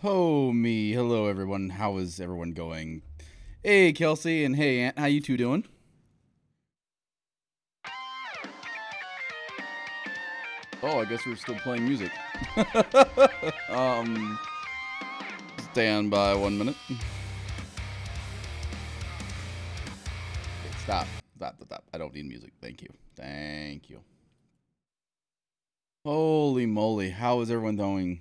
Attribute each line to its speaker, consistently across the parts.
Speaker 1: Oh me, hello everyone. How is everyone going? Hey Kelsey and hey Aunt, how you two doing? Oh, I guess we're still playing music. um, stand by 1 minute. Okay, stop. I don't need music. Thank you. Thank you. Holy moly, how is everyone doing?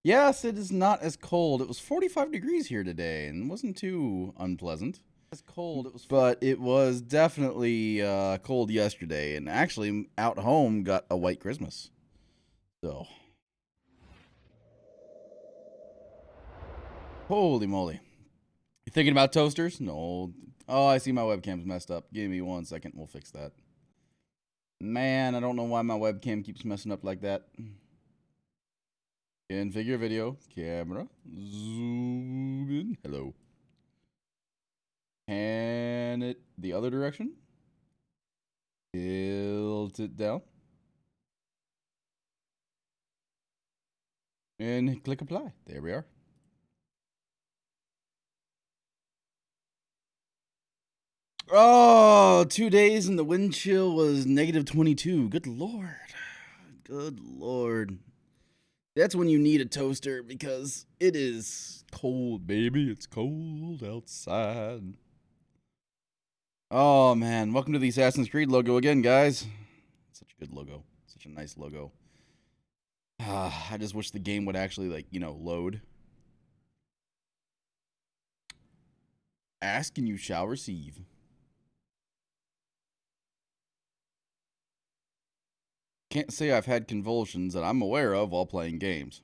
Speaker 1: Yes, it is not as cold. It was 45 degrees here today and wasn't too unpleasant. As cold, but it was definitely cold yesterday, and actually out home got a white Christmas. So, holy moly. You thinking about toasters? No. Oh, I see my webcam's messed up. Give me 1 second. We'll fix that. Man, I don't know why my webcam keeps messing up like that. Configure video, camera, zoom in. Hello. Pan it the other direction. Tilt it down. And click apply. There we are. Oh, 2 days and the wind chill was negative 22. Good lord. Good lord. That's when you need a toaster because it is cold, baby. It's cold outside. Oh, man. Welcome to the Assassin's Creed logo again, guys. Such a good logo. Such a nice logo. I just wish the game would actually, load. Ask and you shall receive. Can't say I've had convulsions that I'm aware of while playing games.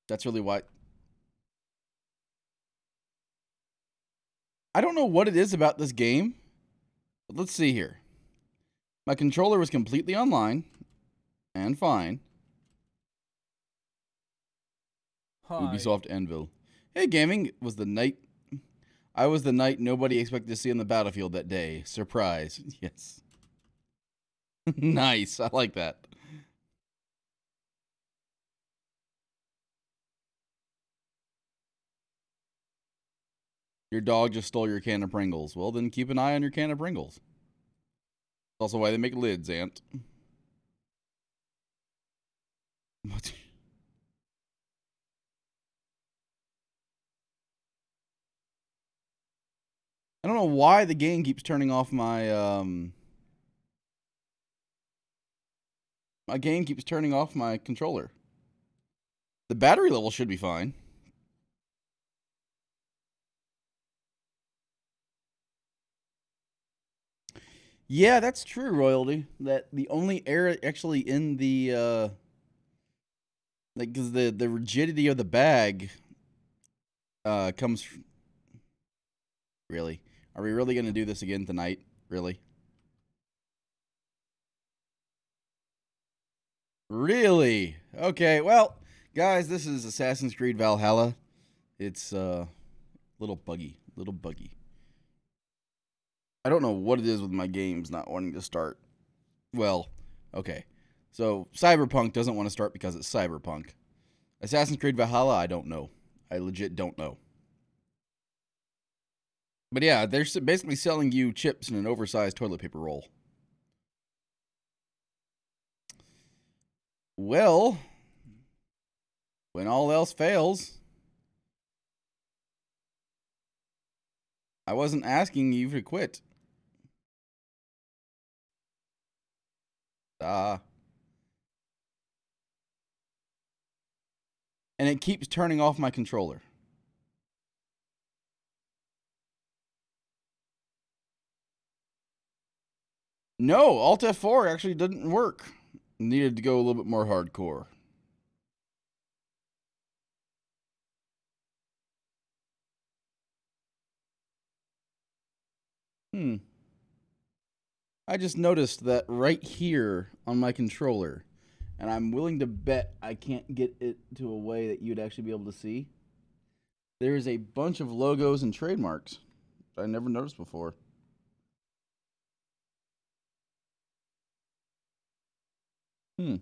Speaker 1: That's really why. I don't know what it is about this game, but let's see here. My controller was completely online and fine.
Speaker 2: Hi.
Speaker 1: Ubisoft Anvil. Hey, gaming was the night. I was the knight nobody expected to see on the battlefield that day. Surprise. Yes. Nice. I like that. Your dog just stole your can of Pringles. Well, then keep an eye on your can of Pringles. That's also why they make lids, Ant. What? I don't know why the game keeps turning off my game keeps turning off my controller. The battery level should be fine. Yeah, that's true, Royalty. That the only air actually in the like, because the rigidity of the bag comes. Really? Are we really gonna do this again tonight? Really? Really? Okay. Well, guys, this is Assassin's Creed Valhalla. It's little buggy, little buggy. I don't know what it is with my games not wanting to start. Well, okay. So Cyberpunk doesn't want to start because it's Cyberpunk. Assassin's Creed Valhalla, I don't know. I legit don't know. But yeah, they're basically selling you chips in an oversized toilet paper roll. Well, when all else fails, I wasn't asking you to quit. Ah. And it keeps turning off my controller. No, Alt F4 actually didn't work. Needed to go a little bit more hardcore. I just noticed that right here on my controller, and I'm willing to bet I can't get it to a way that you'd actually be able to see. There is a bunch of logos and trademarks I never noticed before. Hmm.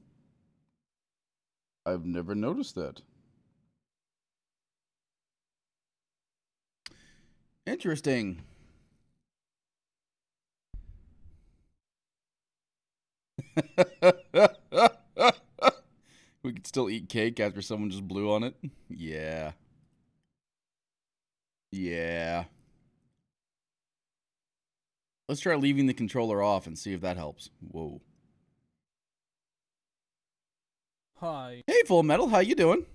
Speaker 1: I've never noticed that. Interesting. We could still eat cake after someone just blew on it. Yeah. Yeah. Let's try leaving the controller off and see if that helps. Whoa.
Speaker 2: Hi.
Speaker 1: Hey, Full Metal, how you doing?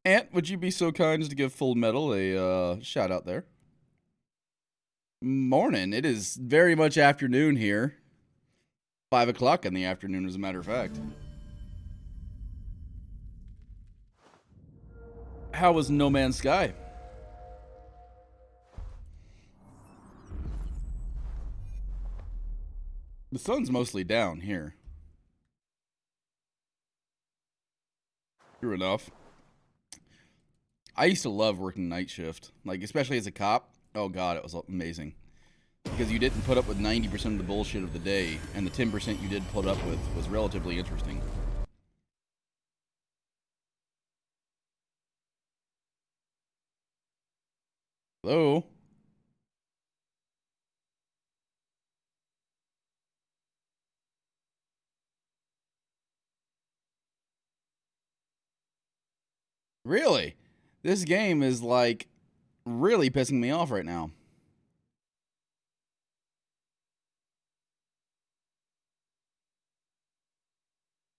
Speaker 1: Ant, would you be so kind as to give Full Metal a shout out there? Morning. It is very much afternoon here. 5 o'clock in the afternoon, as a matter of fact. How was No Man's Sky? The sun's mostly down here. True enough. I used to love working night shift, like especially as a cop. Oh god, it was amazing. Because you didn't put up with 90% of the bullshit of the day, and the 10% you did put up with was relatively interesting. Hello? Really? This game is like really pissing me off right now.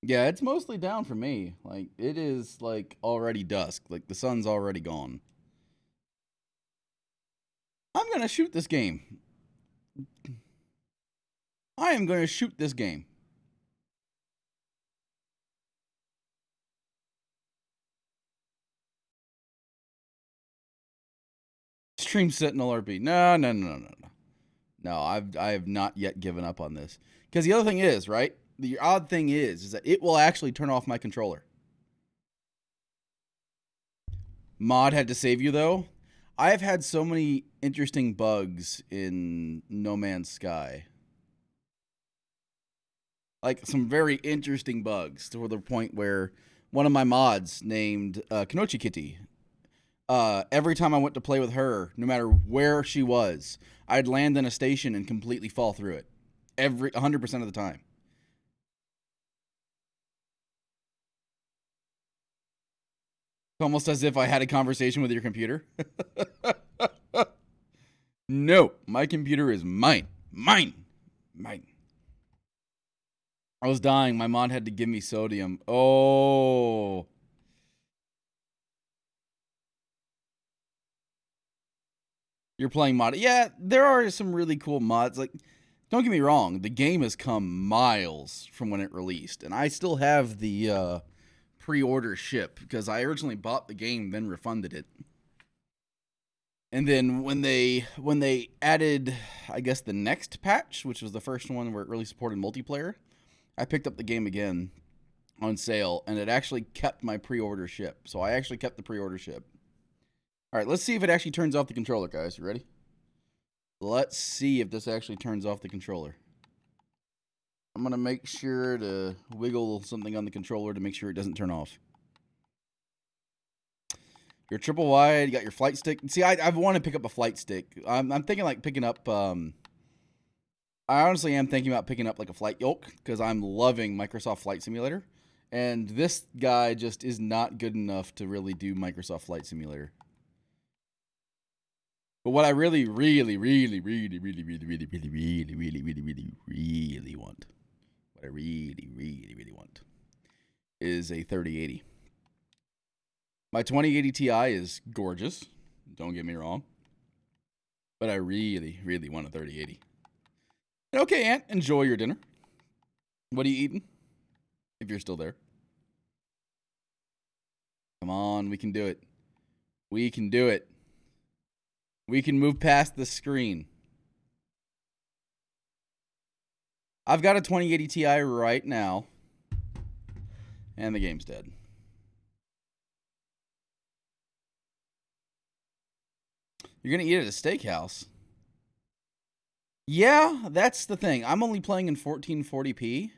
Speaker 1: Yeah, it's mostly down for me. Like it is like already dusk. Like the sun's already gone. gonna shoot this game. I am gonna shoot this game. Stream Sentinel RP. No. No, I have not yet given up on this. Because the other thing is, right? The odd thing is that it will actually turn off my controller. Mod had to save you, though. I have had so many interesting bugs in No Man's Sky. Like, some very interesting bugs to the point where one of my mods named Kanochi Kitty, every time I went to play with her, no matter where she was, I'd land in a station and completely fall through it. 100% of the time. It's almost as if I had a conversation with your computer. No, my computer is mine. Mine. I was dying. My mod had to give me sodium. Oh. You're playing mod. Yeah, there are some really cool mods. Like, don't get me wrong. The game has come miles from when it released. And I still have the pre-order ship because I originally bought the game, then refunded it. And then when they added, I guess, the next patch, which was the first one where it really supported multiplayer, I picked up the game again on sale, and it actually kept my pre-order ship. So I actually kept the pre-order ship. All right, let's see if it actually turns off the controller, guys. You ready? Let's see if this actually turns off the controller. I'm going to make sure to wiggle something on the controller to make sure it doesn't turn off. Your triple wide, you got your flight stick. See, I want to pick up a flight stick. I'm thinking like picking up, I honestly am thinking about picking up like a flight yoke because I'm loving Microsoft Flight Simulator. And this guy just is not good enough to really do Microsoft Flight Simulator. But what I really want, what I really want is a 3080. My 2080 Ti is gorgeous. Don't get me wrong. But I really want a 3080. Okay, Ant, enjoy your dinner. What are you eating? If you're still there. Come on, we can do it. We can do it. We can move past the screen. I've got a 2080 Ti right now. And the game's dead. You're going to eat at a steakhouse? Yeah, that's the thing. I'm only playing in 1440p,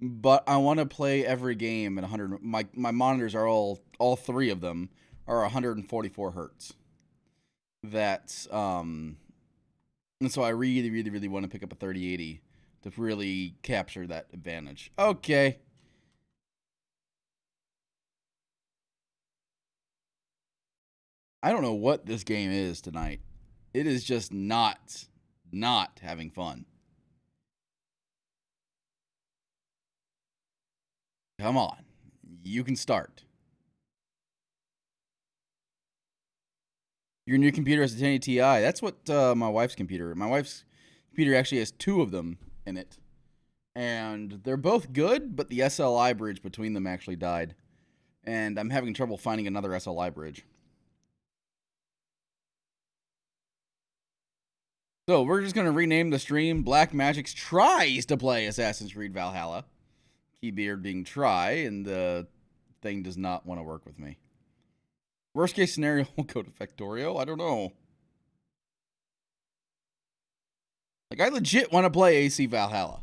Speaker 1: but I want to play every game at 100. My monitors are all three of them are 144 hertz. That's and so I really want to pick up a 3080 to really capture that advantage. Okay. I don't know what this game is tonight. It is just not having fun. Come on. You can start. Your new computer has a 1080 Ti. That's what my wife's computer. My wife's computer actually has two of them in it. And they're both good, but the SLI bridge between them actually died. And I'm having trouble finding another SLI bridge. So we're just going to rename the stream Black Magic's tries to play Assassin's Creed Valhalla. Keybeard being try, and the thing does not want to work with me. Worst case scenario, we'll go to Factorio. I don't know. Like, I legit want to play AC Valhalla.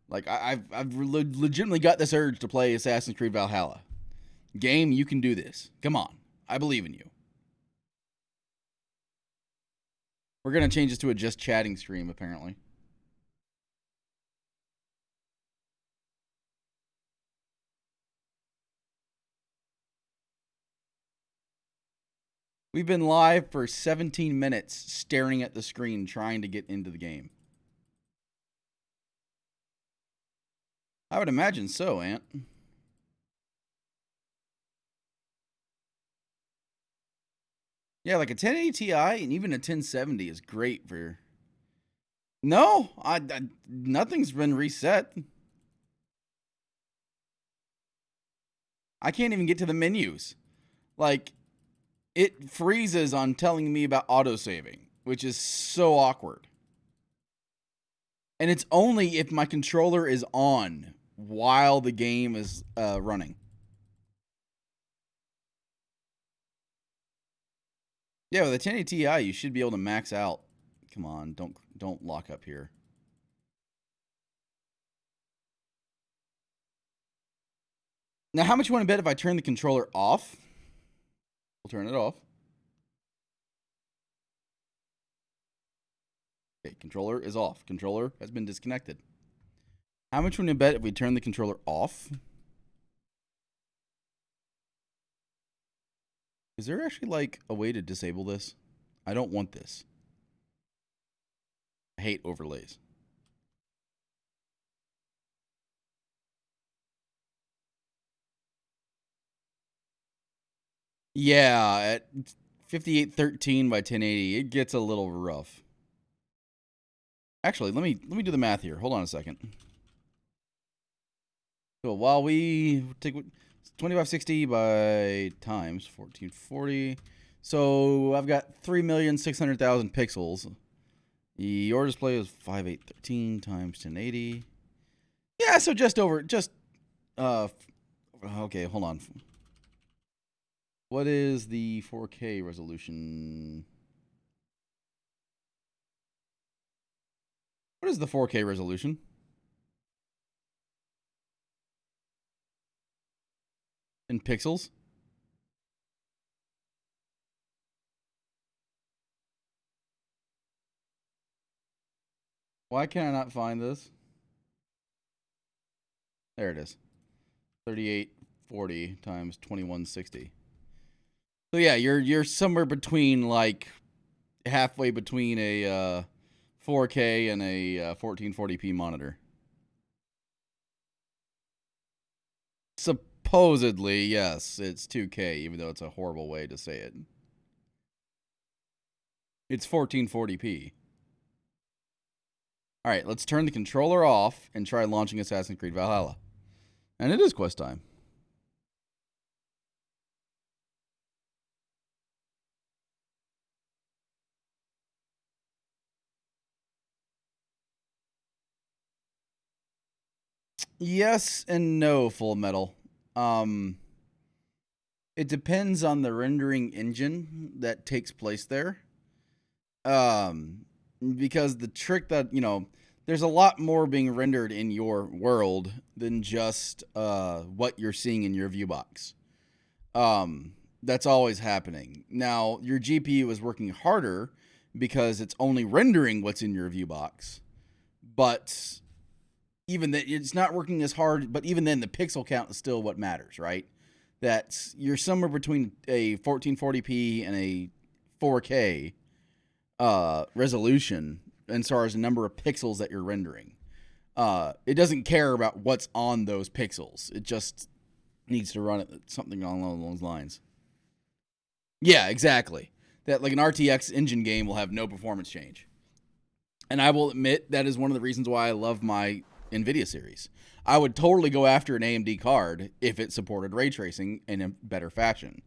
Speaker 1: Like, I've legitimately got this urge to play Assassin's Creed Valhalla. Game, you can do this. Come on. I believe in you. We're going to change this to a just chatting stream, apparently. We've been live for 17 minutes staring at the screen trying to get into the game. I would imagine so, Ant. Yeah, like a 1080 Ti and even a 1070 is great for. No, nothing's been reset. I can't even get to the menus. Like, it freezes on telling me about autosaving, which is so awkward. And it's only if my controller is on while the game is running. Yeah, with a 1080 Ti, you should be able to max out. Come on, don't lock up here. Now, how much you want to bet if I turn the controller off? We'll turn it off. Okay, controller is off. Controller has been disconnected. How much would you bet if we turn the controller off? Is there actually like a way to disable this? I don't want this. I hate overlays. Yeah, at 5813 by 1080, it gets a little rough. Actually, let me do the math here. Hold on a second. So while we take 2560 by times 1440, so I've got 3,600,000 pixels. Your display is 5813 times 1080. Yeah, so okay, hold on. What is the 4K resolution? What is the 4K resolution? In pixels? Why can I not find this? There it is. 3840 times 2160. So yeah, you're somewhere between like halfway between a 4K and a 1440p monitor. Supposedly, yes, it's 2K, even though it's a horrible way to say it. It's 1440p. All right, let's turn the controller off and try launching Assassin's Creed Valhalla. And it is quest time. Yes and no, Full Metal. It depends on the rendering engine that takes place there. Because the trick that, there's a lot more being rendered in your world than just what you're seeing in your view box. That's always happening. Now, your GPU is working harder because it's only rendering what's in your view box. But even that, it's not working as hard, but even then the pixel count is still what matters, right? That you're somewhere between a 1440p and a 4K resolution as far as the number of pixels that you're rendering. It doesn't care about what's on those pixels. It just needs to run it something along those lines. Yeah, exactly. That like an RTX engine game will have no performance change. And I will admit that is one of the reasons why I love my NVIDIA series. I would totally go after an AMD card if it supported ray tracing in a better fashion.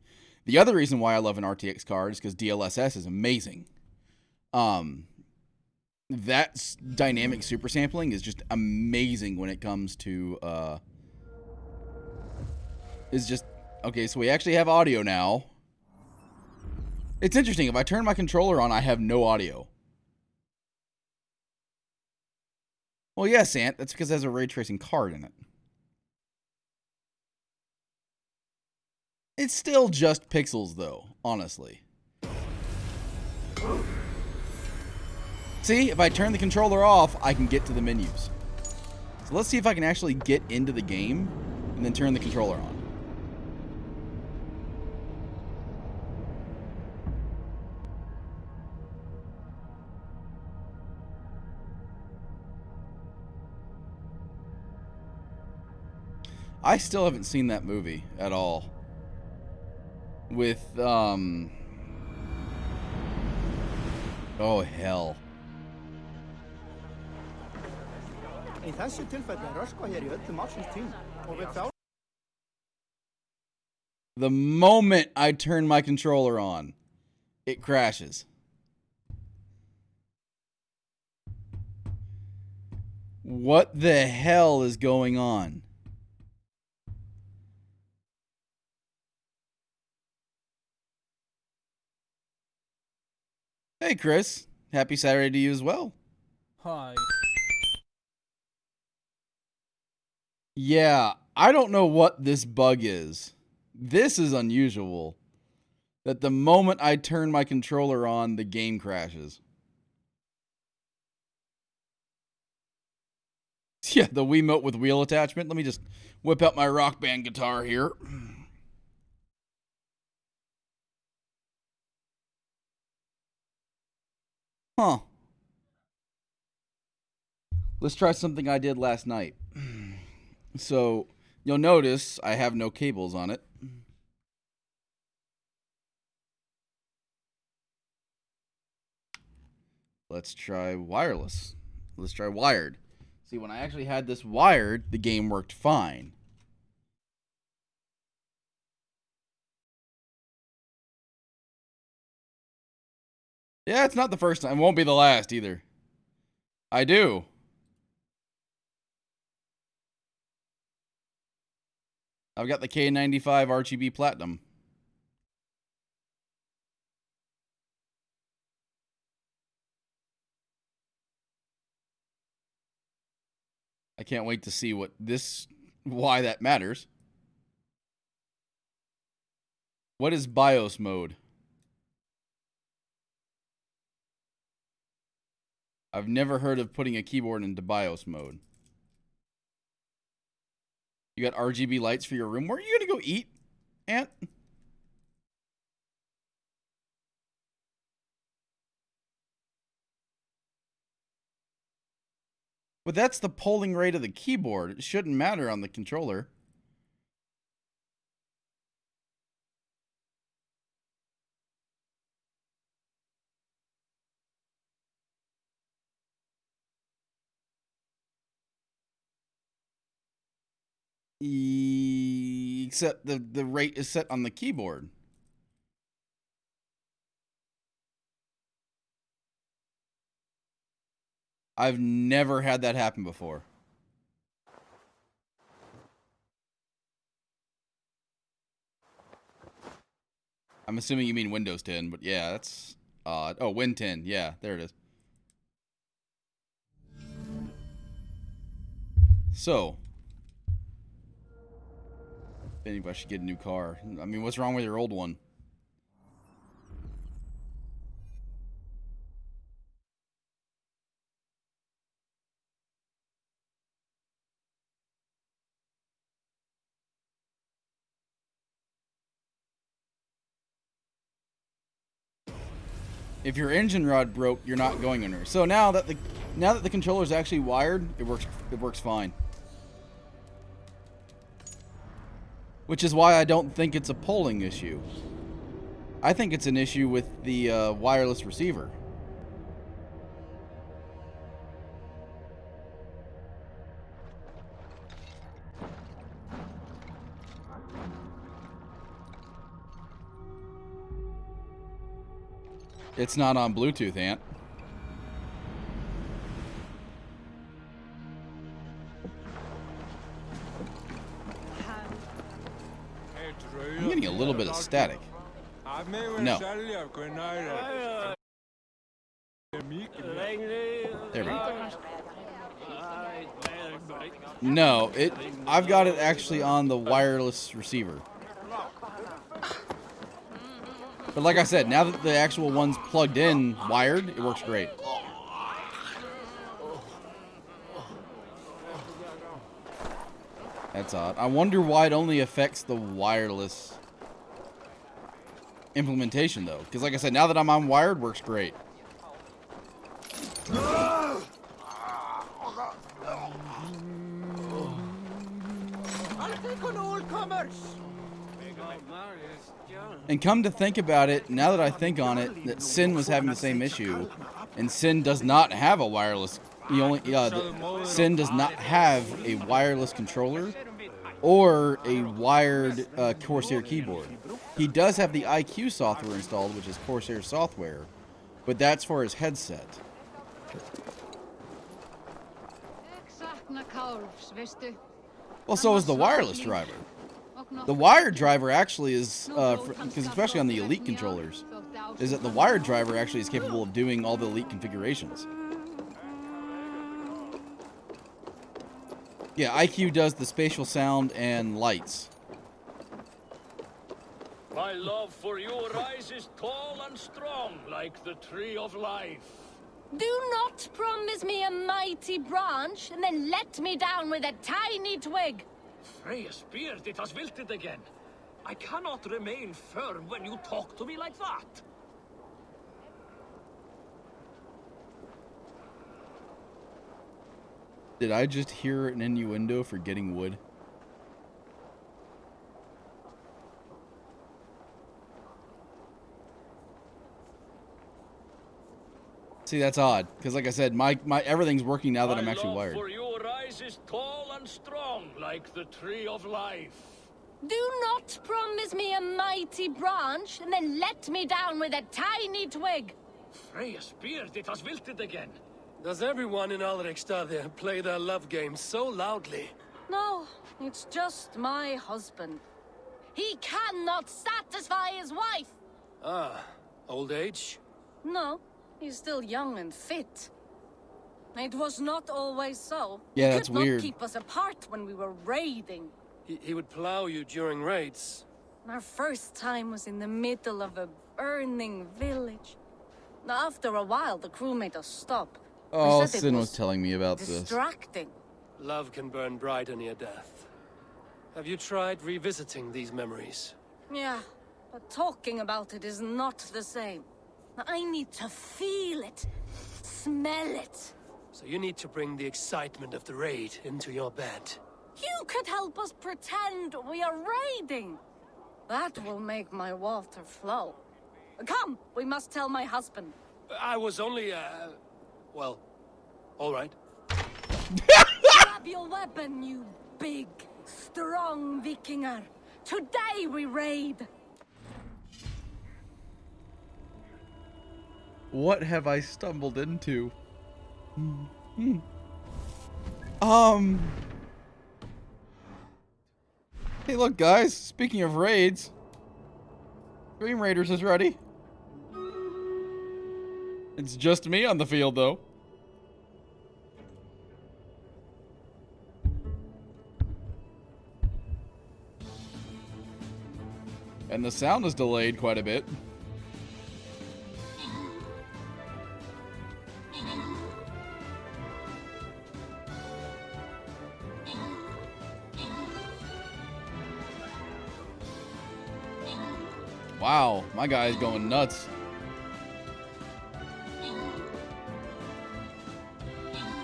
Speaker 1: The other reason why I love an RTX card is because DLSS is amazing. That dynamic super sampling is just amazing when it comes to is just okay, so we actually have audio now. It's interesting. If I turn my controller on, I have no audio. Well, yes, Ant. That's because it has a ray tracing card in it. It's still just pixels, though, honestly. See, if I turn the controller off, I can get to the menus. So let's see if I can actually get into the game and then turn the controller on. I still haven't seen that movie at all. With Oh, hell.
Speaker 3: Í þessu tilfelli röskva hér í öllum ársins tím og við þá.
Speaker 1: The moment I turn my controller on, it crashes. What the hell is going on? Hey, Chris. Happy Saturday to you as well.
Speaker 2: Hi.
Speaker 1: Yeah, I don't know what this bug is. This is unusual. That the moment I turn my controller on, the game crashes. Yeah, the Wiimote with wheel attachment. Let me just whip out my Rock Band guitar here. Huh. Let's try something I did last night. So, you'll notice I have no cables on it. Let's try wireless. Let's try wired. See, when I actually had this wired, the game worked fine. Yeah, it's not the first time. It won't be the last either. I do. I've got the K95 RGB Platinum. I can't wait to see why that matters. What is BIOS mode? I've never heard of putting a keyboard into BIOS mode. You got RGB lights for your room. Where are you going to go eat, Ant? But that's the polling rate of the keyboard. It shouldn't matter on the controller. Except the rate is set on the keyboard. I've never had that happen before. I'm assuming you mean Windows 10, but yeah, that's odd. Oh, Win 10. Yeah, there it is. So, if anybody should get a new car. I mean, what's wrong with your old one? If your engine rod broke, you're not going anywhere. So now that the controller is actually wired, it works fine. Which is why I don't think it's a polling issue. I think it's an issue with the wireless receiver. It's not on Bluetooth, Ant. I'm getting a little bit of static. No. There we go. No, I've got it actually on the wireless receiver. But like I said, now that the actual one's plugged in, wired, it works great. That's odd. I wonder why it only affects the wireless implementation, though. Because like I said, now that I'm on wired, works great.
Speaker 3: I'll take on all comers.
Speaker 1: And come to think about it, now that I think on it, that Sin was having the same issue, and Sin does not have a wireless. Sin does not have a wireless controller or a wired Corsair keyboard. He does have the IQ software installed, which is Corsair software, but that's for his headset. Well, so is the wireless driver. The wired driver actually is, because especially on the Elite controllers, is that the wired driver actually is capable of doing all the Elite configurations. Yeah, IQ does the spatial sound and lights.
Speaker 4: My love for you rises tall and strong like the tree of life.
Speaker 5: Do not promise me a mighty branch and then let me down with a tiny twig.
Speaker 4: Freya's beard, it has wilted again. I cannot remain firm when you talk to me like that.
Speaker 1: Did I just hear an innuendo for getting wood? See, that's odd, because like I said, my everything's working now that I'm actually wired.
Speaker 4: My love for you rises tall and strong like the tree of life.
Speaker 5: Do not promise me a mighty branch and then let me down with a tiny twig.
Speaker 4: Freya's beard, it has wilted again.
Speaker 6: Does everyone in Alrikstad play their love game so loudly?
Speaker 5: No, it's just my husband. He cannot satisfy his wife.
Speaker 6: Ah, old age?
Speaker 5: No, he's still young and fit. It was not always so.
Speaker 1: Yeah,
Speaker 5: He
Speaker 1: that's
Speaker 5: could not
Speaker 1: weird.
Speaker 5: keep us apart when we were raiding.
Speaker 6: He would plow you during raids.
Speaker 5: Our first time was in the middle of a burning village. After a while, the crew made us stop. They
Speaker 1: Oh,
Speaker 5: said it
Speaker 1: Sin was telling me about this.
Speaker 5: distracting.
Speaker 6: Love can burn brighter near death. Have you tried revisiting these memories?
Speaker 5: Yeah, but talking about it is not the same. I need to feel it, smell it.
Speaker 6: So you need to bring the excitement of the raid into your bed.
Speaker 5: You could help us pretend we are raiding. That will make my water flow. Come, we must tell my husband.
Speaker 6: I was only, well, all right.
Speaker 5: Grab your weapon, you big, strong Vikinger. Today we raid.
Speaker 1: What have I stumbled into? Hey, look, guys. Speaking of raids, Dream Raiders is ready. It's just me on the field, though. And the sound is delayed quite a bit. Wow, my guy's going nuts.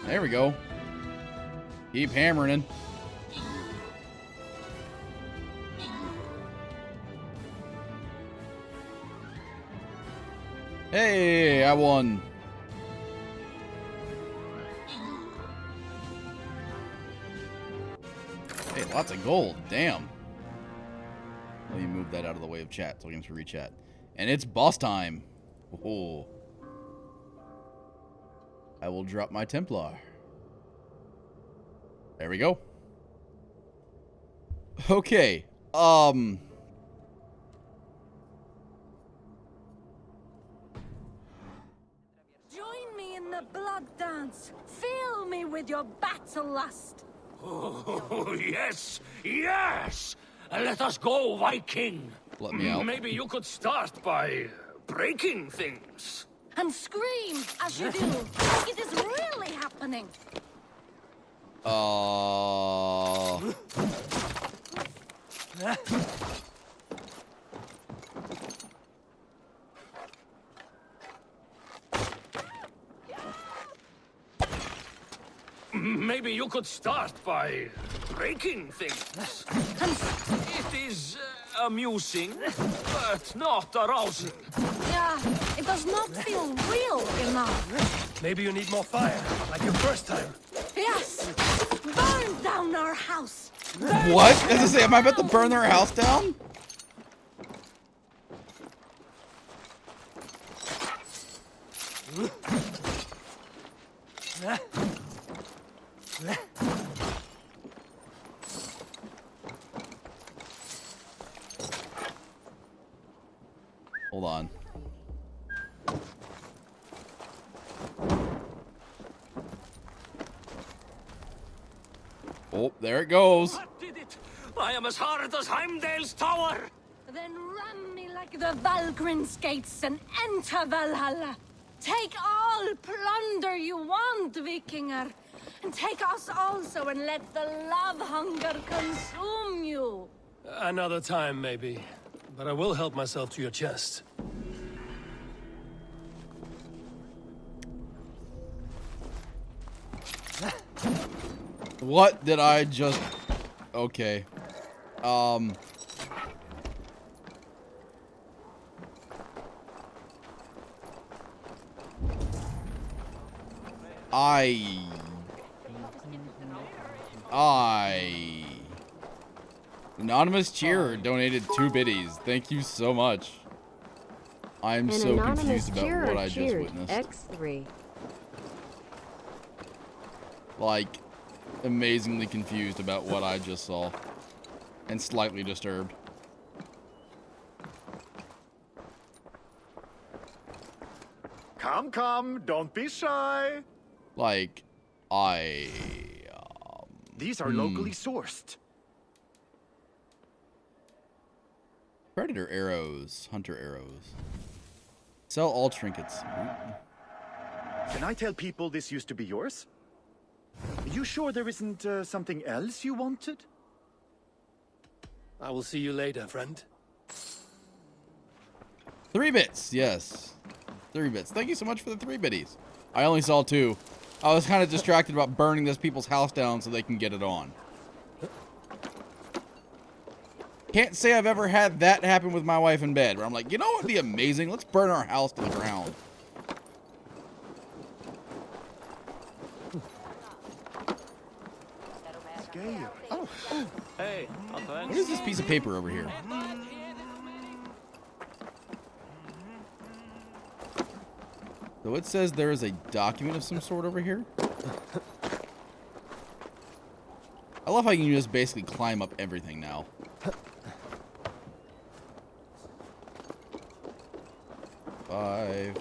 Speaker 1: There we go. Keep hammering in. Hey, I won. Hey, lots of gold. Damn. Let me move that out of the way of chat so we can re-chat. And it's boss time. Oh. I will drop my Templar. There we go. Okay.
Speaker 5: Join me in the blood dance. Fill me with your battle lust.
Speaker 4: Oh, yes, yes! Let us go, Viking.
Speaker 1: Let me out.
Speaker 4: Maybe you could start by breaking things.
Speaker 5: And scream as you do, like it is really happening.
Speaker 4: Maybe you could start by breaking things. It is amusing, but not arousing.
Speaker 5: Yeah, it does not feel real enough.
Speaker 6: Maybe you need more fire, like your first time.
Speaker 5: Yes! Burn down our house!
Speaker 1: What? As I say, am I about to burn their house down? Hold on. Oh, there it goes.
Speaker 4: What did it? I am as hard as Heimdall's tower.
Speaker 5: Then ram me like the Valgryn's gates and enter Valhalla. Take all plunder you want, Vikinger. And take us also and let the love hunger consume you.
Speaker 6: Another time, maybe. But I will help myself to your chest.
Speaker 1: What did I just... Okay. Anonymous cheerer donated 2 biddies. Thank you so much. I'm so confused about what I just witnessed.
Speaker 7: X3.
Speaker 1: Like, amazingly confused about what I just saw. And slightly disturbed.
Speaker 8: Come, come, don't be shy.
Speaker 1: Like,
Speaker 8: These are locally sourced.
Speaker 1: Predator arrows, hunter arrows. Sell all trinkets.
Speaker 8: Can I tell people this used to be yours? You sure there isn't something else you wanted?
Speaker 6: I will see you later, friend.
Speaker 1: 3 bits, yes. 3 bits. Thank you so much for the 3 biddies. I only saw 2. I was kind of distracted about burning this people's house down so they can get it on. Can't say I've ever had that happen with my wife in bed, where I'm like, you know what would be amazing? Let's burn our house to the ground.
Speaker 8: Oh.
Speaker 4: Hey,
Speaker 1: What is this piece of paper over here? So it says there is a document of some sort over here. I love how you can just basically climb up everything now. Five.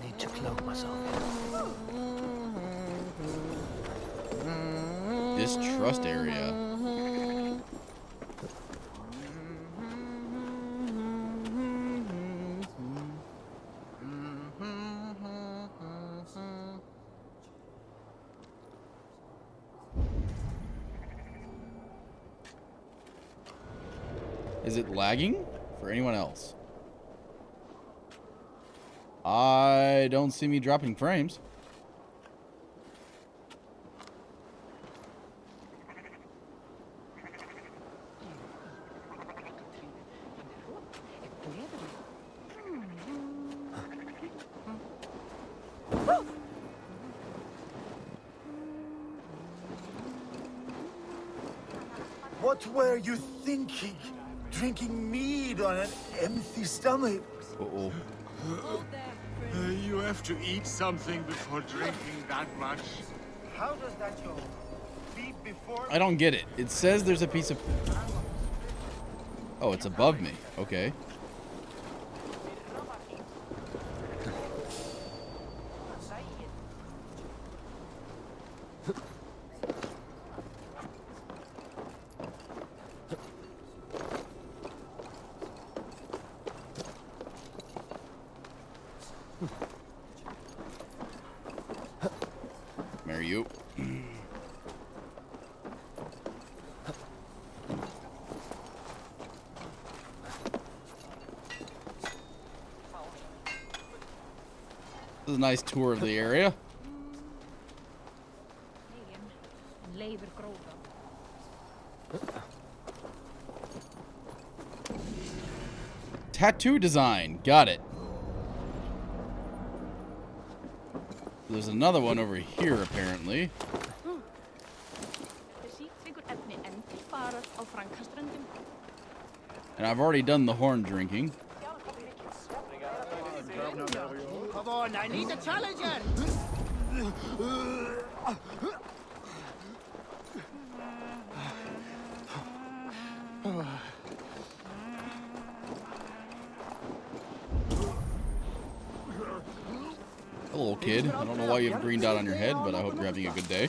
Speaker 6: Need to cloak myself.
Speaker 1: Distrust area. Is it lagging for anyone else? I don't see me dropping frames.
Speaker 9: What were you thinking? Drinking mead on an empty stomach?
Speaker 1: Uh-oh.
Speaker 9: You have to eat something before drinking that much. How does that go? Feed before...
Speaker 1: I don't get it. It says there's a piece of... Oh, it's above me. Okay. Marry you. This is a nice tour of the area. tattoo design. Got it. There's another one over here, apparently. And I've already done the horn drinking.
Speaker 3: Come on, I need a challenger.
Speaker 1: Hello, kid. I don't know why you have a green dot on your head, but I hope you're having a good day.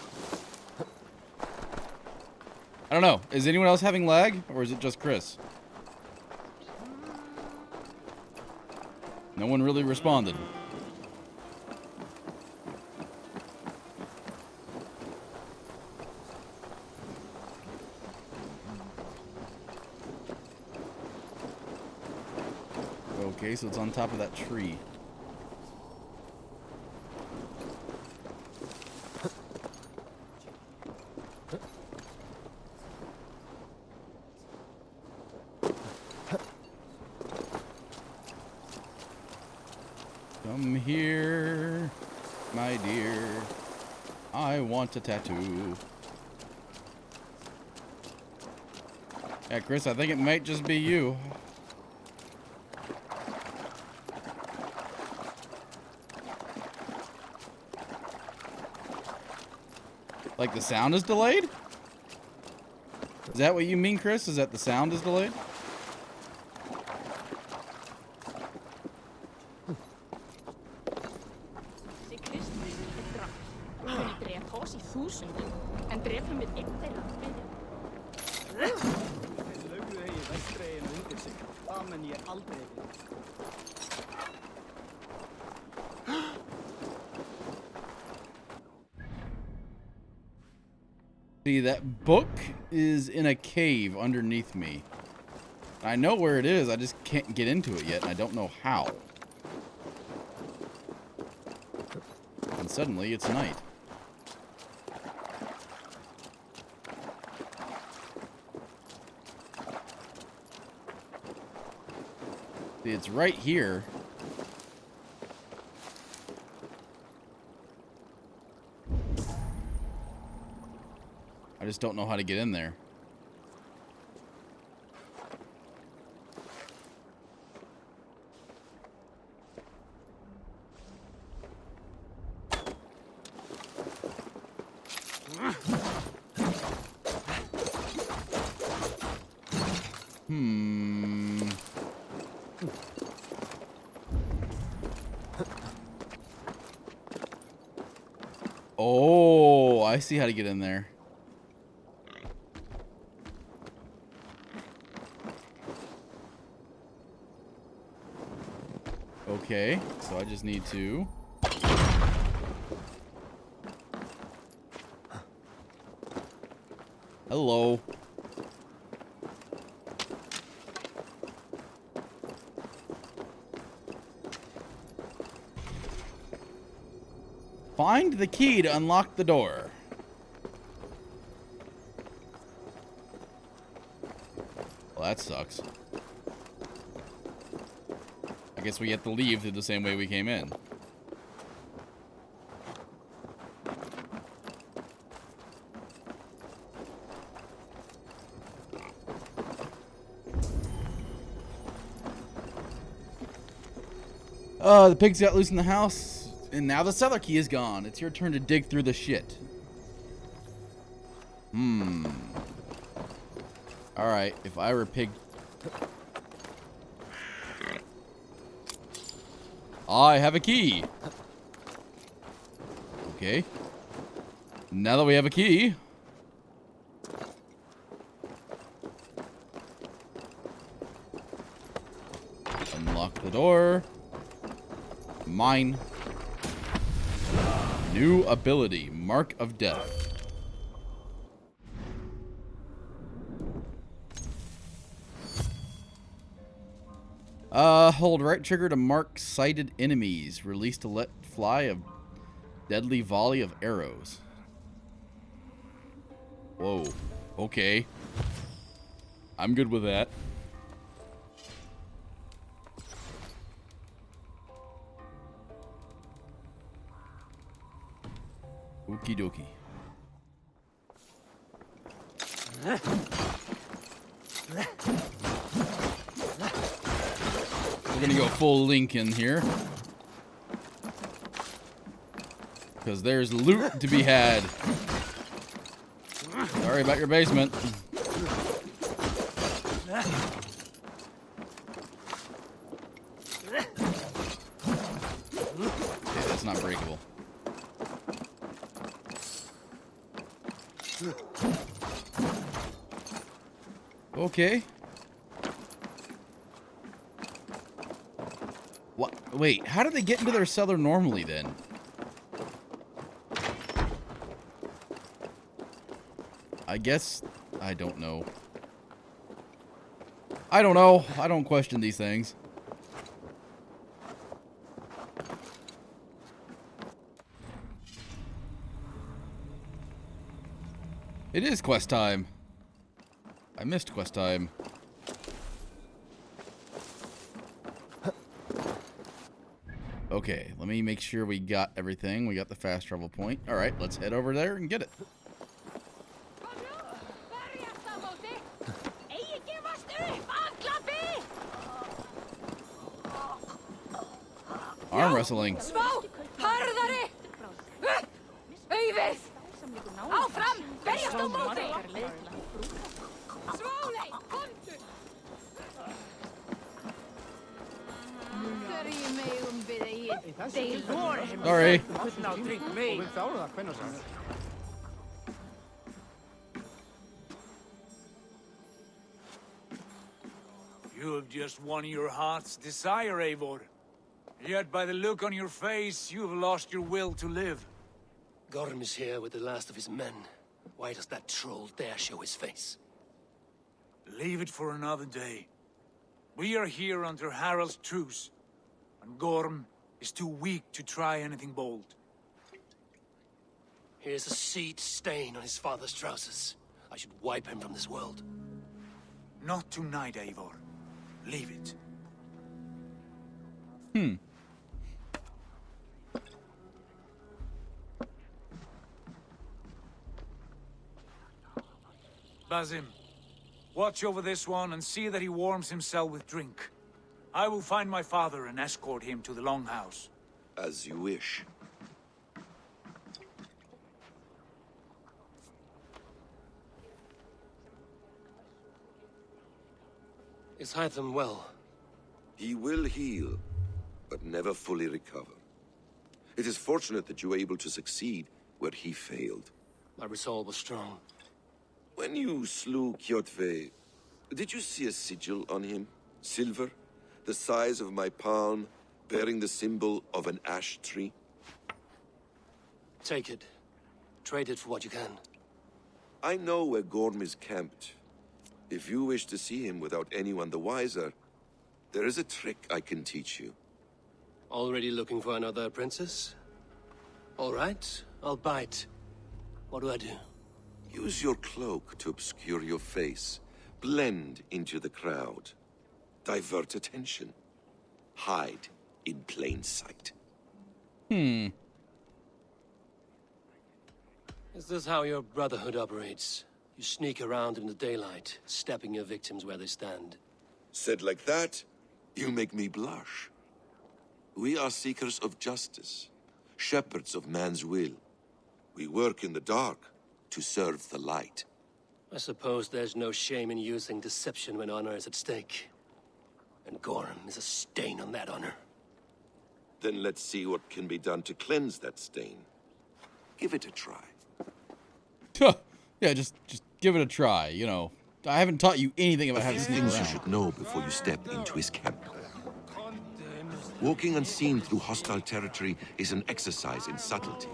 Speaker 1: I don't know. Is anyone else having lag, or is it just Chris? No one really responded. Okay, so it's on top of that tree. Come here, my dear. I want a tattoo. Yeah, Chris, I think it might just be you. Like the sound is delayed? Is that what you mean, Chris? Is that the sound is delayed? See, that book is in a cave underneath me. I know where it is, I just can't get into it yet, and I don't know how. And suddenly, it's night. See, it's right here. I just don't know how to get in there. Oh, I see how to get in there. Okay, so I just need to... Hello. Find the key to unlock the door. Well, that sucks. I guess we have to leave through the same way we came in. The pigs got loose in the house, and now the cellar key is gone. It's your turn to dig through the shit. Alright, if I were a pig... I have a key. Okay. Now that we have a key... Unlock the door. Mine. New ability. Mark of Death. Hold right trigger to mark sighted enemies. Release to let fly a deadly volley of arrows. Whoa. Okay. I'm good with that. Okie dokie. We're gonna go full Lincoln here. Because there's loot to be had. Sorry about your basement. Okay, that's not breakable. Okay. What? Wait, how did they get into their cellar normally then? I guess I don't know. I don't know. I don't question these things. It is quest time. I missed quest time. Okay, let me make sure we got everything. We got the fast travel point. All right, let's head over there and get it. Arm wrestling. Sorry.
Speaker 7: You have just won your heart's desire, Eivor. Yet by the look on your face, you have lost your will to live.
Speaker 6: Gorm is here with the last of his men. Why does that troll dare show his face?
Speaker 7: Leave it for another day. We are here under Harald's truce, and Gorm is too weak to try anything bold.
Speaker 6: Here's a seed stain on his father's trousers. I should wipe him from this world.
Speaker 7: Not tonight, Eivor. Leave it. Basim, watch over this one and see that he warms himself with drink. I will find my father and escort him to the Longhouse.
Speaker 10: As you wish.
Speaker 6: Is Hytham well?
Speaker 10: He will heal, but never fully recover. It is fortunate that you were able to succeed where he failed.
Speaker 6: My resolve was strong.
Speaker 10: When you slew Kjotve, did you see a sigil on him? Silver, the size of my palm, bearing the symbol of an ash tree?
Speaker 6: Take it. Trade it for what you can.
Speaker 10: I know where Gorm is camped. If you wish to see him without anyone the wiser, there is a trick I can teach you.
Speaker 6: Already looking for another princess? All right, I'll bite. What do I do?
Speaker 10: Use your cloak to obscure your face. Blend into the crowd. Divert attention. Hide in plain sight.
Speaker 6: Is this how your Brotherhood operates? You sneak around in the daylight, stepping your victims where they stand.
Speaker 10: Said like that, you make me blush. We are seekers of justice, shepherds of man's will. We work in the dark to serve the light.
Speaker 6: I suppose there's no shame in using deception when honor is at stake. And Gorm is a stain on that honor.
Speaker 10: Then let's see what can be done to cleanse that stain. Give it a try.
Speaker 1: Yeah, just give it a try, you know. I haven't taught you anything about how to sneak
Speaker 10: Things
Speaker 1: around.
Speaker 10: you should know before you step into his camp. Walking unseen through hostile territory is an exercise in subtlety.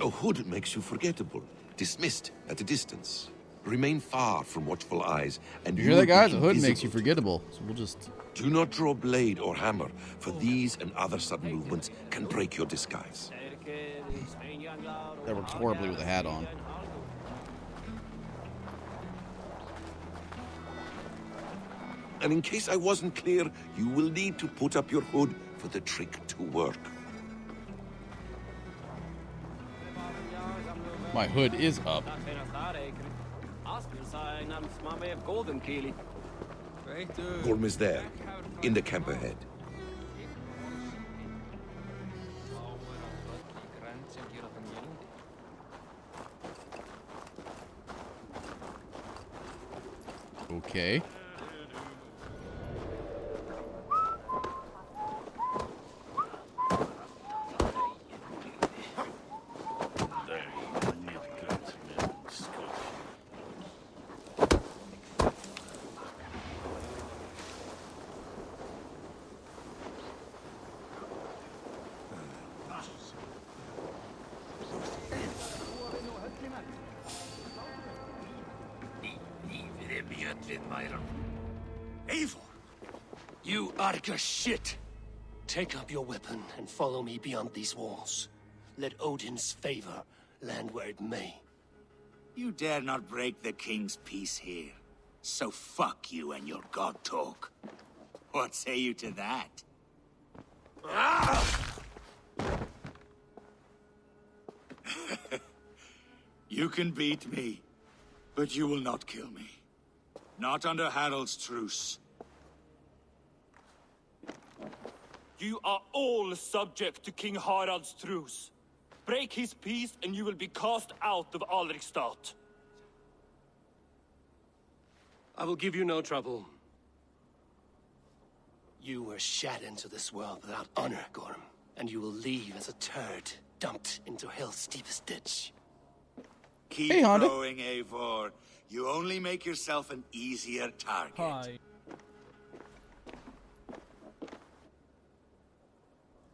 Speaker 10: A hood makes you forgettable, dismissed at a distance. Remain far from watchful eyes, and
Speaker 1: You hear that,
Speaker 10: will be
Speaker 1: guys? A hood makes
Speaker 10: invisible
Speaker 1: you forgettable. So we'll just...
Speaker 10: Do not draw blade or hammer, for these and other sudden movements can break your disguise.
Speaker 1: That works horribly with a hat on.
Speaker 10: And in case I wasn't clear, you will need to put up your hood for the trick to work.
Speaker 1: My hood is up.
Speaker 10: Gorm is there, in the camp ahead.
Speaker 1: Okay.
Speaker 6: Eivor! You Arga shit! Take up your weapon and follow me beyond these walls. Let Odin's favor land where it may.
Speaker 7: You dare not break the king's peace here. So fuck you and your god talk. What say you to that? You can beat me, but you will not kill me. Not under Harald's truce.
Speaker 11: You are all subject to King Harald's truce. Break his peace and you will be cast out of Alrikstad.
Speaker 6: I will give you no trouble. You were shat into this world without honor, Gorm, and you will leave as a turd dumped into hell's deepest ditch.
Speaker 7: Keep
Speaker 1: Hey, Honda.
Speaker 7: going, Eivor. You only make yourself an easier target.
Speaker 2: Hi.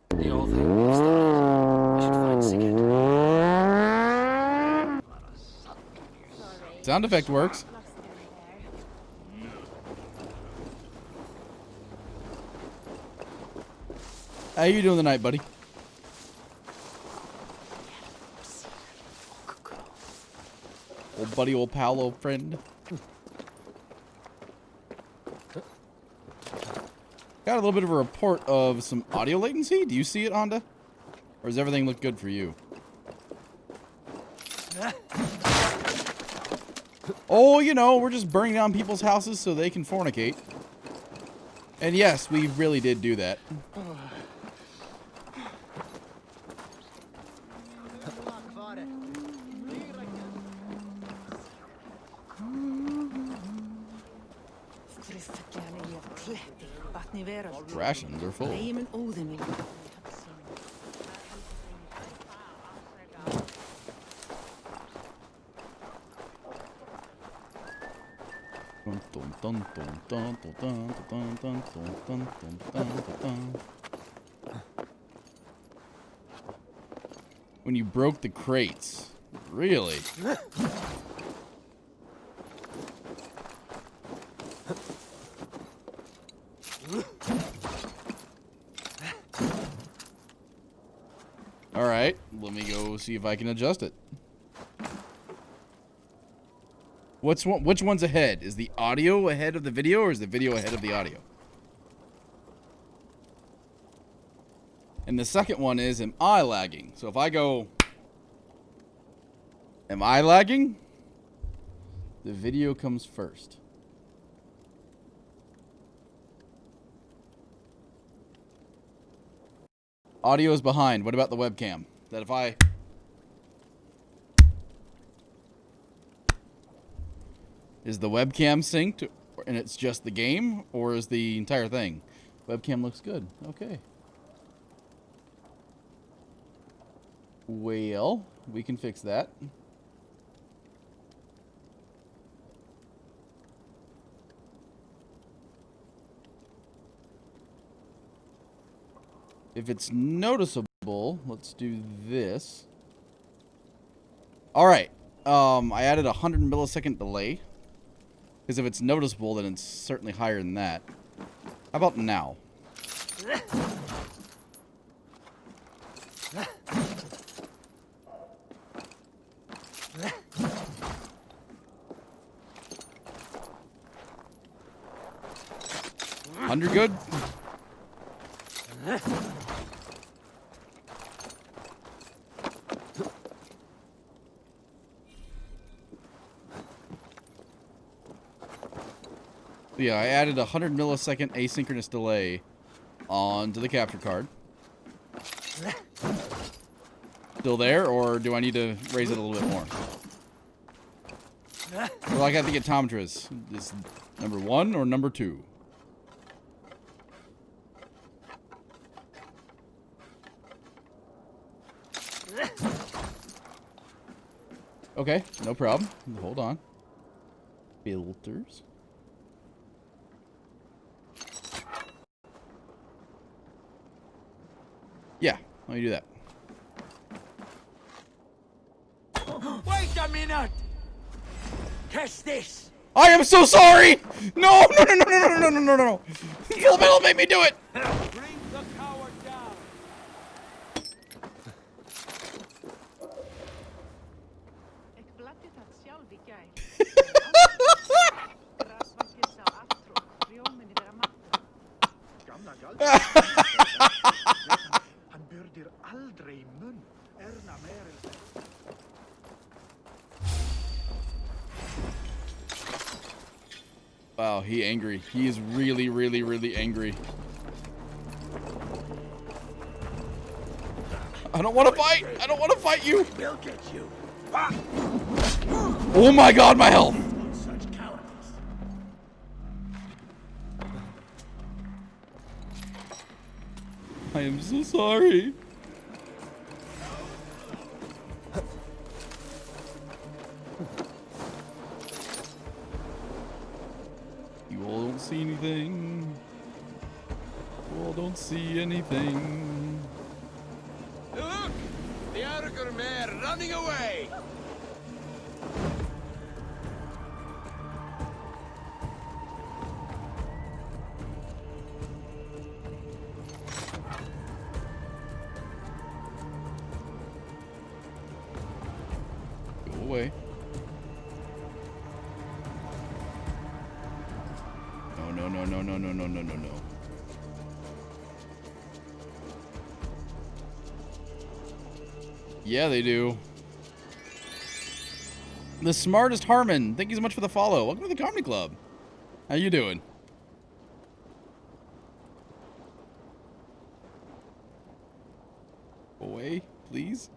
Speaker 6: The old thing is started. We should find Sigurd.
Speaker 1: Sound effect works. How you doing tonight, buddy? Old buddy, old pal, old friend. Got a little bit of a report of some audio latency. Do you see it, Honda? Or does everything look good for you? Oh, you know, we're just burning down people's houses so they can fornicate. And yes, we really did do that. Rations are full. When you broke the crates. Really? Alright, let me go see if I can adjust it. Which one's ahead? Is the audio ahead of the video, or is the video ahead of the audio? And the second one is, am I lagging? So if I go, am I lagging? The video comes first. Audio is behind. What about the webcam? That if I... Is the webcam synced and it's just the game, or is the entire thing? Webcam looks good. Okay. Well, we can fix that. If it's noticeable, let's do this. All right. I added a 100 millisecond delay. Because if it's noticeable, then it's certainly higher than that. How about now? 100 good? Yeah, I added a 100 millisecond asynchronous delay onto the capture card. Still there, or do I need to raise it a little bit more? Well, I got the optometrist. Is number 1 or number 2? Okay, no problem. Hold on. Filters. Yeah, let me do that.
Speaker 6: Wait a minute! Catch this!
Speaker 1: I am so sorry! No, no, no, no, no, no, no, no, no, no! Kill Metal made me do it!
Speaker 6: Bring the coward down!
Speaker 8: Han byrdir aldrei munn. Erna meir.
Speaker 1: Wow, he angry. He is really, really, really angry. I don't want to fight! I don't want to fight you!
Speaker 6: We'll get you.
Speaker 1: Oh my god, my health!
Speaker 6: Such cowardice.
Speaker 1: I am so sorry. You all don't see anything. You all don't see anything.
Speaker 6: Look! The Arger mare running away!
Speaker 1: Go away. No, no, no, no, no, no, no, no, no, no. Yeah, they do. The smartest Harmon. Thank you so much for the follow. Welcome to the comedy club. How you doing? Away, please.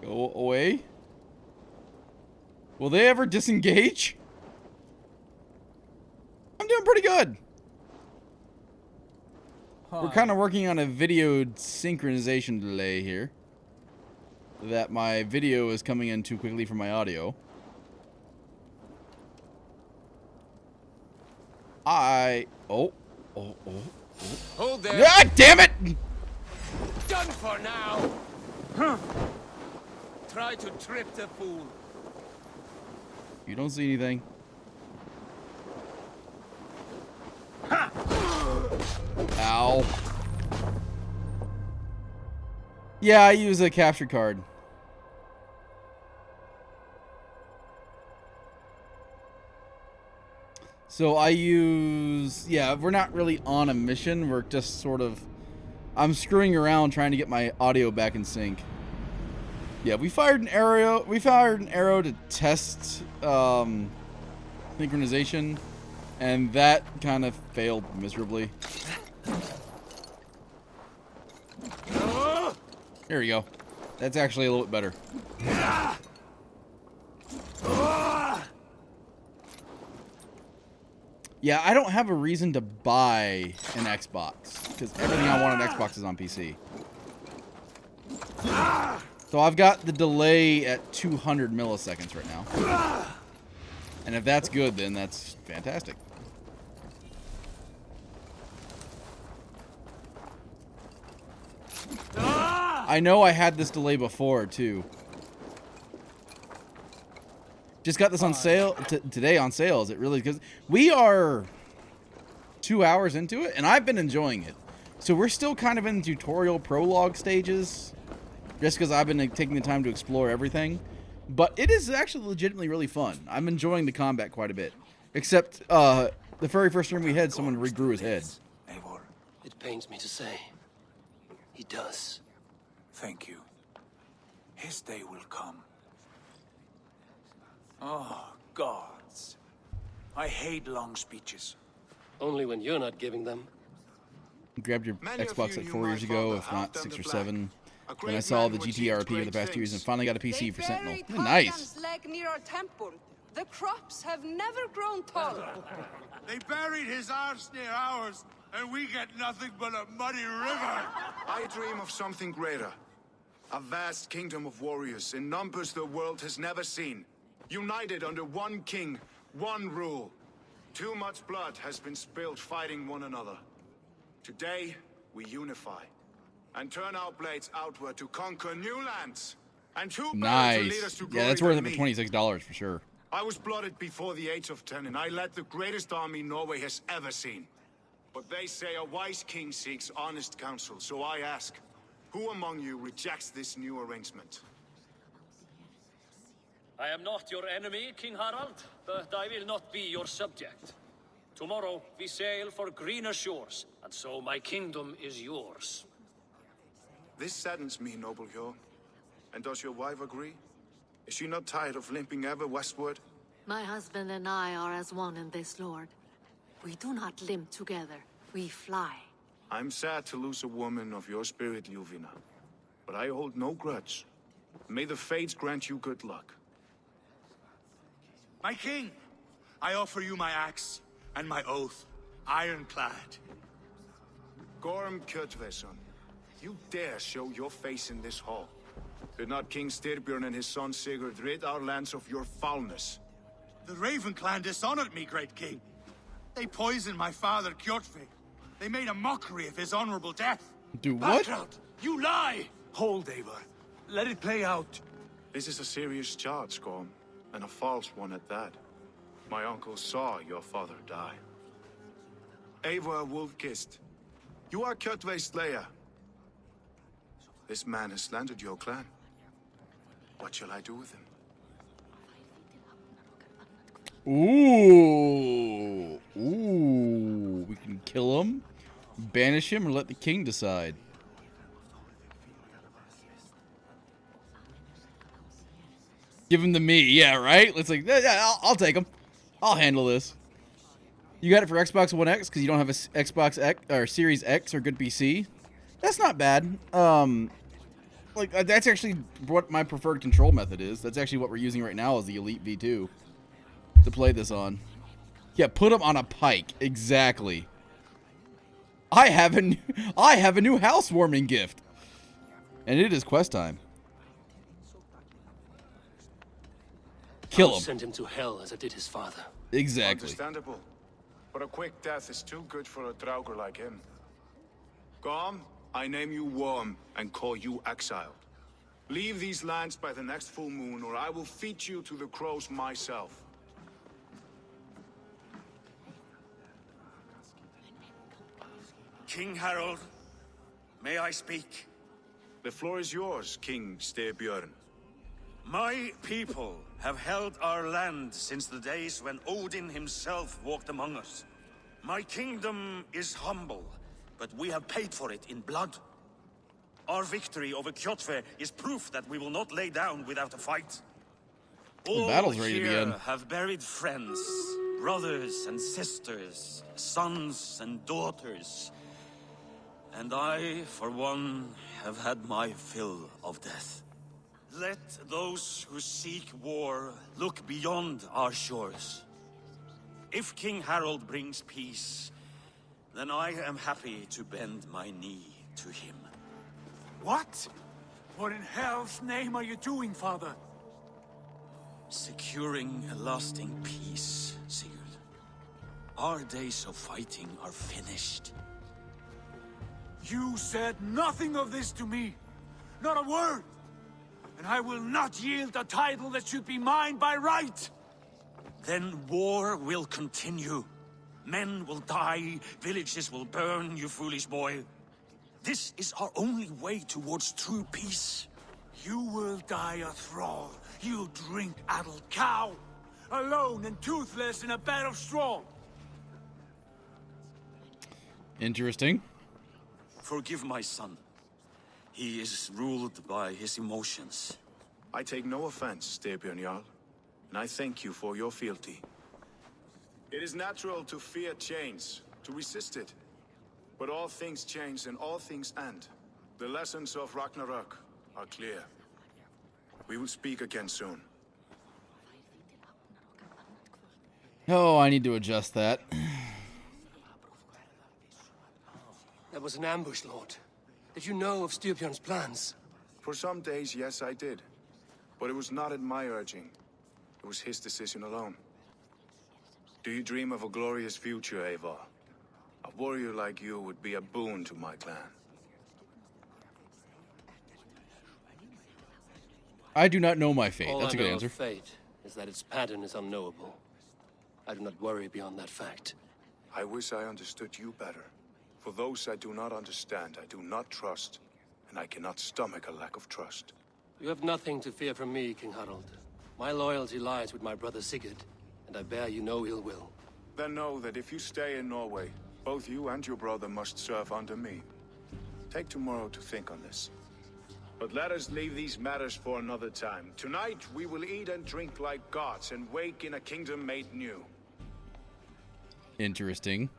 Speaker 1: Go away. Will they ever disengage? I'm doing pretty good. We're kind of working on a video synchronization delay here. That my video is coming in too quickly for my audio. Oh.
Speaker 6: Hold there.
Speaker 1: Ah, damn it!
Speaker 6: Done for now. Huh. Try to trip the fool.
Speaker 1: You don't see anything. Ow. Yeah, I use a capture card. So I use... Yeah, we're not really on a mission. We're just sort of... I'm screwing around trying to get my audio back in sync. Yeah, we fired an arrow. We fired an arrow to test synchronization, and that kind of failed miserably. There we go. That's actually a little bit better. Yeah, I don't have a reason to buy an Xbox because everything I want on Xbox is on PC. So I've got the delay at 200 milliseconds right now. And if that's good, then that's fantastic. I know I had this delay before, too. Just got this on sale today on sales. It really, because we are 2 hours into it, and I've been enjoying it. So we're still kind of in tutorial prologue stages. Just because I've been taking the time to explore everything. But it is actually legitimately really fun. I'm enjoying the combat quite a bit. Except, The very first room we had, someone regrew his head.
Speaker 7: Eivor,
Speaker 6: It pains me to say. He does.
Speaker 7: thank you. His day will come. Oh, gods. I hate long speeches.
Speaker 6: Only when you're not giving them.
Speaker 1: Grabbed your
Speaker 8: Many of
Speaker 1: Xbox
Speaker 8: you
Speaker 1: like
Speaker 8: knew
Speaker 1: 4
Speaker 8: my
Speaker 1: years ago,
Speaker 8: father,
Speaker 1: if
Speaker 8: half
Speaker 1: not
Speaker 8: them
Speaker 1: 6
Speaker 8: the
Speaker 1: or
Speaker 8: black.
Speaker 1: 7.
Speaker 8: A
Speaker 1: Then
Speaker 8: great
Speaker 1: I saw
Speaker 8: man
Speaker 1: the
Speaker 8: who
Speaker 1: GTRP
Speaker 8: achieved
Speaker 1: of the
Speaker 8: great
Speaker 1: past 2 years and
Speaker 8: things.
Speaker 1: finally got a PC for Sentinel.
Speaker 12: buried
Speaker 1: Nice.
Speaker 12: Odin's leg near our temple. The crops have never grown taller.
Speaker 9: They buried his arse near ours, and we get nothing but a muddy river.
Speaker 13: I dream of something greater. A vast kingdom of warriors in numbers the world has never seen. United under one king, one rule. Too much blood has been spilled fighting one another. Today, we unify. And turn our blades outward to conquer new lands. And who better to lead us
Speaker 1: Nice.
Speaker 13: to
Speaker 1: Yeah,
Speaker 13: glory
Speaker 1: that's worth
Speaker 13: than
Speaker 1: it for
Speaker 13: me?
Speaker 1: $26 for sure.
Speaker 13: I was blooded before the age of 10, and I led the greatest army Norway has ever seen. But they say a wise king seeks honest counsel, so I ask, who among you rejects this new arrangement?
Speaker 4: I am not your enemy, King Harald, but I will not be your subject. Tomorrow we sail for greener shores, and so my kingdom is yours.
Speaker 13: This saddens me, noble Hjor. And does your wife agree? Is she not tired of limping ever westward?
Speaker 14: My husband and I are as one in this, Lord. We do not limp together. We fly.
Speaker 13: I'm sad to lose a woman of your spirit, Ljuvina. But I hold no grudge. May the fates grant you good luck.
Speaker 9: My king, I offer you my axe and my oath, ironclad.
Speaker 13: Gorm Kjotveson, you dare show your face in this hall. Did not King Styrbjörn and his son Sigurd rid our lands of your foulness?
Speaker 9: The Raven clan dishonored me, great king. They poisoned my father, Kjotve. They made a mockery of his honorable death.
Speaker 1: Do what?
Speaker 9: Background, you lie! Hold, Eivor. Let it play out.
Speaker 13: This is a serious charge, Gorm, and a false one at that. My uncle saw your father die. Eivor Wolf-Kissed, you are Kjotve's slayer. This man has slandered your clan. What shall I do with him?
Speaker 1: Ooh. Ooh. We can kill him, banish him, or let the king decide. Give him to me. Yeah, right? Let's like, yeah, I'll take him. I'll handle this. You got it for Xbox One X because you don't have a Xbox X or Series X or good PC. That's not bad. Like that's actually what my preferred control method is. That's actually what we're using right now is the Elite V2 to play this on. Yeah, put him on a pike. Exactly. I have a new housewarming gift, and it is quest time. Kill him.
Speaker 6: Send him to hell as I did his father.
Speaker 1: Exactly.
Speaker 13: Understandable. But a quick death is too good for a Draugr like him. Gorm, I name you Worm and call you exiled. Leave these lands by the next full moon, or I will feed you to the crows myself.
Speaker 15: King Harold, may I speak?
Speaker 13: The floor is yours, King Styrbjörn.
Speaker 15: My people have held our land since the days when Odin himself walked among us. My kingdom is humble, but we have paid for it in blood. Our victory over Kjotve is proof that we will not lay down without a fight.
Speaker 1: The battle's ready to
Speaker 15: here
Speaker 1: begin.
Speaker 15: have buried friends, brothers and sisters, sons and daughters. And I, for one, have had my fill of death. Let those who seek war look beyond our shores. If King Harold brings peace, then I am happy to bend my knee to him.
Speaker 7: What? What in hell's name are you doing, father?
Speaker 15: Securing a lasting peace, Sigurd. Our days of fighting are finished.
Speaker 7: You said nothing of this to me. Not a word. And I will not yield a title that should be mine by right.
Speaker 15: Then war will continue. Men will die, villages will burn, you foolish boy. This is our only way towards true peace.
Speaker 7: You will die a thrall. You drink-addled cow. Alone and toothless in a bed of straw.
Speaker 1: Interesting.
Speaker 15: Forgive my son. He is ruled by his emotions.
Speaker 13: I take no offense, Styrbjörn Jarl, and I thank you for your fealty. It is natural to fear change, to resist it. But all things change and all things end. The lessons of Ragnarok are clear. We will speak again soon.
Speaker 1: Oh, I need to adjust that.
Speaker 6: That was an ambush, Lord. Did you know of Styrbjörn's plans?
Speaker 13: For some days, yes, I did. But it was not at my urging. It was his decision alone. Do you dream of a glorious future, Eivor? A warrior like you would be a boon to my clan.
Speaker 1: I do not know my fate.
Speaker 6: All
Speaker 1: That's a
Speaker 6: I
Speaker 1: good
Speaker 6: know
Speaker 1: answer.
Speaker 6: of fate is that its pattern is unknowable. I do not worry beyond that fact.
Speaker 13: I wish I understood you better. For those I do not understand, I do not trust, and I cannot stomach a lack of trust.
Speaker 6: You have nothing to fear from me, King Harald. My loyalty lies with my brother Sigurd, and I bear you no ill will.
Speaker 13: Then know that if you stay in Norway, both you and your brother must serve under me. Take tomorrow to think on this. But let us leave these matters for another time. Tonight, we will eat and drink like gods and wake in a kingdom made new.
Speaker 1: Interesting.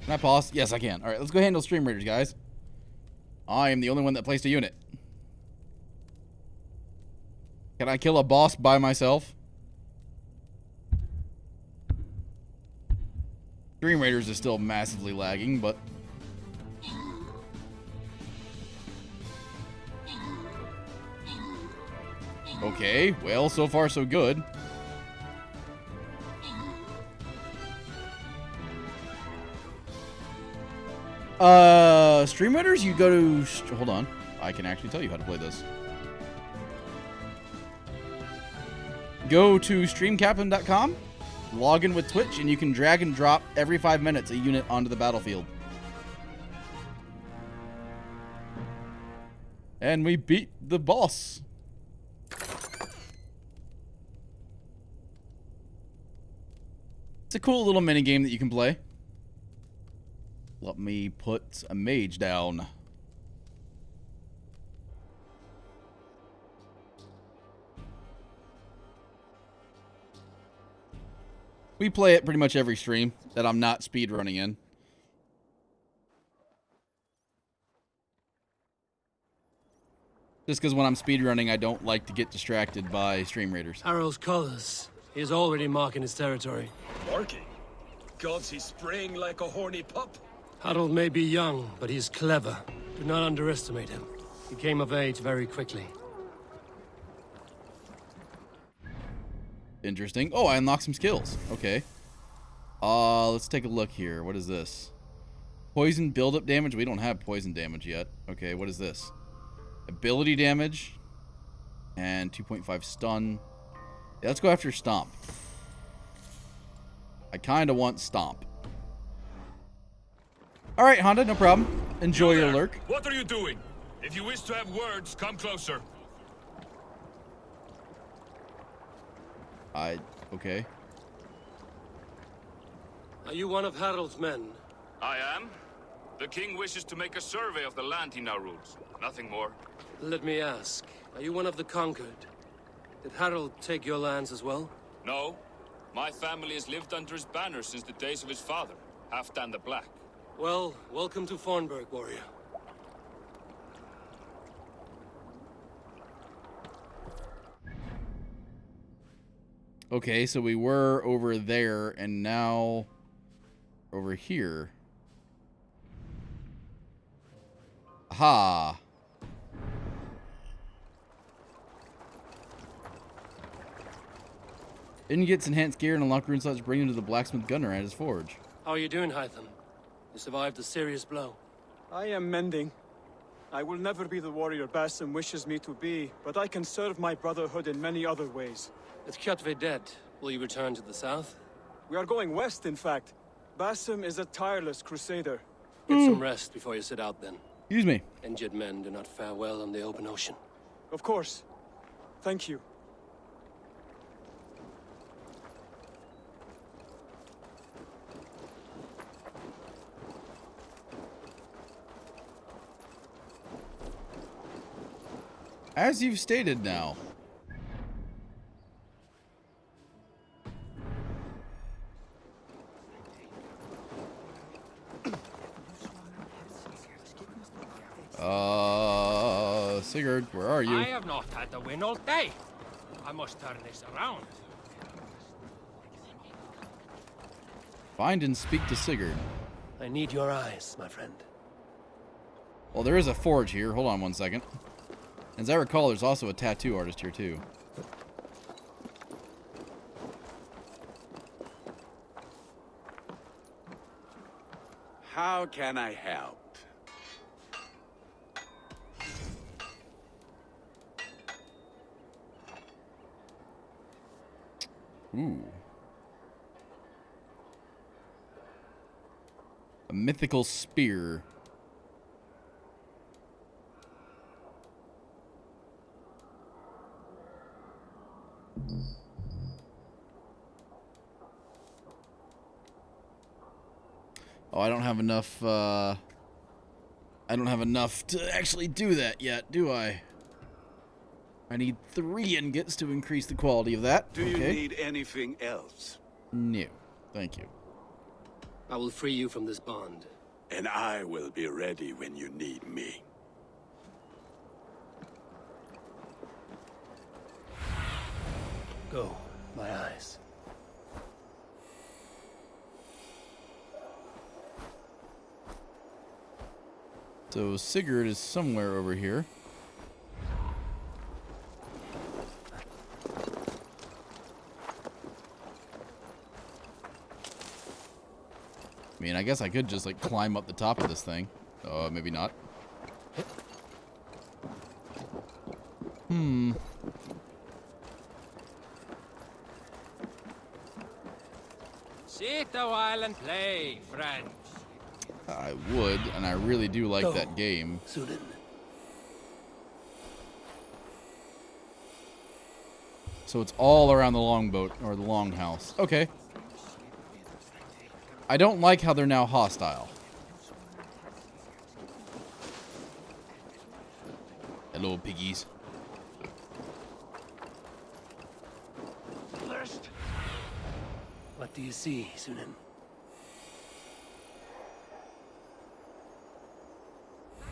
Speaker 1: Can I pause? Yes, I can. All right, let's go handle Stream Raiders, guys. I am the only one that placed a unit. Can I kill a boss by myself? Stream Raiders is still massively lagging, but... Okay, well, so far so good. Stream Raiders, you go to... Hold on. I can actually tell you how to play this. Go to streamcaptain.com, log in with Twitch, and you can drag and drop every 5 minutes a unit onto the battlefield. And we beat the boss. It's a cool little mini game that you can play. Let me put a mage down. We play it pretty much every stream that I'm not speedrunning in. Just because when I'm speedrunning, I don't like to get distracted by Stream Raiders.
Speaker 6: Harald's colors. He is already marking his territory.
Speaker 11: Marking? Gods, he's spraying like a horny pup.
Speaker 6: Harald may be young, but he's clever. Do not underestimate him. He came of age very quickly.
Speaker 1: Interesting. Oh, I unlocked some skills. Okay. Let's take a look here. What is this? Poison buildup damage. We don't have poison damage yet. Okay, what is this? Ability damage. And 2.5 stun. Yeah, let's go after Stomp. I kind of want Stomp. Alright, Honda, no problem. Enjoy your lurk.
Speaker 11: What are you doing? If you wish to have words, come closer.
Speaker 1: Okay.
Speaker 6: Are you one of Harald's men?
Speaker 11: I am. The king wishes to make a survey of the land he now rules. Nothing more.
Speaker 6: Let me ask, are you one of the conquered? Did Harald take your lands as well?
Speaker 11: No. My family has lived under his banner since the days of his father, Halfdan the Black.
Speaker 6: Well, welcome to Fornburg, warrior.
Speaker 1: Okay, so we were over there, and now over here. Aha. Then gets enhanced gear and unlock rune slots to bring him to the blacksmith gunner at his forge.
Speaker 6: How are you doing, Hytham? You survived a serious blow.
Speaker 2: I am mending. I will never be the warrior Basim wishes me to be, but I can serve my brotherhood in many other ways.
Speaker 6: With Kjotve dead, will you return to the south?
Speaker 2: We are going west, in fact. Basim is a tireless crusader.
Speaker 6: Get some rest before you set out, then.
Speaker 1: Excuse me.
Speaker 6: Injured men do not fare well on the open ocean.
Speaker 2: Of course. Thank you.
Speaker 1: As you've stated now. Sigurd, where are you?
Speaker 16: I have not had the win all day. I must turn this around.
Speaker 1: Find and speak to Sigurd.
Speaker 6: I need your eyes, my friend.
Speaker 1: Well, there is a forge here. Hold on one second. As I recall, there's also a tattoo artist here, too.
Speaker 17: How can I help?
Speaker 1: Ooh. A mythical spear. Oh, I don't have enough, I don't have enough to actually do that yet, do I? I need 3 ingots to increase the quality of that.
Speaker 17: Do you need anything else?
Speaker 1: No, thank you.
Speaker 6: I will free you from this bond.
Speaker 17: And I will be ready when you need me.
Speaker 6: Go, my eyes.
Speaker 1: So Sigurd is somewhere over here. I mean, I guess I could just, like, climb up the top of this thing. Maybe not.
Speaker 16: Sit a while and play, friend.
Speaker 1: I would, and I really do like that game.
Speaker 6: Odin.
Speaker 1: So it's all around the longboat, or the longhouse. Okay. I don't like how they're now hostile. Hello, piggies.
Speaker 6: First. What do you see, Sunan?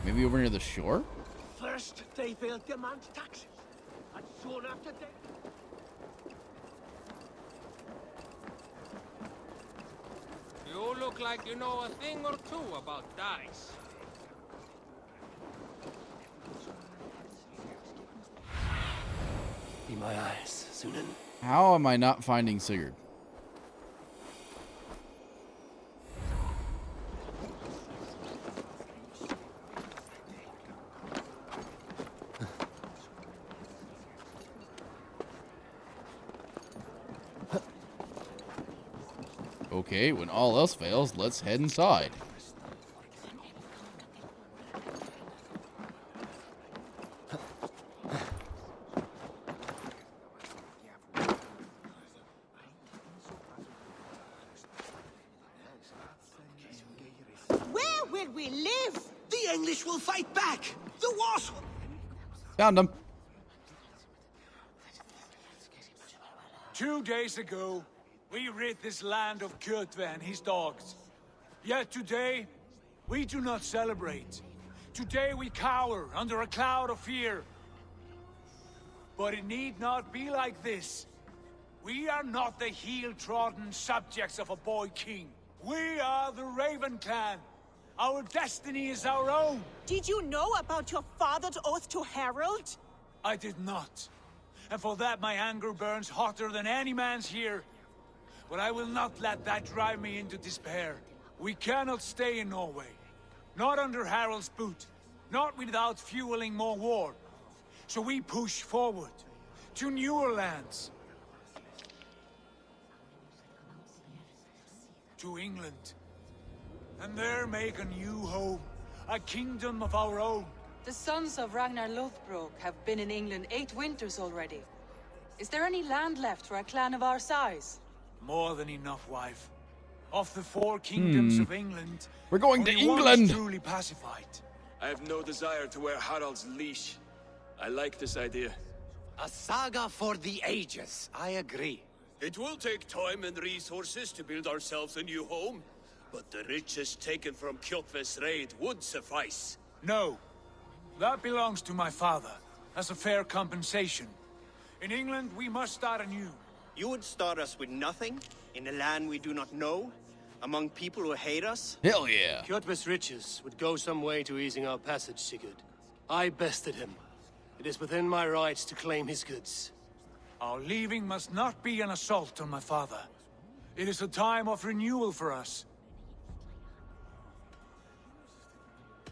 Speaker 1: Maybe over near the shore?
Speaker 6: First, they will demand taxes, and soon after they...
Speaker 16: You look like you know a thing or two about dice.
Speaker 6: Be my eyes, Sunan.
Speaker 1: How am I not finding Sigurd? Okay, when all else fails, let's head inside.
Speaker 12: Where will we live?
Speaker 6: The English will fight back! The Wasp!
Speaker 1: Found him.
Speaker 7: 2 days ago, we rid this land of Kjotve and his dogs. Yet today, we do not celebrate. Today we cower under a cloud of fear. But it need not be like this. We are not the heel-trodden subjects of a boy king. We are the Raven clan. Our destiny is our own.
Speaker 12: Did you know about your father's oath to Harold?
Speaker 7: I did not. And for that my anger burns hotter than any man's here. But I will not let that drive me into despair. We cannot stay in Norway. Not under Harald's boot. Not without fueling more war. So we push forward. To newer lands. To England. And there make a new home. A kingdom of our own.
Speaker 18: The sons of Ragnar Lothbrok have been in England 8 winters already. Is there any land left for a clan of our size?
Speaker 7: More than enough, wife. Of the 4 kingdoms of England,
Speaker 1: we're going to
Speaker 7: only one
Speaker 1: England.
Speaker 7: is truly pacified.
Speaker 11: I have no desire to wear Harald's leash. I like this idea.
Speaker 6: A saga for the ages, I agree.
Speaker 11: It will take time and resources to build ourselves a new home, but the riches taken from Kjotve's raid would suffice.
Speaker 7: No. That belongs to my father, as a fair compensation. In England, we must start anew.
Speaker 3: You would start us with nothing, in a land we do not know, among people who hate us?
Speaker 1: Hell yeah.
Speaker 6: Kjotve's riches would go some way to easing our passage, Sigurd. I bested him. It is within my rights to claim his goods.
Speaker 7: Our leaving must not be an assault on my father. It is a time of renewal for us.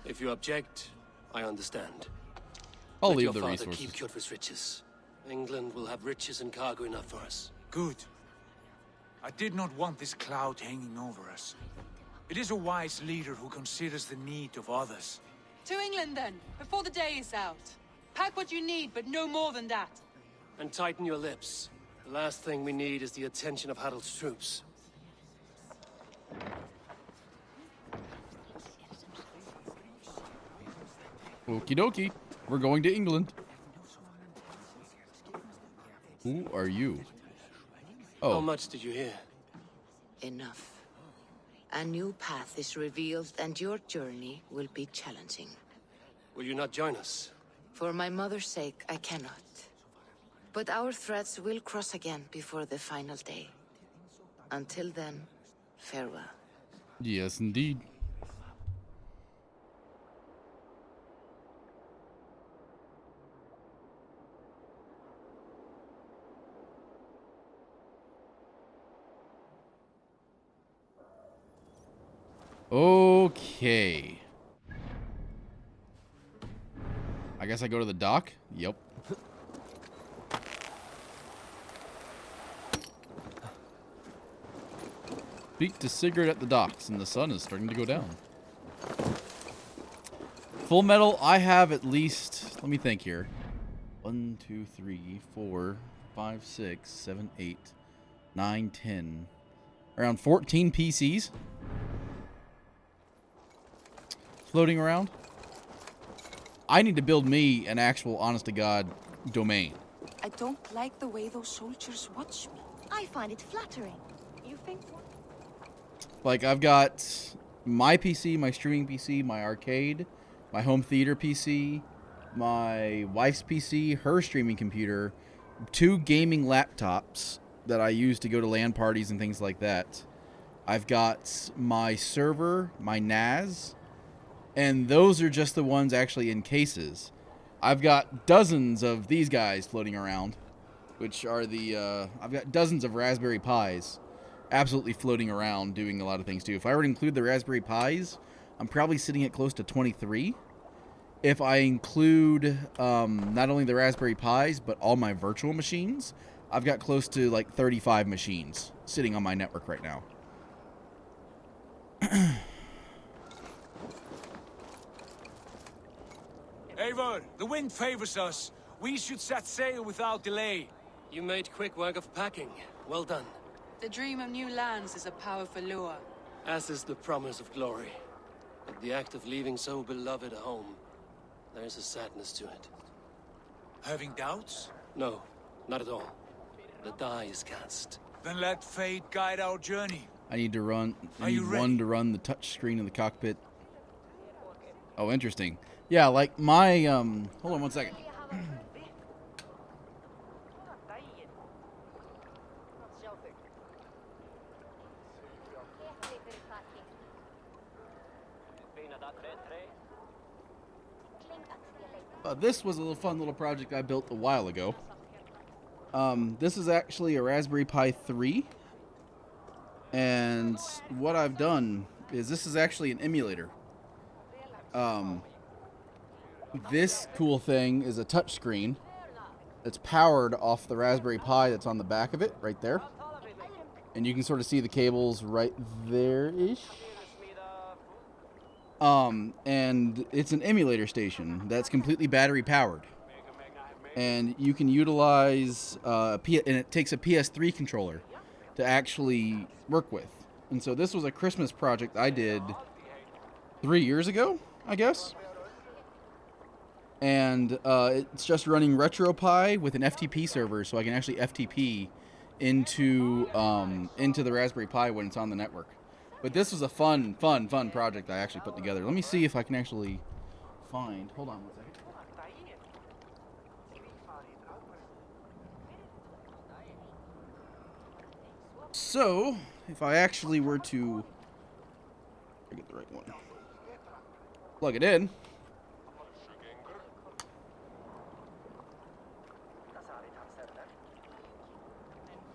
Speaker 6: If you object, I understand.
Speaker 1: I'll
Speaker 6: Let
Speaker 1: leave
Speaker 6: your
Speaker 1: the
Speaker 6: father
Speaker 1: resources.
Speaker 6: keep Kjotve's riches. England will have riches and cargo enough for us.
Speaker 7: Good. I did not want this cloud hanging over us. It is a wise leader who considers the need of others.
Speaker 18: To England then, before the day is out. Pack what you need, but no more than that.
Speaker 6: And tighten your lips. The last thing we need is the attention of Harald's troops.
Speaker 1: Okie dokie. We're going to England. Who are you?
Speaker 6: How
Speaker 1: Oh,
Speaker 6: much did you hear?
Speaker 19: Enough. A new path is revealed, and your journey will be challenging.
Speaker 6: Will you not join us?
Speaker 19: For my mother's sake, I cannot. But our threads will cross again before the final day. Until then, farewell.
Speaker 1: yes, indeed. Okay. I guess I go to the dock? Yep. Speak to Sigurd at the docks, and the sun is starting to go down. Full metal, I have at least, let me think here. 1, 2, 3, 4, 5, 6, 7, 8, 9, 10. Around 14 PCs. Floating around. I need to build me an actual, honest-to-God domain.
Speaker 20: I don't like the way those soldiers watch me.
Speaker 21: I find it flattering. You think?
Speaker 1: Like, I've got my PC, my streaming PC, my arcade, my home theater PC, my wife's PC, her streaming computer, 2 gaming laptops that I use to go to LAN parties and things like that. I've got my server, my NAS, and those are just the ones actually in cases. I've got dozens of these guys floating around, which are the, I've got dozens of Raspberry Pis absolutely floating around doing a lot of things too. If I were to include the Raspberry Pis, I'm probably sitting at close to 23. If I include not only the Raspberry Pis, but all my virtual machines, I've got close to like 35 machines sitting on my network right now.
Speaker 7: Eivor, the wind favors us. We should set sail without delay.
Speaker 6: You made quick work of packing. Well done.
Speaker 18: The dream of new lands is a powerful lure.
Speaker 6: As is the promise of glory. But the act of leaving so beloved a home, there's a sadness to it.
Speaker 7: Having doubts?
Speaker 6: No, not at all. The die is cast.
Speaker 7: Then let fate guide our journey.
Speaker 1: I need to run. I
Speaker 7: Are you
Speaker 1: need
Speaker 7: ready?
Speaker 1: one to run the touch screen in the cockpit. Oh, interesting. Yeah, like my hold on one second. This was a little fun little project I built a while ago. This is actually a Raspberry Pi 3. And what I've done is this is actually an emulator. This cool thing is a touchscreen that's powered off the Raspberry Pi that's on the back of it, right there. And you can sort of see the cables right there-ish. And it's an emulator station that's completely battery powered. And you can utilize, and it takes a PS3 controller to actually work with. And so this was a Christmas project I did 3 years ago, I guess. and it's just running RetroPie with an FTP server, so I can actually FTP into the Raspberry Pi when it's on the network. But this was a fun project I actually put together. Let me see if I can actually find. Hold on one second. So, if I actually were to get the right one, plug it in.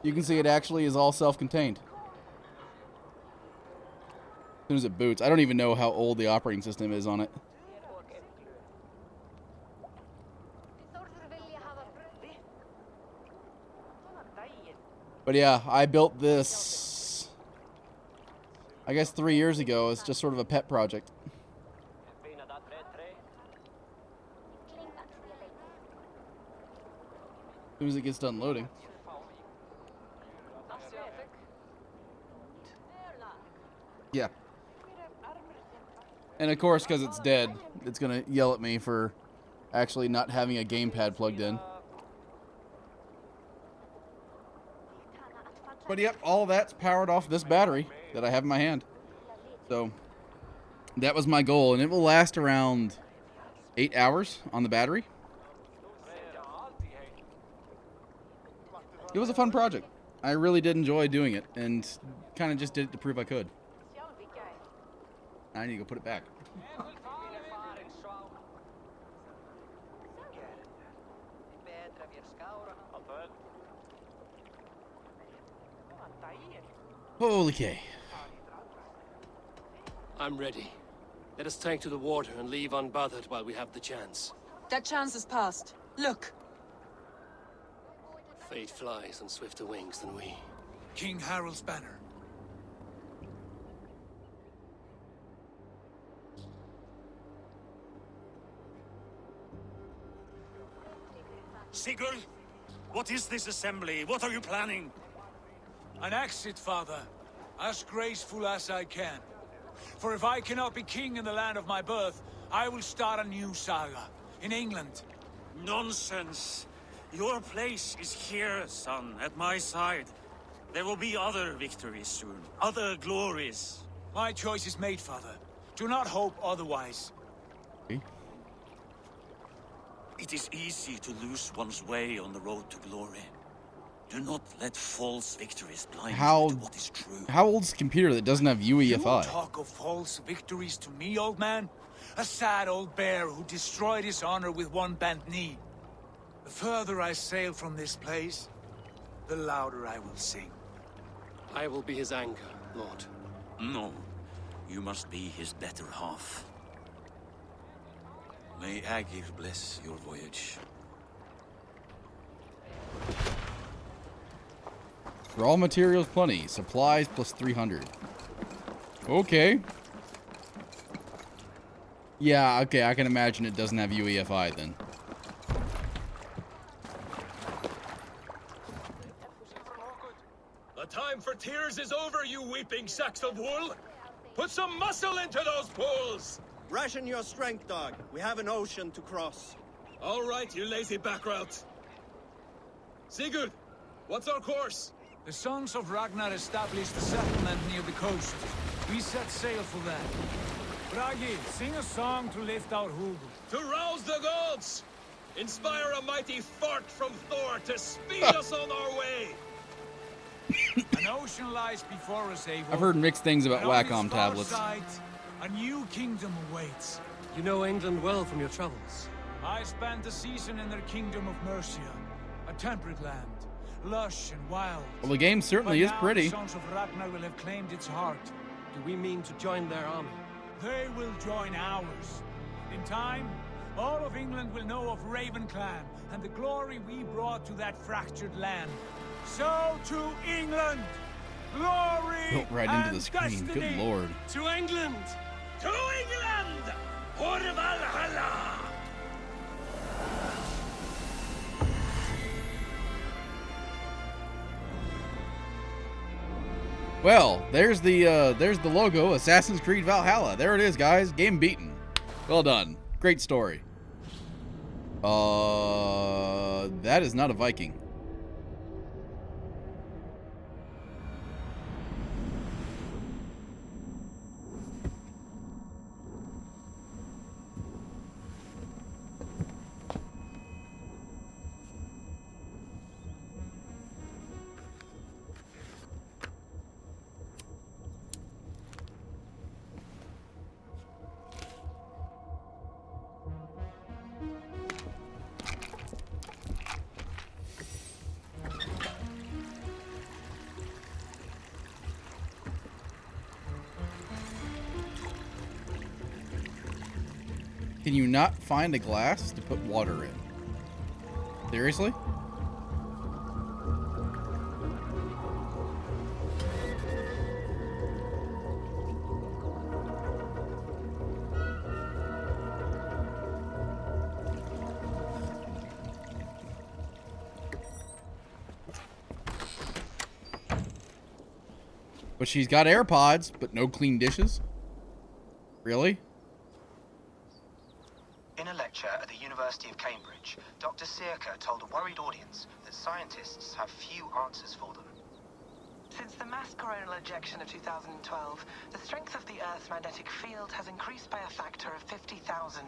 Speaker 1: You can see it actually is all self-contained. As soon as it boots, I don't even know how old the operating system is on it. But yeah, I built this, I guess 3 years ago. It's just sort of a pet project. As soon as it gets done loading. Yeah. And of course, because it's dead, it's going to yell at me for actually not having a gamepad plugged in. But yep, all that's powered off this battery that I have in my hand. So that was my goal, and it will last around 8 hours on the battery. It was a fun project. I really did enjoy doing it, and kind of just did it to prove I could. I need to go put it back. Holy K.
Speaker 6: I'm ready. Let us take to the water and leave unbothered while we have the chance.
Speaker 18: That chance is past. Look.
Speaker 6: Fate flies on swifter wings than we.
Speaker 7: King Harald's banner.
Speaker 15: Sigurd, what is this assembly? What are you planning?
Speaker 7: An exit, father. As graceful as I can. For if I cannot be king in the land of my birth, I will start a new saga. In England.
Speaker 15: Nonsense. Your place is here, son, at my side. There will be other victories soon. Other glories.
Speaker 7: My choice is made, father. Do not hope otherwise.
Speaker 15: It is easy to lose one's way on the road to glory. Do not let false victories blind you to what is true.
Speaker 1: How old's a computer that doesn't have UEFI?
Speaker 7: You talk of false victories to me, old man? A sad old bear who destroyed his honor with one bent knee. The further I sail from this place, the louder I will sing.
Speaker 6: I will be his anchor, Lord.
Speaker 15: No, you must be his better half. May Agir bless your voyage.
Speaker 1: Raw materials plenty. Supplies plus 300. Okay. Yeah, okay, I can imagine it doesn't have UEFI then.
Speaker 11: The time for tears is over, you weeping sacks of wool! Put some muscle into those pools!
Speaker 3: Ration your strength, dog. We have an ocean to cross.
Speaker 11: All right, you lazy backrout. Sigurd, what's our course?
Speaker 7: The sons of Ragnar established a settlement near the coast. We set sail for that. Bragi, sing a song to lift our Hugo.
Speaker 11: To rouse the gods! Inspire a mighty fart from Thor to speed us on our way!
Speaker 7: An ocean lies before us, Eivor.
Speaker 1: I've heard mixed things about
Speaker 7: And on its
Speaker 1: Wacom
Speaker 7: far
Speaker 1: tablets.
Speaker 7: side, a new kingdom awaits.
Speaker 6: You know England well from your travels.
Speaker 7: I spent a season in their kingdom of Mercia, a temperate land, lush and wild.
Speaker 1: Well, the game certainly
Speaker 7: But
Speaker 1: is
Speaker 7: now
Speaker 1: pretty.
Speaker 7: The sons of Ragnar will have claimed its heart.
Speaker 6: Do we mean to join their army?
Speaker 7: They will join ours. In time, all of England will know of Raven Clan and the glory we brought to that fractured land. So to England, glory
Speaker 1: Built right into
Speaker 7: and
Speaker 1: the screen.
Speaker 7: destiny.
Speaker 1: Good lord.
Speaker 6: To England!
Speaker 11: To England! For Valhalla!
Speaker 1: Well, there's the logo, Assassin's Creed Valhalla. There it is, guys. Game beaten. Well done. Great story. That is not a Viking. Can you not find a glass to put water in? Seriously? But she's got AirPods, but no clean dishes? Really?
Speaker 5: In a lecture at the University of Cambridge, Dr. Circa told a worried audience that scientists have few answers for them.
Speaker 22: Since the mass coronal ejection of 2012, the strength of the Earth's magnetic field has increased by a factor of 50,000.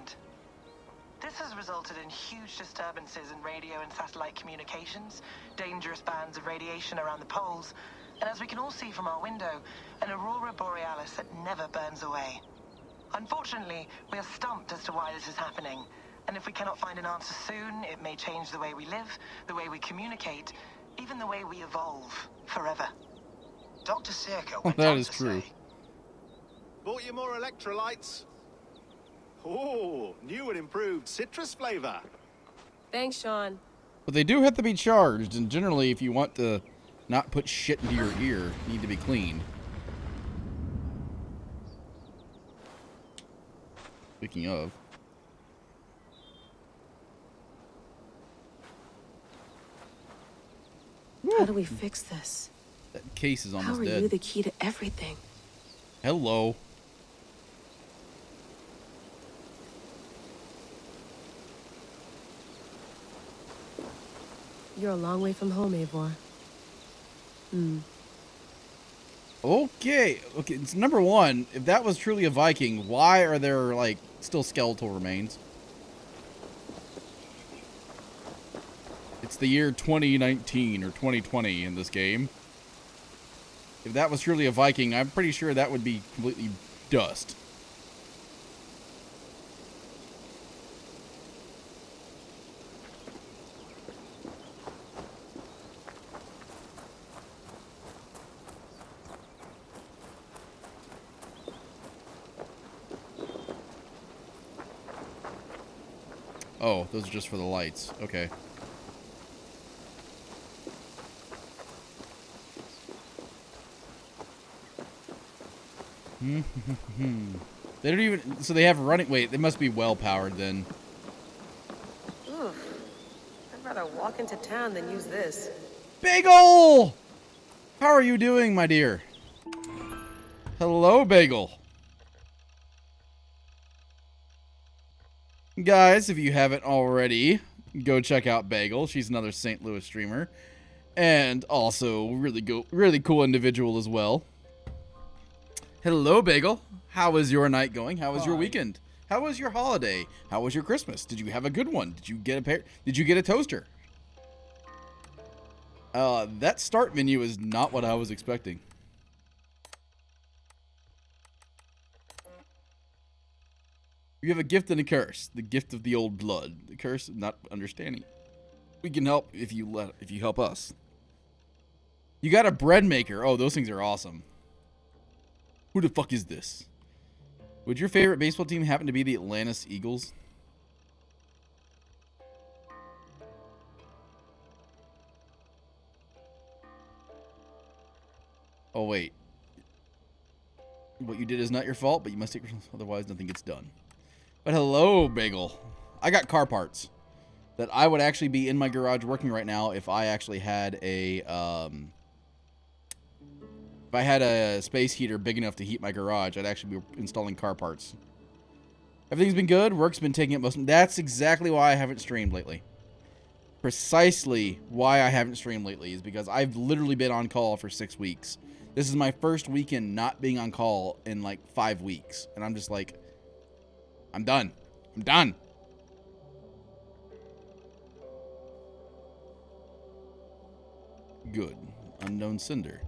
Speaker 22: This has resulted in huge disturbances in radio and satellite communications, dangerous bands of radiation around the poles, and as we can all see from our window, an aurora borealis that never burns away. Unfortunately, we are stumped as to why this is happening, and if we cannot find an answer soon, it may change the way we live, the way we communicate, even the way we evolve forever.
Speaker 5: Dr. Circa
Speaker 1: Well, that is true.
Speaker 23: Bought you more electrolytes? Oh, new and improved citrus flavor.
Speaker 24: Thanks, Sean.
Speaker 1: But they do have to be charged, and generally, if you want to not put shit into your ear, need to be cleaned. Speaking of.
Speaker 24: How do we fix this?
Speaker 1: That case is
Speaker 24: How
Speaker 1: almost
Speaker 24: are
Speaker 1: dead.
Speaker 24: you the key to everything?
Speaker 1: Hello.
Speaker 24: You're a long way from home, Eivor.
Speaker 1: Okay, it's number one. If that was truly a Viking, why are there, like, still skeletal remains? It's the year 2019 or 2020 in this game. If that was truly a Viking, I'm pretty sure that would be completely dust. Oh, those are just for the lights. Okay. They don't even... So they have running... Wait, they must be well-powered then.
Speaker 24: Oof. I'd rather walk into town than use this.
Speaker 1: Bagel! How are you doing, my dear? Hello, Bagel. Guys, if you haven't already, go check out Bagel. She's another St. Louis streamer. And also really cool individual as well. Hello, Bagel. How is your night going? How was your weekend? How was your holiday? How was your Christmas? Did you have a good one? Did you get a toaster? That start menu is not what I was expecting. You have a gift and a curse. The gift of the old blood. The curse of not understanding. We can help if you help us. You got a bread maker. Oh, those things are awesome. Who the fuck is this? Would your favorite baseball team happen to be the Atlantis Eagles? Oh, wait. What you did is not your fault, but you must take responsibility, otherwise nothing gets done. But hello, Bagel. I got car parts that I would actually be in my garage working right now if I actually had a if I had a space heater big enough to heat my garage. I'd actually be installing car parts. Everything's been good. Work's been taking up most. That's exactly why I haven't streamed lately. Precisely why I haven't streamed lately is because I've literally been on call for 6 weeks. This is my first weekend not being on call in like 5 weeks. And I'm just like, I'm done. I'm done. Good. Unknown Cinder.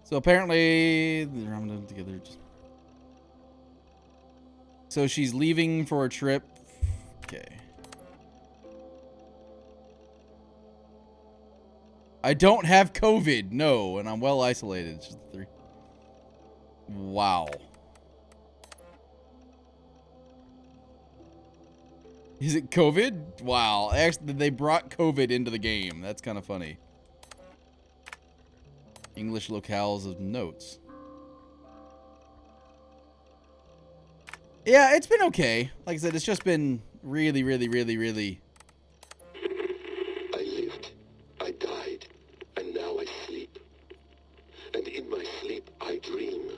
Speaker 1: So apparently, they're all together. So she's leaving for a trip. Okay. I don't have COVID. No, and I'm well isolated. It's just 3. Wow. Is it COVID? Wow. Actually, they brought COVID into the game. That's kind of funny. English locales of notes. Yeah, it's been okay. Like I said, it's just been really.
Speaker 4: I lived, I died, and now I sleep. And in my sleep, I dream.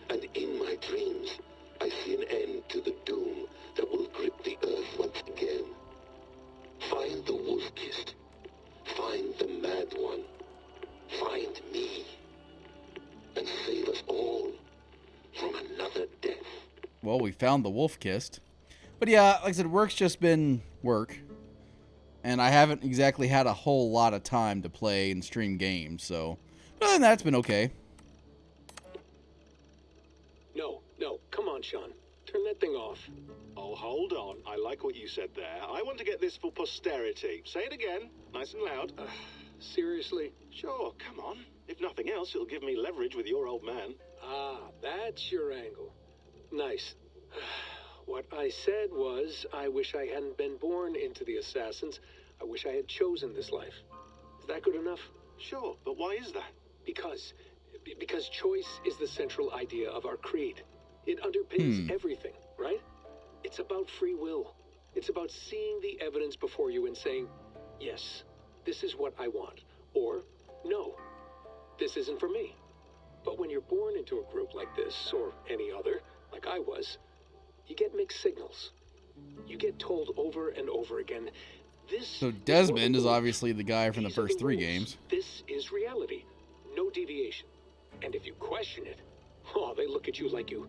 Speaker 4: And in my dreams, I see an end to the doom that will grip the earth once again. Find the wolf-kissed. Find the mad one. Find me. And save us all from another death.
Speaker 1: Well, we found the wolf kissed. But yeah, like I said, work's just been work. And I haven't exactly had a whole lot of time to play and stream games, so other than that, it's been okay.
Speaker 8: No, come on, Sean. Turn that thing off.
Speaker 23: Oh, hold on. I like what you said there. I want to get this for posterity. Say it again, nice and loud.
Speaker 8: Seriously?
Speaker 23: Sure, come on. If nothing else, it'll give me leverage with your old man.
Speaker 8: Ah, that's your angle. Nice. What I said was, I wish I hadn't been born into the Assassins. I wish I had chosen this life. Is that good enough?
Speaker 23: Sure, but why is that?
Speaker 8: Because choice is the central idea of our creed. It underpins everything, right? It's about free will. It's about seeing the evidence before you and saying, yes, this is what I want. Or, no, this isn't for me. But when you're born into a group like this, or any other, like I was, you get mixed signals. You get told over and over again, this...
Speaker 1: So Desmond is obviously the guy from the first 3 games.
Speaker 8: This is reality. No deviation. And if you question it, oh, they look at you like you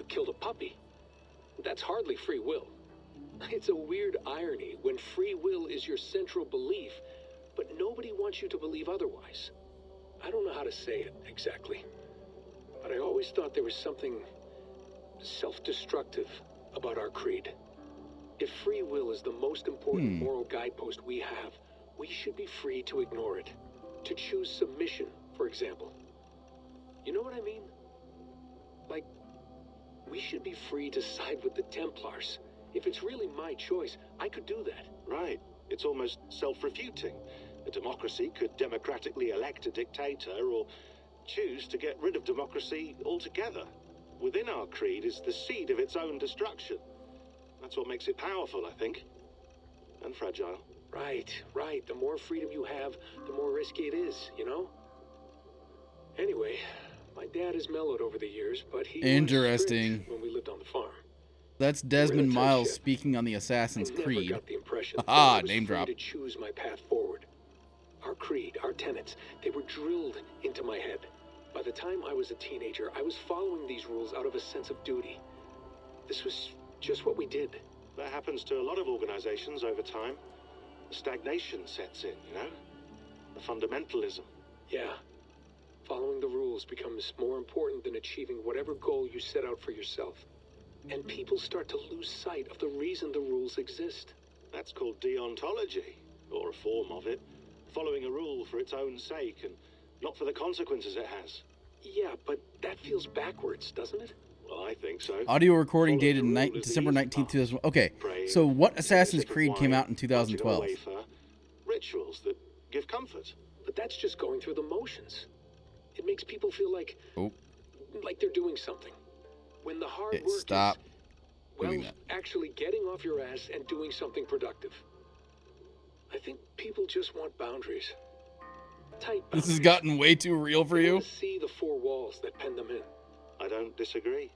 Speaker 8: killed a puppy. That's hardly free will. It's a weird irony when free will is your central belief, but nobody wants you to believe otherwise. I don't know how to say it exactly, but I always thought there was something self-destructive about our creed. If free will is the most important moral guidepost we have, we should be free to ignore it. To choose submission, for example. You know what I mean? Like, we should be free to side with the Templars. If it's really my choice, I could do that.
Speaker 23: Right. It's almost self-refuting. A democracy could democratically elect a dictator or choose to get rid of democracy altogether. Within our creed is the seed of its own destruction. That's what makes it powerful, I think. And fragile.
Speaker 8: Right. The more freedom you have, the more risky it is, you know? Anyway, my dad has mellowed over the years, but he was strict when we lived on the farm.
Speaker 1: That's Desmond Miles speaking on the Assassin's Creed.
Speaker 8: Got the impression
Speaker 1: Ah, name drop.
Speaker 8: to choose my path forward. Our creed, our tenets, they were drilled into my head. By the time I was a teenager, I was following these rules out of a sense of duty. This was just what we did.
Speaker 23: That happens to a lot of organizations over time. Stagnation sets in, you know? The fundamentalism.
Speaker 8: Yeah. Following the rules becomes more important than achieving whatever goal you set out for yourself. And people start to lose sight of the reason the rules exist.
Speaker 23: That's called deontology, or a form of it. Following a rule for its own sake and not for the consequences it has.
Speaker 8: Yeah, but that feels backwards, doesn't it?
Speaker 23: Well, I think so.
Speaker 1: Audio recording dated December 19th, 2000. Okay, so what Assassin's Creed came out in 2012?
Speaker 23: Rituals that give comfort.
Speaker 8: But that's just going through the motions. It makes people feel like they're doing something. When the hard work
Speaker 1: stop
Speaker 8: is,
Speaker 1: doing that.
Speaker 8: Actually getting off your ass and doing something productive. I think people just want boundaries. Tight
Speaker 1: This has
Speaker 8: boundaries.
Speaker 1: gotten way too real for
Speaker 8: They
Speaker 1: you.
Speaker 8: wanna see the four walls that pen them in.
Speaker 23: I don't disagree.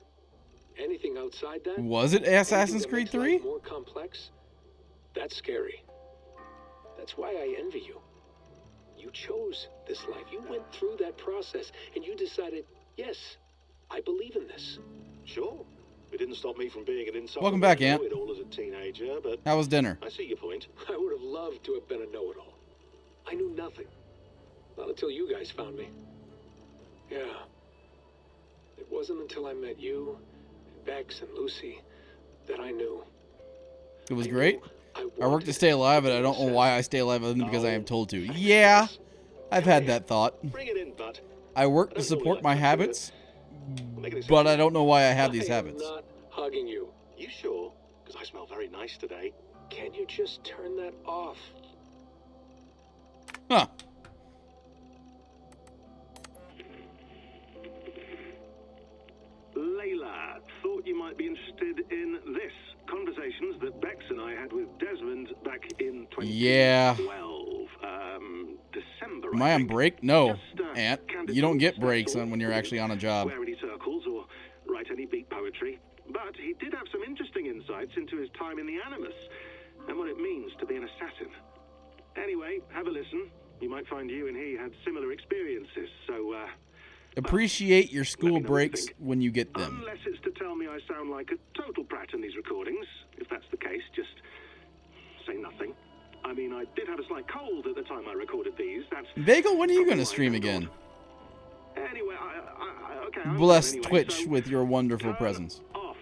Speaker 8: Anything outside that?
Speaker 1: Was it
Speaker 8: anything
Speaker 1: Assassin's
Speaker 8: that
Speaker 1: Creed
Speaker 8: makes life
Speaker 1: 3?
Speaker 8: more complex? That's scary. That's why I envy you. You chose this life. You went through that process, and you decided, yes, I believe in this.
Speaker 23: Sure. It didn't stop me from being an insult.
Speaker 1: Welcome back, Ant.
Speaker 23: Know-it-all as a teenager, but
Speaker 1: How was dinner?
Speaker 23: I see your point.
Speaker 8: I would have loved to have been a know-it-all. I knew nothing. Not until you guys found me. Yeah. It wasn't until I met you, and Bex, and Lucy that I knew.
Speaker 1: It was great. I work to stay alive, but I don't know why I stay alive other than because I am told to. Yeah, I've had that thought.
Speaker 23: Bring it in, bud.
Speaker 1: I work to support my habits, but I don't know why I have these habits.
Speaker 8: I'm not hugging you.
Speaker 23: You sure? Because I smell very nice today.
Speaker 8: Can you just turn that off?
Speaker 1: Huh.
Speaker 23: Layla, thought you might be interested in this. Conversations that Bex and I had with Desmond back in 2012.
Speaker 1: Yeah.
Speaker 23: December.
Speaker 1: Am I on break? No, Ant. You don't get breaks when you're actually on a job.
Speaker 23: Wear any circles or write any beat poetry. But he did have some interesting insights into his time in the Animus and what it means to be an assassin. Anyway, have a listen. You might find you and he had similar experiences, so
Speaker 1: Appreciate your school breaks when you get them.
Speaker 23: unless it's to tell me I sound like a total brat in these recordings. If that's the case, just say nothing. I mean, I did have a slight cold at the time I recorded these. That's
Speaker 1: Bagel, when are you going to stream again?
Speaker 23: anyway. Okay. I'm
Speaker 1: Bless
Speaker 23: anyway,
Speaker 1: Twitch
Speaker 23: so
Speaker 1: with your wonderful presence.
Speaker 23: off.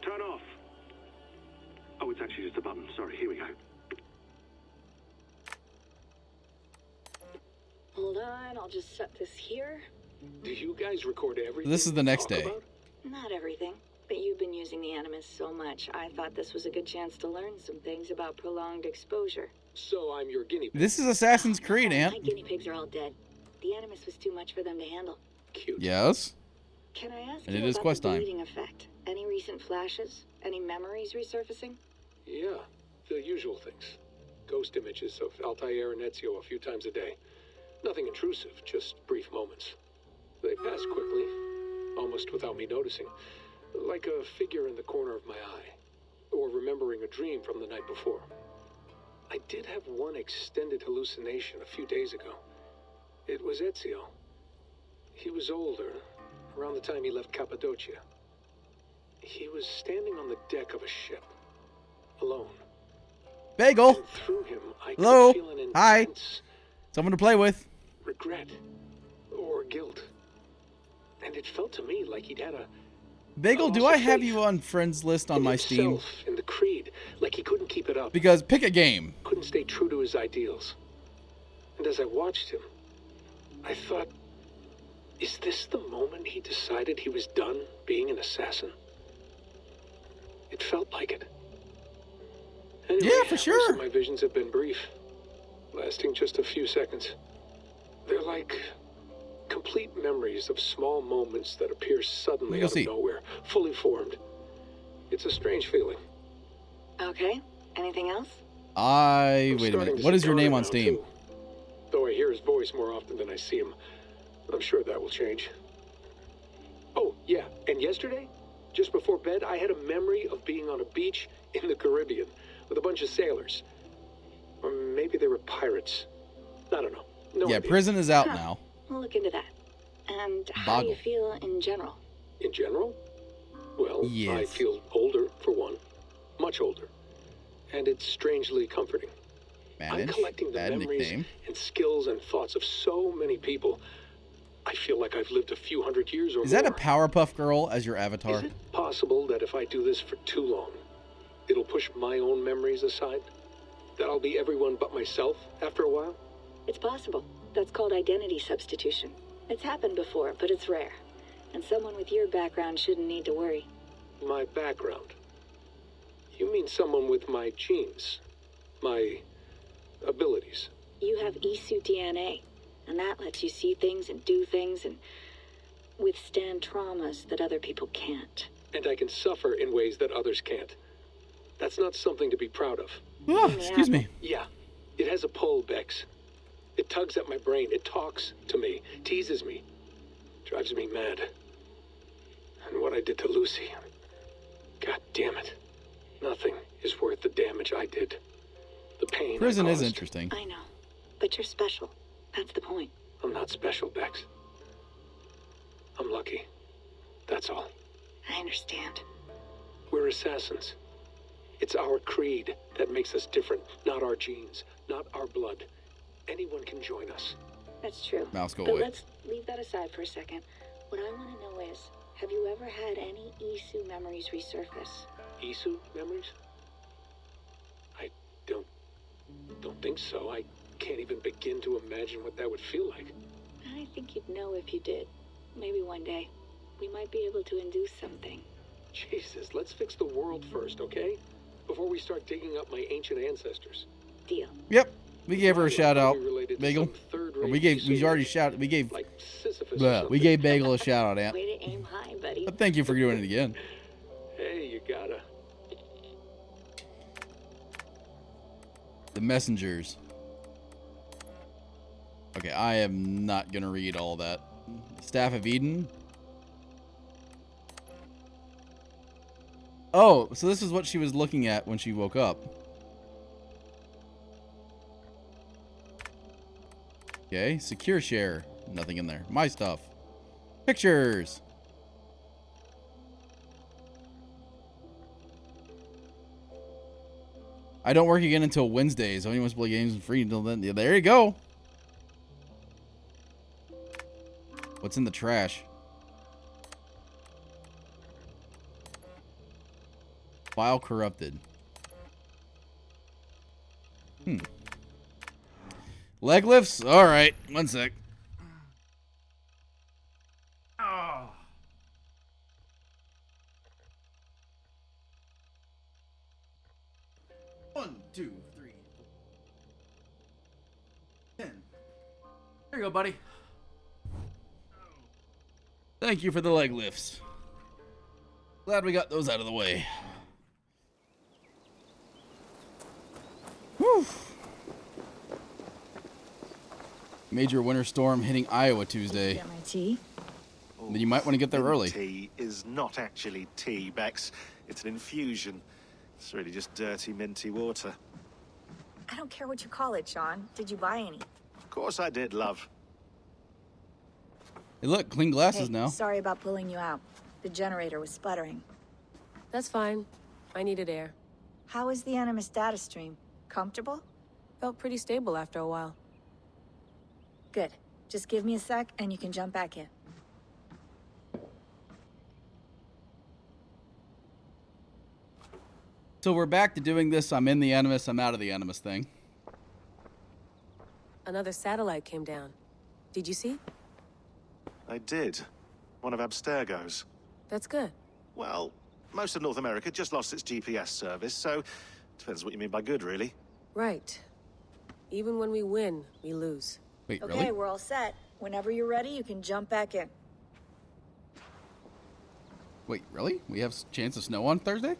Speaker 23: Turn off. Oh, it's actually just a button. Sorry. Here we go.
Speaker 9: Hold on, I'll just set this here.
Speaker 8: Do you guys record everything?
Speaker 1: This is the next day.
Speaker 9: Not everything, but you've been using the Animus so much, I thought this was a good chance to learn some things about prolonged exposure.
Speaker 8: So I'm your guinea pig.
Speaker 1: This is Assassin's Creed,
Speaker 9: My
Speaker 1: Ant.
Speaker 9: guinea pigs are all dead. The Animus was too much for them to handle.
Speaker 8: Cute.
Speaker 1: Yes.
Speaker 9: Can I ask
Speaker 1: And
Speaker 9: you
Speaker 1: it is
Speaker 9: about
Speaker 1: quest
Speaker 9: the
Speaker 1: time.
Speaker 9: bleeding effect? Any recent flashes? Any memories resurfacing?
Speaker 8: Yeah, the usual things. Ghost images of Altair and Ezio a few times a day. Nothing intrusive, just brief moments. They pass quickly, almost without me noticing. Like a figure in the corner of my eye. Or remembering a dream from the night before. I did have one extended hallucination a few days ago. It was Ezio. He was older, around the time he left Cappadocia. He was standing on the deck of a ship, alone.
Speaker 1: Bagel.
Speaker 8: And through him, I
Speaker 1: Hello.
Speaker 8: could feel an
Speaker 1: Hi.
Speaker 8: intense
Speaker 1: Someone to play with.
Speaker 8: regret or guilt. And it felt to me like he'd had a
Speaker 1: Bagel, do I have you on friends list on my Steam?
Speaker 8: himself in the creed, like he couldn't keep it up.
Speaker 1: Because pick a game.
Speaker 8: Couldn't stay true to his ideals. And as I watched him, I thought, is this the moment he decided he was done being an assassin? It felt like it. Anyway,
Speaker 1: Yeah, for sure.
Speaker 8: Most of my visions have been brief, lasting just a few seconds. They're like complete memories of small moments that appear suddenly
Speaker 1: We'll
Speaker 8: out
Speaker 1: see.
Speaker 8: of nowhere, fully formed. It's a strange feeling.
Speaker 9: Okay, anything else?
Speaker 1: Wait a
Speaker 8: starting
Speaker 1: minute.
Speaker 8: to
Speaker 1: What
Speaker 8: see
Speaker 1: is your name
Speaker 8: Connor
Speaker 1: on
Speaker 8: now,
Speaker 1: Steam?
Speaker 8: too. Though I hear his voice more often than I see him, I'm sure that will change. Oh, yeah, and yesterday, just before bed, I had a memory of being on a beach in the Caribbean with a bunch of sailors. Or maybe they were pirates. I don't know. No
Speaker 1: Yeah,
Speaker 8: idea.
Speaker 1: prison is out
Speaker 9: Huh.
Speaker 1: now.
Speaker 9: We'll look into that. And how do you
Speaker 1: Boggle.
Speaker 9: feel in general?
Speaker 8: In general? Well, I
Speaker 1: Yes.
Speaker 8: feel older, for one. Much older. And it's strangely comforting. I'm
Speaker 1: Manage.
Speaker 8: collecting the
Speaker 1: Bad
Speaker 8: memories
Speaker 1: nickname.
Speaker 8: and skills and thoughts of so many people. I feel like I've lived a few hundred years or
Speaker 1: Is that a
Speaker 8: more.
Speaker 1: Powerpuff Girl as your avatar?
Speaker 8: Is it possible that if I do this for too long, it'll push my own memories aside? That I'll be everyone but myself after a while?
Speaker 9: It's possible. That's called identity substitution. It's happened before, but it's rare. And someone with your background shouldn't need to worry.
Speaker 8: My background? You mean someone with my genes? My abilities?
Speaker 9: You have Isu DNA, and that lets you see things and do things and withstand traumas that other people can't.
Speaker 8: And I can suffer in ways that others can't. That's not something to be proud of.
Speaker 1: Oh, excuse me.
Speaker 8: Yeah, it has a pull, Bex. It tugs at my brain. It talks to me, teases me, drives me mad. And what I did to Lucy, God damn it. Nothing is worth the damage I did. The pain
Speaker 1: Prison
Speaker 8: I
Speaker 1: is
Speaker 8: caused.
Speaker 1: interesting.
Speaker 9: I know, but you're special. That's the point.
Speaker 8: I'm not special, Bex. I'm lucky. That's all.
Speaker 9: I understand.
Speaker 8: We're assassins. It's our creed that makes us different, not our genes, not our blood. Anyone can join us.
Speaker 9: That's true.
Speaker 1: Mouse, go
Speaker 9: But
Speaker 1: away.
Speaker 9: let's leave that aside for a second. What I want to know is, have you ever had any Isu memories resurface?
Speaker 8: Isu memories? I don't think so. I can't even begin to imagine what that would feel like.
Speaker 9: I think you'd know if you did. Maybe one day. We might be able to induce something.
Speaker 8: Jesus, let's fix the world first, okay? Before we start digging up my ancient ancestors.
Speaker 9: Deal.
Speaker 1: Yep. We gave her a shout out, Bagel.
Speaker 8: third-rate
Speaker 1: We gave Bagel a shout out, Aunt.
Speaker 9: Way to aim high, buddy.
Speaker 1: But thank you for doing it again.
Speaker 8: Hey, you gotta.
Speaker 1: The messengers. Okay, I am not gonna read all that. Staff of Eden. Oh, so this is what she was looking at when she woke up. Okay, secure share. Nothing in there. My stuff. Pictures. I don't work again until Wednesdays. So anyone wants to play games and free until then. Yeah, there you go. What's in the trash? File corrupted. Leg lifts? Alright. 1 sec. Oh. One, 2, 3, 4, 10. There you go, buddy. Thank you for the leg lifts. Glad we got those out of the way. Whew. Major winter storm hitting Iowa Tuesday.
Speaker 9: Get my tea?
Speaker 1: Then you might want to get there early.
Speaker 23: Tea is not actually tea, Bex. It's an infusion. It's really just dirty, minty water.
Speaker 21: I don't care what you call it, Sean. Did you buy any?
Speaker 23: Of course I did, love.
Speaker 1: Hey, look, clean glasses now.
Speaker 21: Sorry about pulling you out. The generator was sputtering.
Speaker 24: That's fine. I needed air.
Speaker 21: How is the Animus data stream? Comfortable?
Speaker 24: Felt pretty stable after a while.
Speaker 21: Good. Just give me a sec and you can jump back in.
Speaker 1: So we're back to doing this. I'm in the Animus, I'm out of the Animus thing.
Speaker 24: Another satellite came down. Did you see?
Speaker 23: I did. One of Abstergo's.
Speaker 24: That's good.
Speaker 23: Well, most of North America just lost its GPS service, so depends what you mean by good, really.
Speaker 24: Right. Even when we win, we lose.
Speaker 1: Wait,
Speaker 21: Okay,
Speaker 1: really?
Speaker 21: we're all set. Whenever you're ready, you can jump back in.
Speaker 1: Wait, really? We have a chance of snow on Thursday?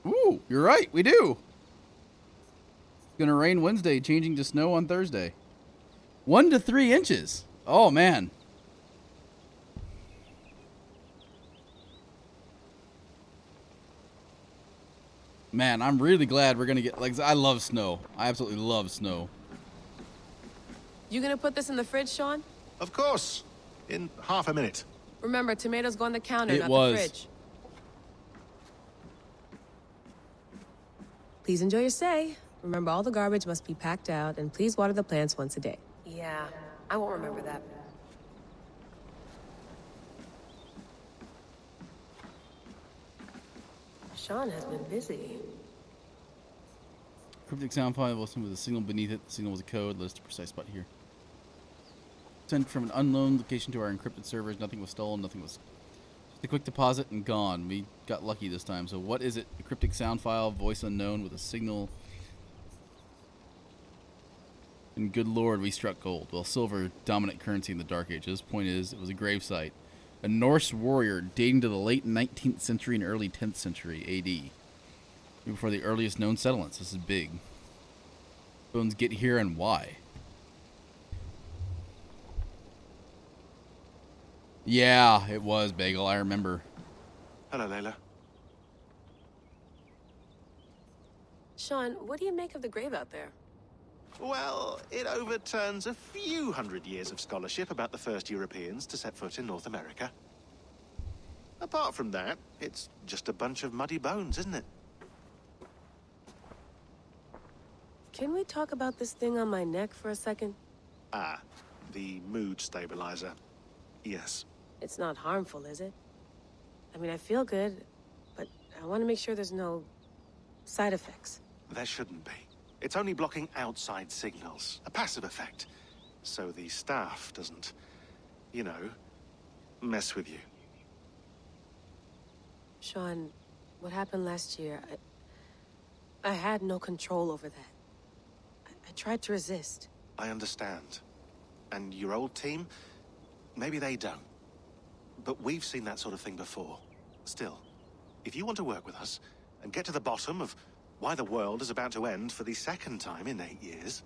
Speaker 1: Ooh, you're right. We do. It's gonna rain Wednesday, changing to snow on Thursday. 1 to 3 inches. Oh man. Man, I'm really glad we're gonna get, like, I love snow. I absolutely love snow.
Speaker 24: You gonna put this in the fridge, Sean?
Speaker 23: Of course. In half a minute.
Speaker 24: Remember, tomatoes go on the counter,
Speaker 1: It
Speaker 24: not
Speaker 1: was.
Speaker 24: the fridge. Please enjoy your stay. Remember, all the garbage must be packed out, and please water the plants once a day. Yeah, I won't remember that. Sean has been busy.
Speaker 1: Cryptic sound file will send with a signal beneath it. The signal was a code. List a precise spot here. Sent from an unknown location to our encrypted servers. Nothing was stolen. Nothing was. Just a quick deposit and gone. We got lucky this time. So what is it? A cryptic sound file, voice unknown with a signal. And good lord, we struck gold. Well, silver, dominant currency in the Dark Ages. Point is, it was a grave site. A Norse warrior dating to the late 19th century and early 10th century AD. Before the earliest known settlements. This is big. Bones get here and why? Yeah, it was Bagel. I remember.
Speaker 2: Hello, Layla.
Speaker 24: Sean, what do you make of the grave out there?
Speaker 2: Well, it overturns a few hundred years of scholarship about the first Europeans to set foot in North America. Apart from that, it's just a bunch of muddy bones, isn't it?
Speaker 24: Can we talk about this thing on my neck for a second?
Speaker 2: Ah, the mood stabilizer. Yes.
Speaker 24: It's not harmful, is it? I mean, I feel good, but I want to make sure there's no side effects.
Speaker 2: There shouldn't be. It's only blocking outside signals, a passive effect. So the staff doesn't, you know, mess with you.
Speaker 24: Sean, what happened last year, I had no control over that. I tried to resist.
Speaker 2: I understand. And your old team, maybe they don't. But we've seen that sort of thing before. Still, if you want to work with us and get to the bottom of why the world is about to end for the second time in 8 years,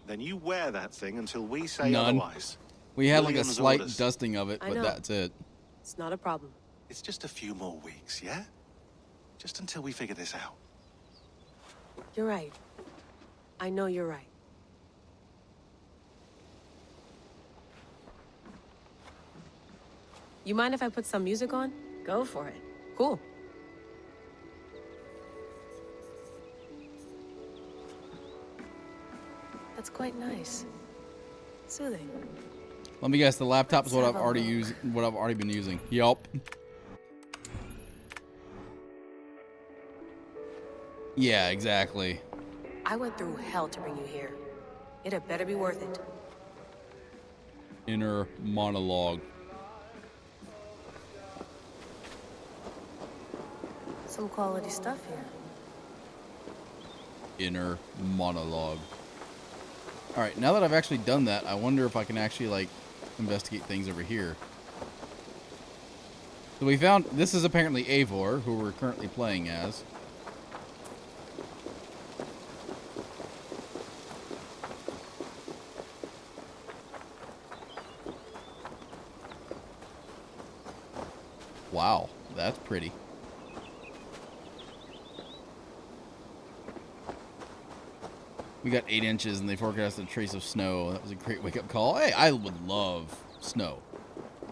Speaker 2: then you wear that thing until we say otherwise.
Speaker 1: We had like a
Speaker 2: William's
Speaker 1: slight
Speaker 2: orders.
Speaker 1: dusting of it,
Speaker 24: I
Speaker 1: but
Speaker 24: know.
Speaker 1: that's it.
Speaker 24: It's not a problem.
Speaker 2: It's just a few more weeks, yeah? Just until we figure this out.
Speaker 24: You're right. I know you're right. You mind if I put some music on? Go for it. Cool. That's quite nice. Soothing.
Speaker 1: Let me guess, the laptop is what
Speaker 24: Let's
Speaker 1: I've
Speaker 24: have a
Speaker 1: already
Speaker 24: look.
Speaker 1: used, what I've already been using. Yup. Yeah, exactly.
Speaker 24: I went through hell to bring you here. It had better be worth it.
Speaker 1: Inner monologue.
Speaker 24: Some quality stuff here.
Speaker 1: Inner monologue. Alright, now that I've actually done that, I wonder if I can actually, like, investigate things over here. So we found, this is apparently Eivor, who we're currently playing as. Wow, that's pretty. We got 8 inches and they forecasted a trace of snow. That was a great wake-up call. Hey, I would love snow.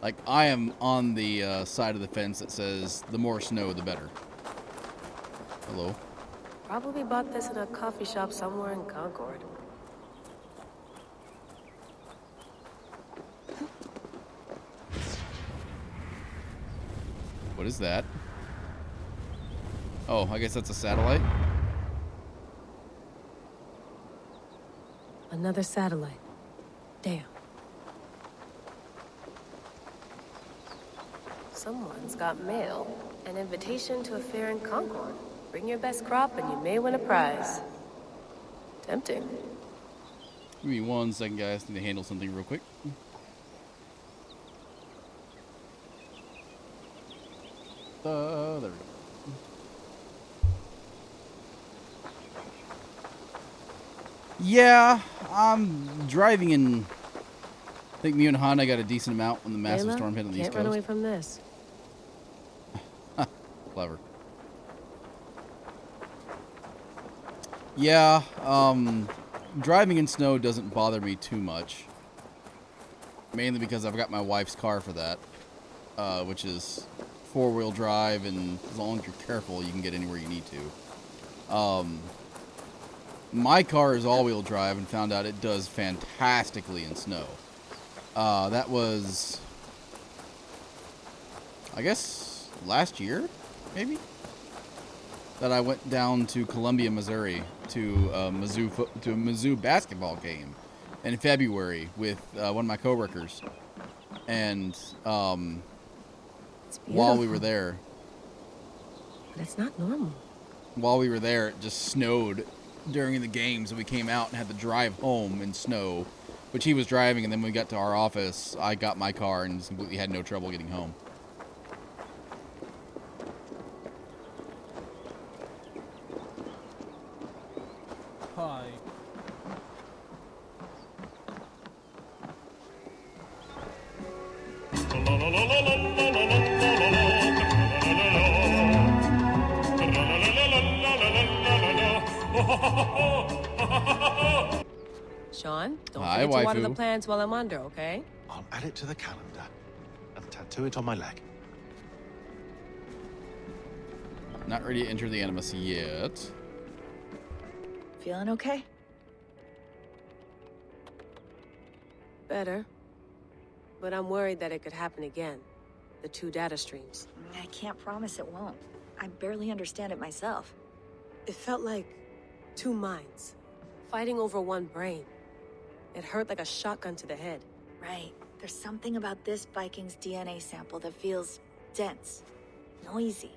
Speaker 1: Like, I am on the side of the fence that says the more snow, the better. Hello?
Speaker 24: Probably bought this in a coffee shop somewhere in Concord.
Speaker 1: What is that? Oh, I guess that's a satellite.
Speaker 24: Another satellite. Damn. Someone's got mail. An invitation to a fair in Concord. Bring your best crop and you may win a prize. Tempting.
Speaker 1: Give me 1 second, guys. Need to handle something real quick. There we go. Yeah, I'm driving in. I think me and Hana got a decent amount when the massive
Speaker 24: Layla,
Speaker 1: storm hit on the East
Speaker 24: can't run
Speaker 1: Coast.
Speaker 24: away from this.
Speaker 1: Clever. Yeah, driving in snow doesn't bother me too much. Mainly because I've got my wife's car for that, which is 4-wheel drive, and as long as you're careful, you can get anywhere you need to. My car is all-wheel drive and found out it does fantastically in snow. That was, I guess, last year, maybe? That I went down to Columbia, Missouri to a Mizzou basketball game in February with one of my coworkers. And while we were there,
Speaker 24: But it's not normal.
Speaker 1: while we were there, it just snowed during the game, so we came out and had to drive home in snow which he was driving, and then when we got to our office, I got my car and completely had no trouble getting home.
Speaker 7: Hi.
Speaker 24: Sean, don't
Speaker 1: Hi,
Speaker 24: forget to water
Speaker 1: waifu.
Speaker 24: the plants while I'm under, okay?
Speaker 2: I'll add it to the calendar and tattoo it on my leg.
Speaker 1: Not ready to enter the Animus yet.
Speaker 21: Feeling okay?
Speaker 24: Better. But I'm worried that it could happen again. The 2 data streams.
Speaker 21: I can't promise it won't. I barely understand it myself.
Speaker 24: It felt like 2 minds, fighting over 1 brain. It hurt like a shotgun to the head.
Speaker 21: Right. There's something about this Viking's DNA sample that feels dense, noisy.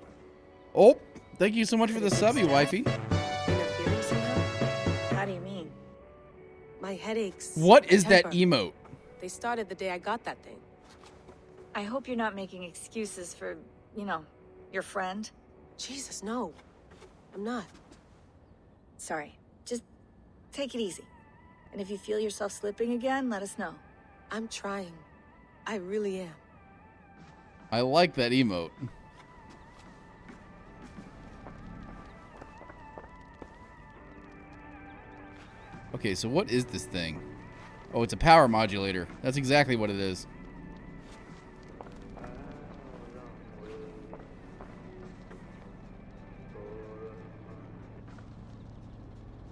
Speaker 1: Oh, thank you so much for the subby, wifey.
Speaker 24: Interfering somehow?
Speaker 21: How do you mean?
Speaker 24: My headaches.
Speaker 1: What
Speaker 24: my
Speaker 1: is that
Speaker 24: temper.
Speaker 1: emote?
Speaker 24: They started the day I got that thing.
Speaker 21: I hope you're not making excuses for, you know, your friend.
Speaker 24: Jesus, no. I'm not.
Speaker 21: Sorry. Just take it easy. And if you feel yourself slipping again, let us know.
Speaker 24: I'm trying. I really am.
Speaker 1: I like that emote. Okay, so what is this thing? Oh, it's a power modulator. That's exactly what it is.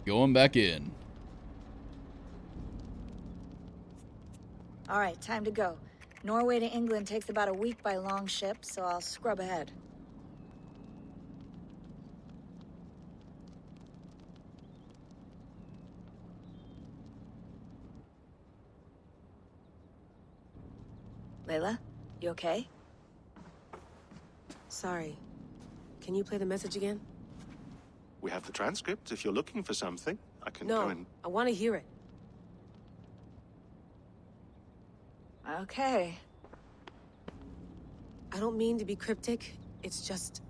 Speaker 1: Going back in.
Speaker 21: All right, time to go. Norway to England takes about a week by long ship, so I'll scrub ahead. Layla, you okay?
Speaker 24: Sorry. Can you play the message again?
Speaker 2: We have the transcript if you're looking for something. I can go
Speaker 24: No,
Speaker 2: and...
Speaker 24: I want to hear it.
Speaker 21: Okay.
Speaker 24: I don't mean to be cryptic. It's just...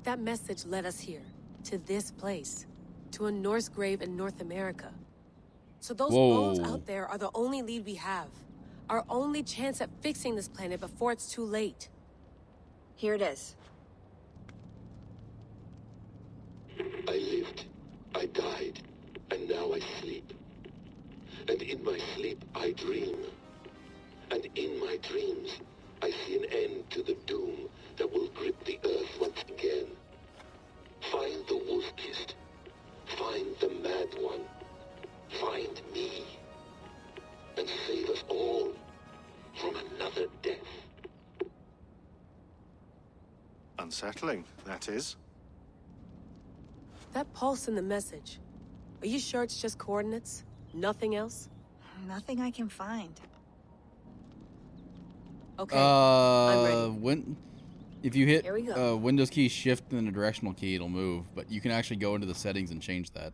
Speaker 24: that message led us here. To this place. To a Norse grave in North America. So those bones out there are the only lead we have. Our only chance at fixing this planet before it's too late.
Speaker 21: Here it is.
Speaker 4: I lived, I died, and now I sleep. And in my sleep I dream. And in my dreams I see an end to the doom that will grip the earth once again. Find the wolf-kissed. Find the mad one. Find me. And save us all from another death.
Speaker 2: Unsettling, that is.
Speaker 24: That pulse in the message. Are you sure it's just coordinates? Nothing else?
Speaker 21: Nothing I can find.
Speaker 24: Okay, I'm ready.
Speaker 1: If you hit
Speaker 21: Here we go.
Speaker 1: Windows key shift and then a directional key, it'll move. But you can actually go into the settings and change that.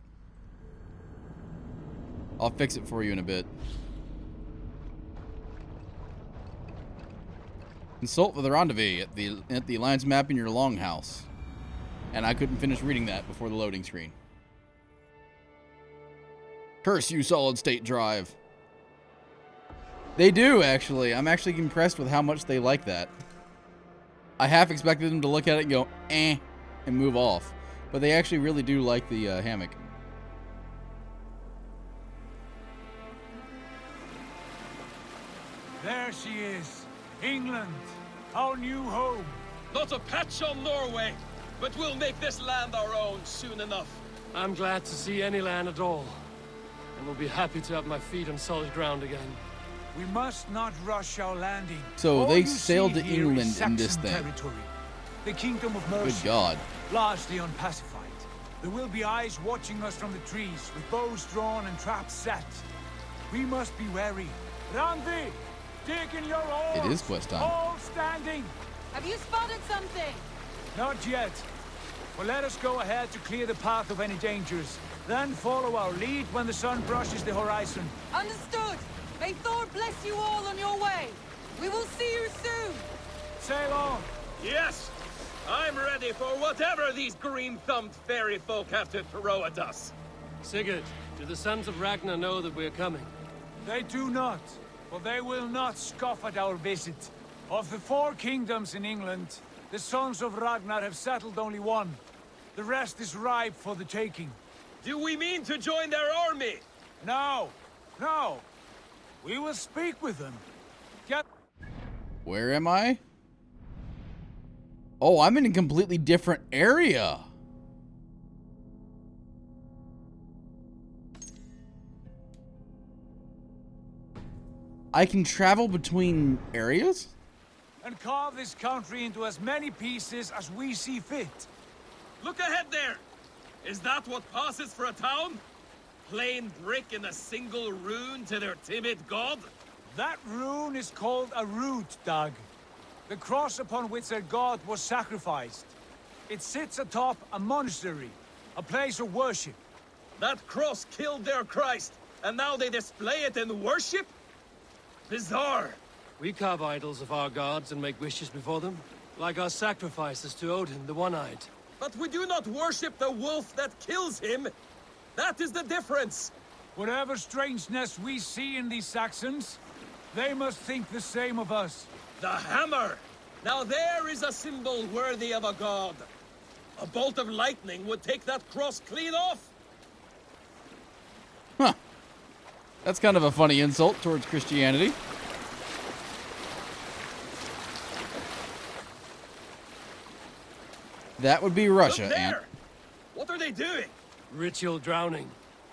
Speaker 1: I'll fix it for you in a bit. Consult with the rendezvous at the alliance map in your longhouse. And I couldn't finish reading that before the loading screen. Curse you, solid state drive. They do, actually. I'm actually impressed with how much they like that. I half expected them to look at it and go, eh, and move off. But they actually really do like the hammock.
Speaker 7: There she is. England, our new home.
Speaker 16: Not a patch on Norway, but we'll make this land our own soon enough.
Speaker 6: I'm glad to see any land at all. And will be happy to have my feet on solid ground again.
Speaker 7: We must not rush our landing.
Speaker 1: So
Speaker 7: All
Speaker 1: they
Speaker 7: you
Speaker 1: sailed
Speaker 7: see
Speaker 1: to
Speaker 7: here
Speaker 1: England
Speaker 7: is
Speaker 1: in this
Speaker 7: Saxon
Speaker 1: thing.
Speaker 7: territory. The Kingdom of
Speaker 1: Good
Speaker 7: Mercia.
Speaker 1: God.
Speaker 7: Largely unpacified. There will be eyes watching us from the trees, with bows drawn and traps set. We must be wary. Randvi, dig in your oars.
Speaker 1: It is quest time.
Speaker 7: All standing.
Speaker 18: Have you spotted something?
Speaker 7: Not yet. But let us go ahead to clear the path of any dangers. Then follow our lead when the sun brushes the horizon.
Speaker 18: Understood. May Thor bless you all on your way. We will see you soon.
Speaker 7: Sail on.
Speaker 10: Yes! I'm ready for whatever these green-thumbed fairy folk have to throw at us.
Speaker 6: Sigurd, do the sons of Ragnar know that we're coming?
Speaker 7: They do not, but they will not scoff at our visit. Of the 4 kingdoms in England, the sons of Ragnar have settled only one. The rest is ripe for the taking.
Speaker 10: Do we mean to join their army?
Speaker 7: No, no. We will speak with them. Get...
Speaker 1: Where am I? Oh, I'm in a completely different area. I can travel between areas?
Speaker 7: And carve this country into as many pieces as we see fit.
Speaker 10: Look ahead there! Is that what passes for a town? Plain brick in a single rune to their timid god?
Speaker 7: That rune is called a root, Doug. The cross upon which their god was sacrificed. It sits atop a monastery, a place of worship.
Speaker 10: That cross killed their Christ, and now they display it in worship? Bizarre.
Speaker 6: We carve idols of our gods and make wishes before them, like our sacrifices to Odin, the One-Eyed.
Speaker 10: But we do not worship the wolf that kills him. That is the difference.
Speaker 7: Whatever strangeness we see in these Saxons, they must think the same of us.
Speaker 10: The hammer! Now there is a symbol worthy of a god. A bolt of lightning would take that cross clean off.
Speaker 1: Huh. That's kind of a funny insult towards Christianity. That would be Russia,
Speaker 10: Look there!
Speaker 1: Ant.
Speaker 10: What are they doing?
Speaker 6: Ritual drowning.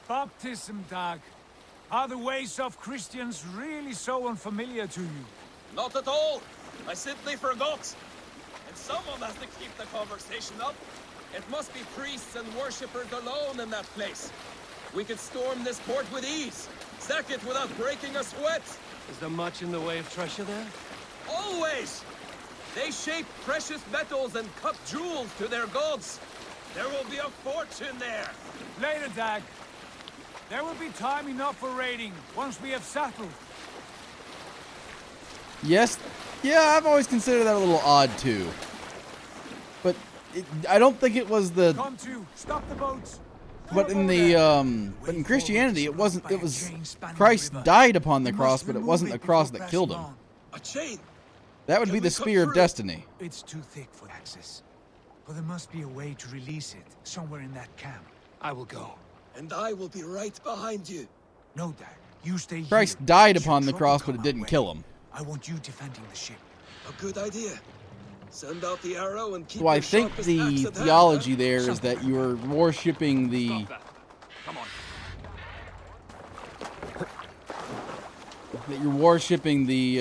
Speaker 7: Baptism, Doug. Are the ways of Christians really so unfamiliar to you?
Speaker 10: Not at all. I simply forgot. And someone has to keep the conversation up. It must be priests and worshippers alone in that place. We could storm this port with ease. Sack it without breaking a sweat.
Speaker 6: Is there much in the way of treasure there?
Speaker 10: Always! They shape precious metals and cut jewels to their gods. There will be a fortune there.
Speaker 7: Later, Dag. There will be time enough for raiding once we have settled.
Speaker 1: Yes. Yeah, I've always considered that a little odd, too. But I don't think it was the...
Speaker 7: Come to. Stop the boats.
Speaker 1: But in the, but in Christianity, it wasn't, it was... Christ died upon the cross, but it wasn't the cross that killed him.
Speaker 10: A chain.
Speaker 1: That would be the Spear of Destiny.
Speaker 7: It's too thick for access. But there must be a way to release it, somewhere in that camp.
Speaker 6: I will go.
Speaker 10: And I will be right behind you.
Speaker 7: No, Dad. You stay here.
Speaker 1: Christ died upon the cross, but it didn't kill him.
Speaker 7: I want you defending the ship.
Speaker 10: A good idea. Send out the arrow and keep
Speaker 1: So I think the theology there is that you are worshipping the...
Speaker 10: Come on.
Speaker 1: That you're worshipping the,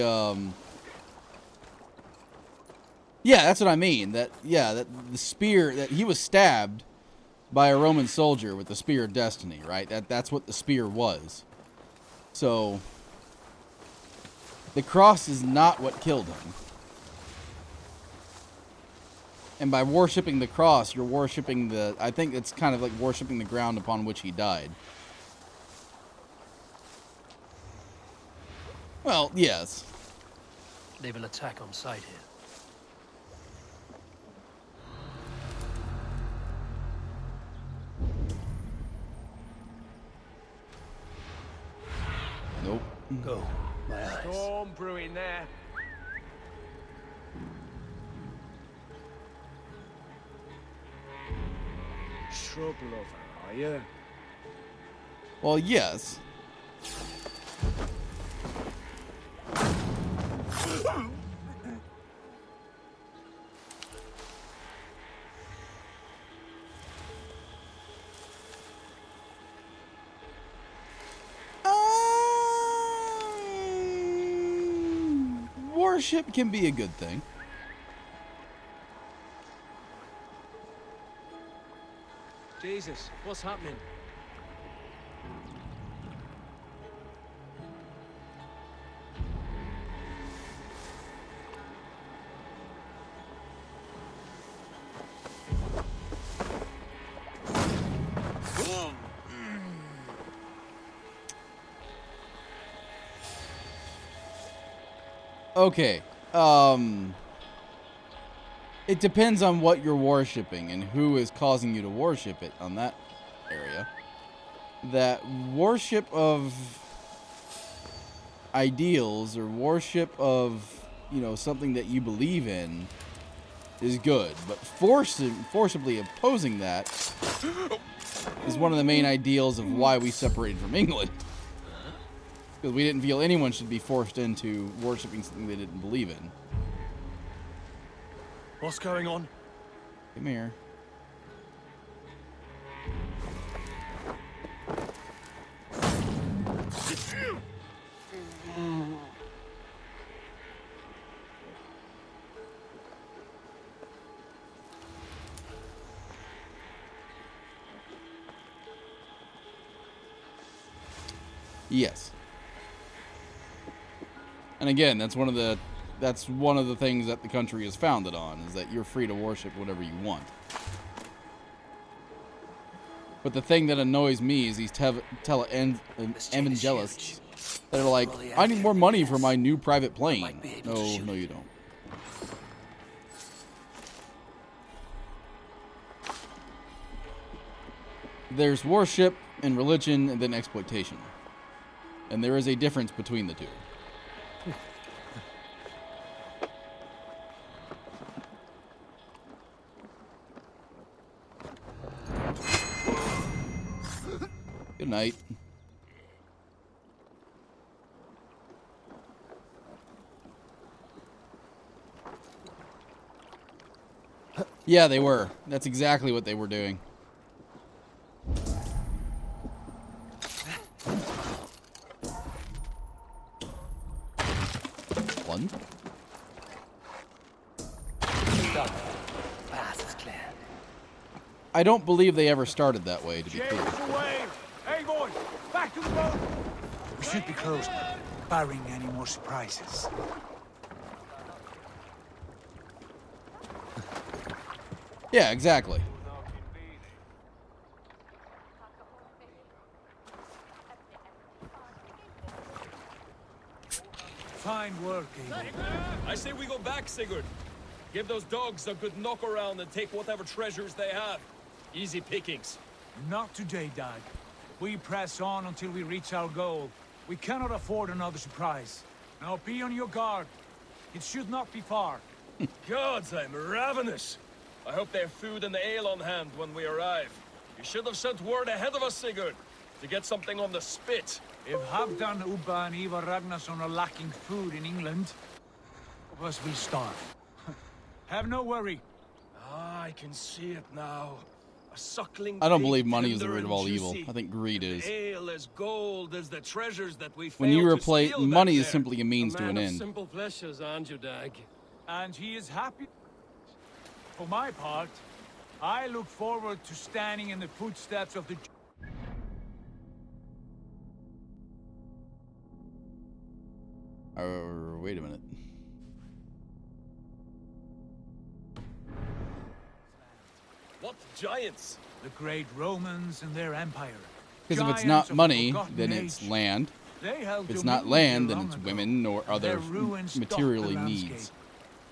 Speaker 1: Yeah, that's what I mean. That the spear, that he was stabbed by a Roman soldier with the Spear of Destiny, right? That's what the spear was. So the cross is not what killed him. And by worshipping the cross, you're worshipping the... I think it's kind of like worshipping the ground upon which he died. Well, yes.
Speaker 6: They will attack on sight here.
Speaker 1: Nope.
Speaker 6: Go. My eyes.
Speaker 7: Storm brewing there. Shrub lover, are you?
Speaker 1: Well, yes. Worship can be a good thing.
Speaker 8: Jesus, what's happening?
Speaker 1: Okay. It depends on what you're worshipping and who is causing you to worship it on that area. That worship of ideals or worship of, you know, something that you believe in is good, but forcibly opposing that is one of the main ideals of why we separated from England. Because we didn't feel anyone should be forced into worshiping something they didn't believe in.
Speaker 2: What's going on?
Speaker 1: Come here. Yes. And again, that's one of the things that the country is founded on, is that you're free to worship whatever you want. But the thing that annoys me is these evangelists that are like, I need more money for my new private plane. No, you don't. There's worship and religion and then exploitation. And there is a difference between the two. Good night. Yeah, they were. That's exactly what they were doing. One.
Speaker 7: Path is clear.
Speaker 1: I don't believe they ever started that way, to be clear.
Speaker 7: Away. Hey, boys, back to the boat. We should be close now, barring any more surprises.
Speaker 1: Yeah, exactly.
Speaker 7: Fine work, Abel.
Speaker 10: I say we go back, Sigurd. Give those dogs a good knock around and take whatever treasures they have. Easy pickings.
Speaker 7: Not today, Dag. We press on until we reach our goal. We cannot afford another surprise. Now be on your guard. It should not be far.
Speaker 10: Gods, I'm ravenous. I hope they have food and ale on hand when we arrive. You should have sent word ahead of us, Sigurd, to get something on the spit.
Speaker 7: If Halfdan, Ubba, and Ivar Ragnarsson are lacking food in England, of us will starve. Have no worry.
Speaker 10: Ah, I can see it now. A suckling
Speaker 1: I don't
Speaker 10: pig,
Speaker 1: believe money is the
Speaker 10: tender
Speaker 1: root of
Speaker 10: and
Speaker 1: all evil.
Speaker 10: juicy.
Speaker 1: I think greed is.
Speaker 10: Ale as gold as the treasures that we
Speaker 1: When you
Speaker 10: failed to
Speaker 1: replace
Speaker 10: steal
Speaker 1: money
Speaker 10: back
Speaker 1: is
Speaker 10: there.
Speaker 1: simply a means to an
Speaker 6: of
Speaker 1: end.
Speaker 6: simple pleasures, aren't you, Dag?
Speaker 7: And he is happy. For my part, I look forward to standing in the footsteps of the...
Speaker 1: Wait a minute.
Speaker 10: What giants?
Speaker 7: The great Romans and their empire.
Speaker 1: Because if it's
Speaker 7: Giants
Speaker 1: not
Speaker 7: of
Speaker 1: money,
Speaker 7: the forgotten
Speaker 1: then
Speaker 7: age.
Speaker 1: it's land.
Speaker 7: They held
Speaker 1: If it's not
Speaker 7: dominion
Speaker 1: land, then
Speaker 7: long
Speaker 1: it's
Speaker 7: ago,
Speaker 1: women or
Speaker 7: and their
Speaker 1: other
Speaker 7: ruins stock the
Speaker 1: materially
Speaker 7: landscape.
Speaker 1: needs.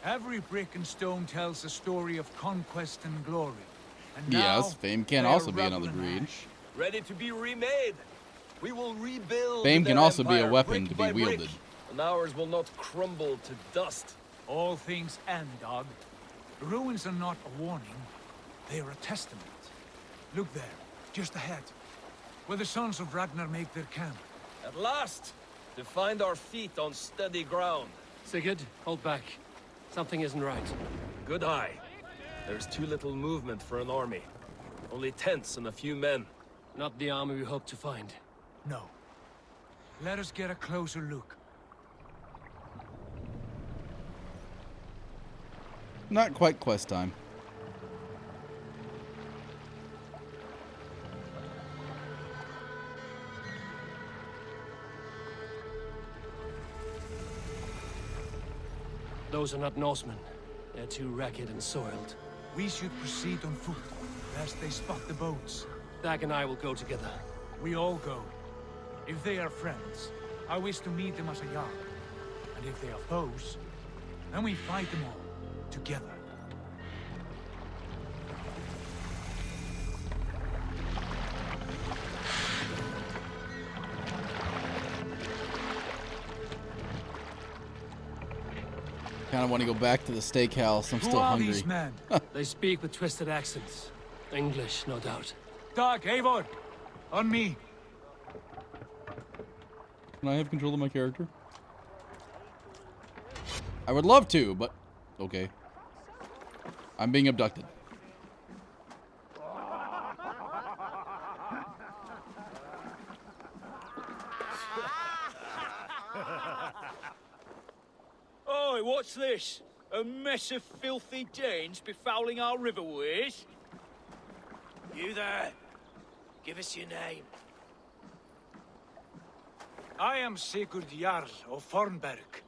Speaker 7: Every brick and stone tells a story of conquest and glory. And
Speaker 1: Yes,
Speaker 7: now,
Speaker 1: fame can
Speaker 7: they are
Speaker 1: also be
Speaker 7: rubble
Speaker 1: another
Speaker 7: and
Speaker 1: greed.
Speaker 7: ash.
Speaker 10: Ready to be remade. We will rebuild
Speaker 1: Fame
Speaker 10: their
Speaker 1: can also be a
Speaker 10: empire
Speaker 1: weapon
Speaker 10: brick
Speaker 1: to be
Speaker 10: by brick,
Speaker 1: wielded.
Speaker 10: and ours will not crumble to dust.
Speaker 7: All things end, dog. The ruins are not a warning. They are a testament. Look there, just ahead, where the sons of Ragnar make their camp.
Speaker 10: At last, to find our feet on steady ground.
Speaker 6: Sigurd, hold back. Something isn't right.
Speaker 10: Good eye. There's too little movement for an army. Only tents and a few men.
Speaker 6: Not the army we hope to find.
Speaker 7: No. Let us get a closer look.
Speaker 1: Not quite quest time.
Speaker 6: Those are not Norsemen. They're too ragged and soiled.
Speaker 7: We should proceed on foot, lest they spot the boats.
Speaker 6: Dag and I will go together.
Speaker 7: We all go. If they are friends, I wish to meet them as a yard. And if they oppose, then we fight them all, together.
Speaker 1: Kind of want to go back to the steakhouse. I'm
Speaker 7: Who
Speaker 1: still
Speaker 7: are
Speaker 1: hungry.
Speaker 7: these men?
Speaker 6: They speak with twisted accents. English, no doubt.
Speaker 7: Doc, Eivor, on me.
Speaker 1: Can I have control of my character? I would love to, but okay. I'm being abducted.
Speaker 11: Oi, what's this? A mess of filthy Danes befouling our riverways? You there. Give us your name.
Speaker 7: I am Sigurd Jarl of Fornberg.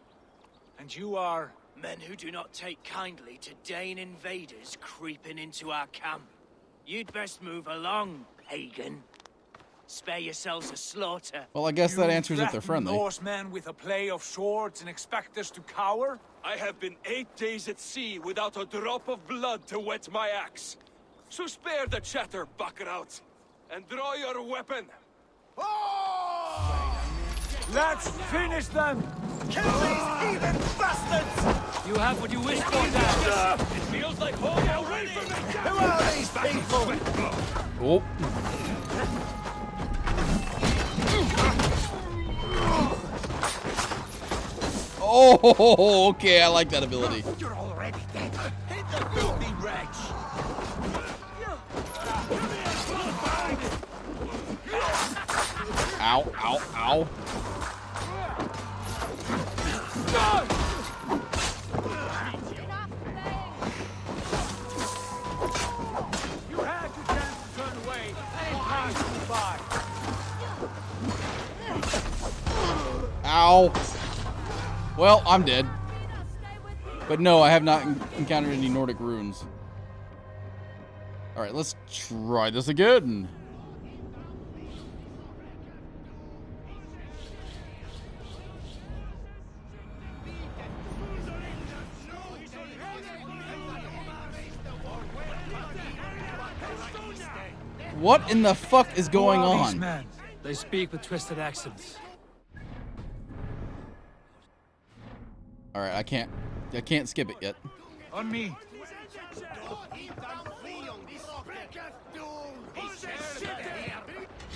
Speaker 7: And you are...
Speaker 11: Men who do not take kindly to Dane invaders creeping into our camp. You'd best move along, pagan. Spare yourselves a slaughter.
Speaker 1: Well, I guess that
Speaker 7: You
Speaker 1: answers if they're
Speaker 7: threaten
Speaker 1: friendly.
Speaker 7: Norsemen with a play of swords and expect us to cower?
Speaker 11: I have been 8 days at sea without a drop of blood to wet my axe. So spare the chatter, buckerout, and draw your weapon.
Speaker 7: Let's finish them!
Speaker 11: Kill these heathen bastards!
Speaker 6: You have what you wish for, Dad.
Speaker 11: It feels like home already!
Speaker 2: Who are these people?
Speaker 1: Oh. Oh, okay. I like that ability.
Speaker 2: You're already dead.
Speaker 11: Hit the filthy wretch!
Speaker 1: Ow, ow, ow.
Speaker 7: You had your chance to turn away, and it passed you by.
Speaker 1: Ow. Well, I'm dead. But no, I have not encountered any Nordic runes. Alright, let's try this again. What in the fuck is going on?
Speaker 6: They speak with twisted accents.
Speaker 1: All right, I can't skip it yet.
Speaker 7: On me.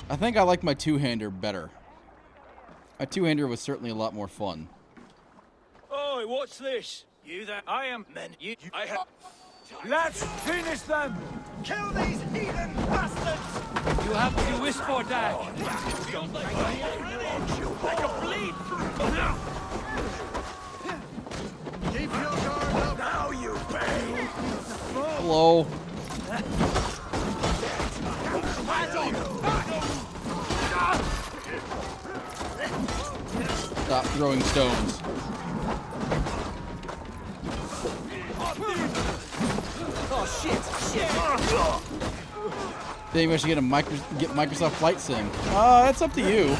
Speaker 1: I think I like my two-hander better. My two-hander was certainly a lot more fun.
Speaker 11: Oi, what's this? You there?
Speaker 7: I am...
Speaker 11: Men, I have...
Speaker 7: Let's finish them!
Speaker 11: Kill these heathen bastards!
Speaker 6: You have what you wish for, Dad.
Speaker 11: Like a bleed! Keep your guard up! Now you pay!
Speaker 1: Hello. Stop throwing stones.
Speaker 11: Oh shit! Shit!
Speaker 1: Think I should get Microsoft Flight Sim. That's up to you.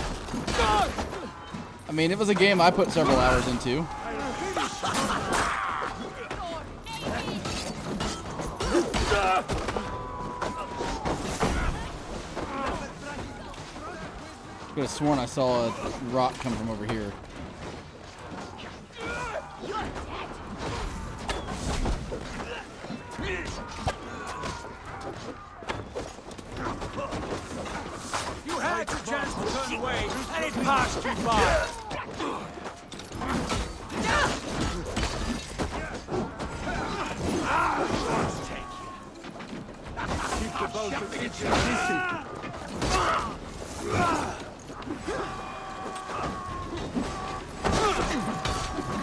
Speaker 1: I mean, it was a game I put several hours into. Could have sworn I saw a rock come from over here.
Speaker 7: You had your chance to turn away, and it passed you by. Keep the boat to its position.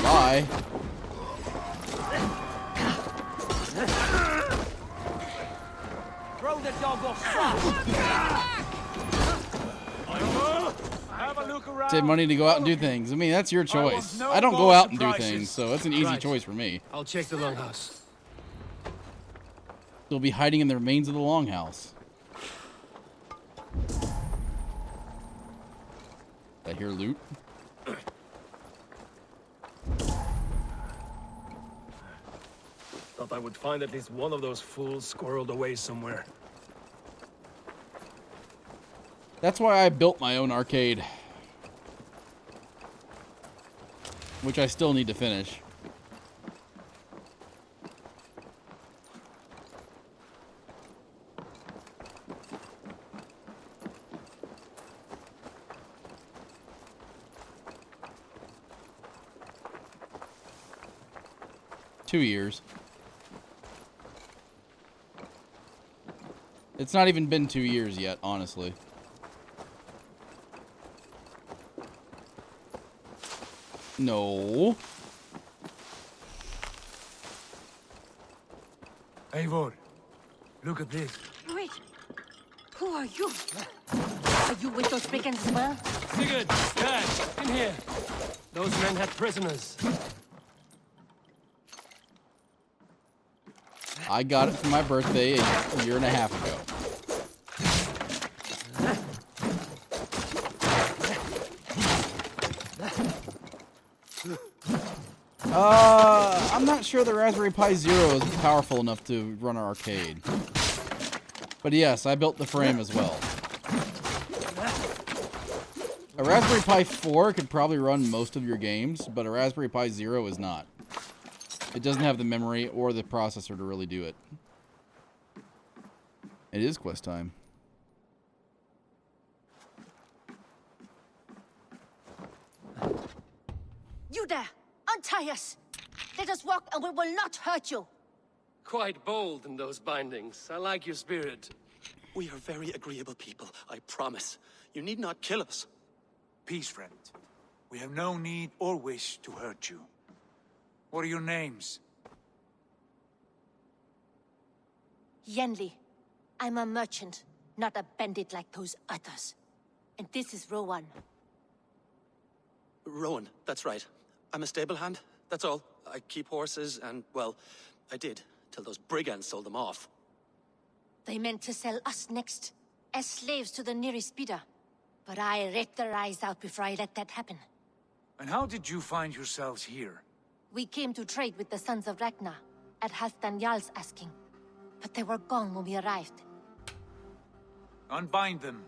Speaker 1: Bye.
Speaker 11: Throw the dog off track!
Speaker 7: Have a look around.
Speaker 1: Save money to go out and do things. I mean, that's your choice.
Speaker 7: no
Speaker 1: I don't go
Speaker 7: more
Speaker 1: out and do
Speaker 7: surprises.
Speaker 1: things, so it's an easy
Speaker 6: Right.
Speaker 1: choice for me.
Speaker 6: I'll check the longhouse.
Speaker 1: They'll be hiding in the remains of the longhouse. I hear loot.
Speaker 6: thought I would find at least one of those fools squirreled away somewhere.
Speaker 1: That's why I built my own arcade. Which I still need to finish. Two years. It's not even been 2 years yet, honestly. No.
Speaker 7: Eivor, look at this.
Speaker 20: Wait. Who are you? Are you with those brigands as well?
Speaker 6: Sigurd, Dad, in here. Those men had prisoners.
Speaker 1: I got it for my birthday a year and a half ago. I'm not sure the Raspberry Pi Zero is powerful enough to run our arcade. But yes, I built the frame as well. A Raspberry Pi 4 could probably run most of your games, but a Raspberry Pi Zero is not. It doesn't have the memory or the processor to really do it. It is quest time.
Speaker 20: You there! Untie us! Let us walk and we will not hurt you!
Speaker 6: Quite bold in those bindings. I like your spirit.
Speaker 2: We are very agreeable people, I promise. You need not kill us.
Speaker 7: Peace, friend. We have no need or wish to hurt you. What are your names?
Speaker 20: Yenli. I'm a merchant, not a bandit like those others. And this is Rowan.
Speaker 2: Rowan, that's right. I'm a stable hand, that's all. I keep horses and, well, I did, till those brigands sold them off.
Speaker 20: They meant to sell us next, as slaves to the nearest speeder. But I ripped their eyes out before I let that happen.
Speaker 7: And how did you find yourselves here?
Speaker 20: We came to trade with the Sons of Ragnar, at Halfdan Jarl's asking. But they were gone when we arrived.
Speaker 7: Unbind them.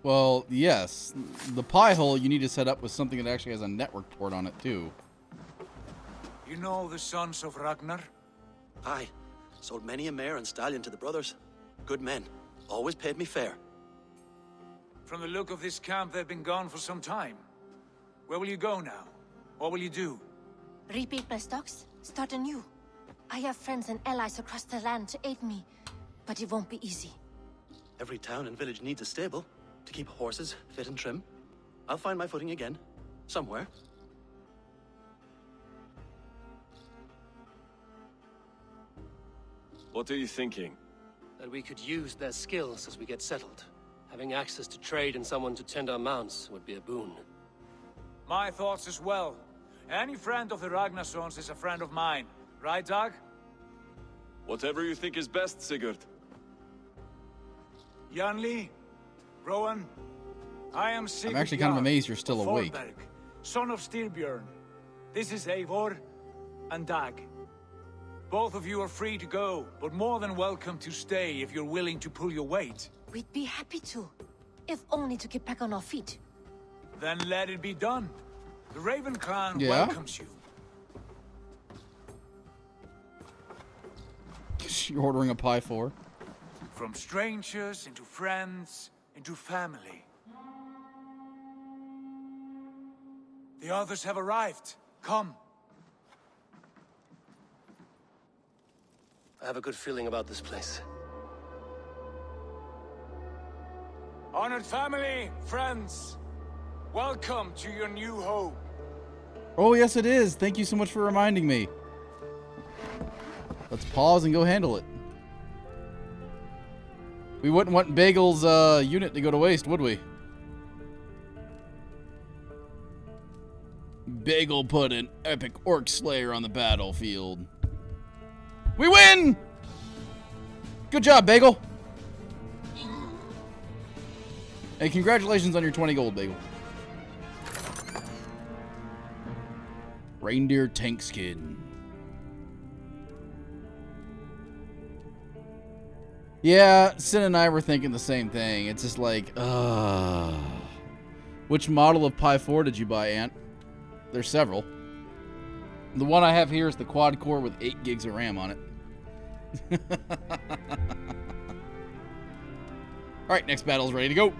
Speaker 1: Well, yes. The pie hole you need to set up with something that actually has a network port on it, too.
Speaker 7: You know the Sons of Ragnar?
Speaker 2: Aye. Sold many a mare and stallion to the brothers. Good men. Always paid me fair.
Speaker 7: From the look of this camp, they've been gone for some time. Where will you go now? What will you do?
Speaker 20: Repeat my stocks, start anew. I have friends and allies across the land to aid me, but it won't be easy.
Speaker 2: Every town and village needs a stable to keep horses fit and trim. I'll find my footing again, somewhere.
Speaker 6: What are you thinking? That we could use their skills as we get settled. Having access to trade and someone to tend our mounts would be a boon.
Speaker 7: My thoughts as well. Any friend of the Ragnarsons is a friend of mine. Right, Dag?
Speaker 6: Whatever you think is best, Sigurd.
Speaker 7: Janli, Rowan, I am Sigurd.
Speaker 1: I'm actually kind of amazed you're still awake.
Speaker 7: Thorberg, son of Styrbjörn. This is Eivor and Dag. Both of you are free to go, but more than welcome to stay if you're willing to pull your weight.
Speaker 20: We'd be happy to, if only to get back on our feet.
Speaker 7: Then let it be done. The Raven clan welcomes you.
Speaker 1: You're ordering a pie for?
Speaker 7: From strangers into friends into family. The others have arrived. Come.
Speaker 6: I have a good feeling about this place.
Speaker 7: Honored family, friends, welcome to your new home.
Speaker 1: Oh, yes, it is. Thank you so much for reminding me. Let's pause and go handle it. We wouldn't want Bagel's unit to go to waste, would we? Bagel put an epic orc slayer on the battlefield. We win! Good job, Bagel. Hey, congratulations on your 20 gold, Bagel. Reindeer tank skin. Yeah, Sin and I were thinking the same thing. It's just like, Which model of Pi 4 did you buy, Ant? There's several. The one I have here is the quad core with 8 gigs of RAM on it. Alright, next battle's ready to go.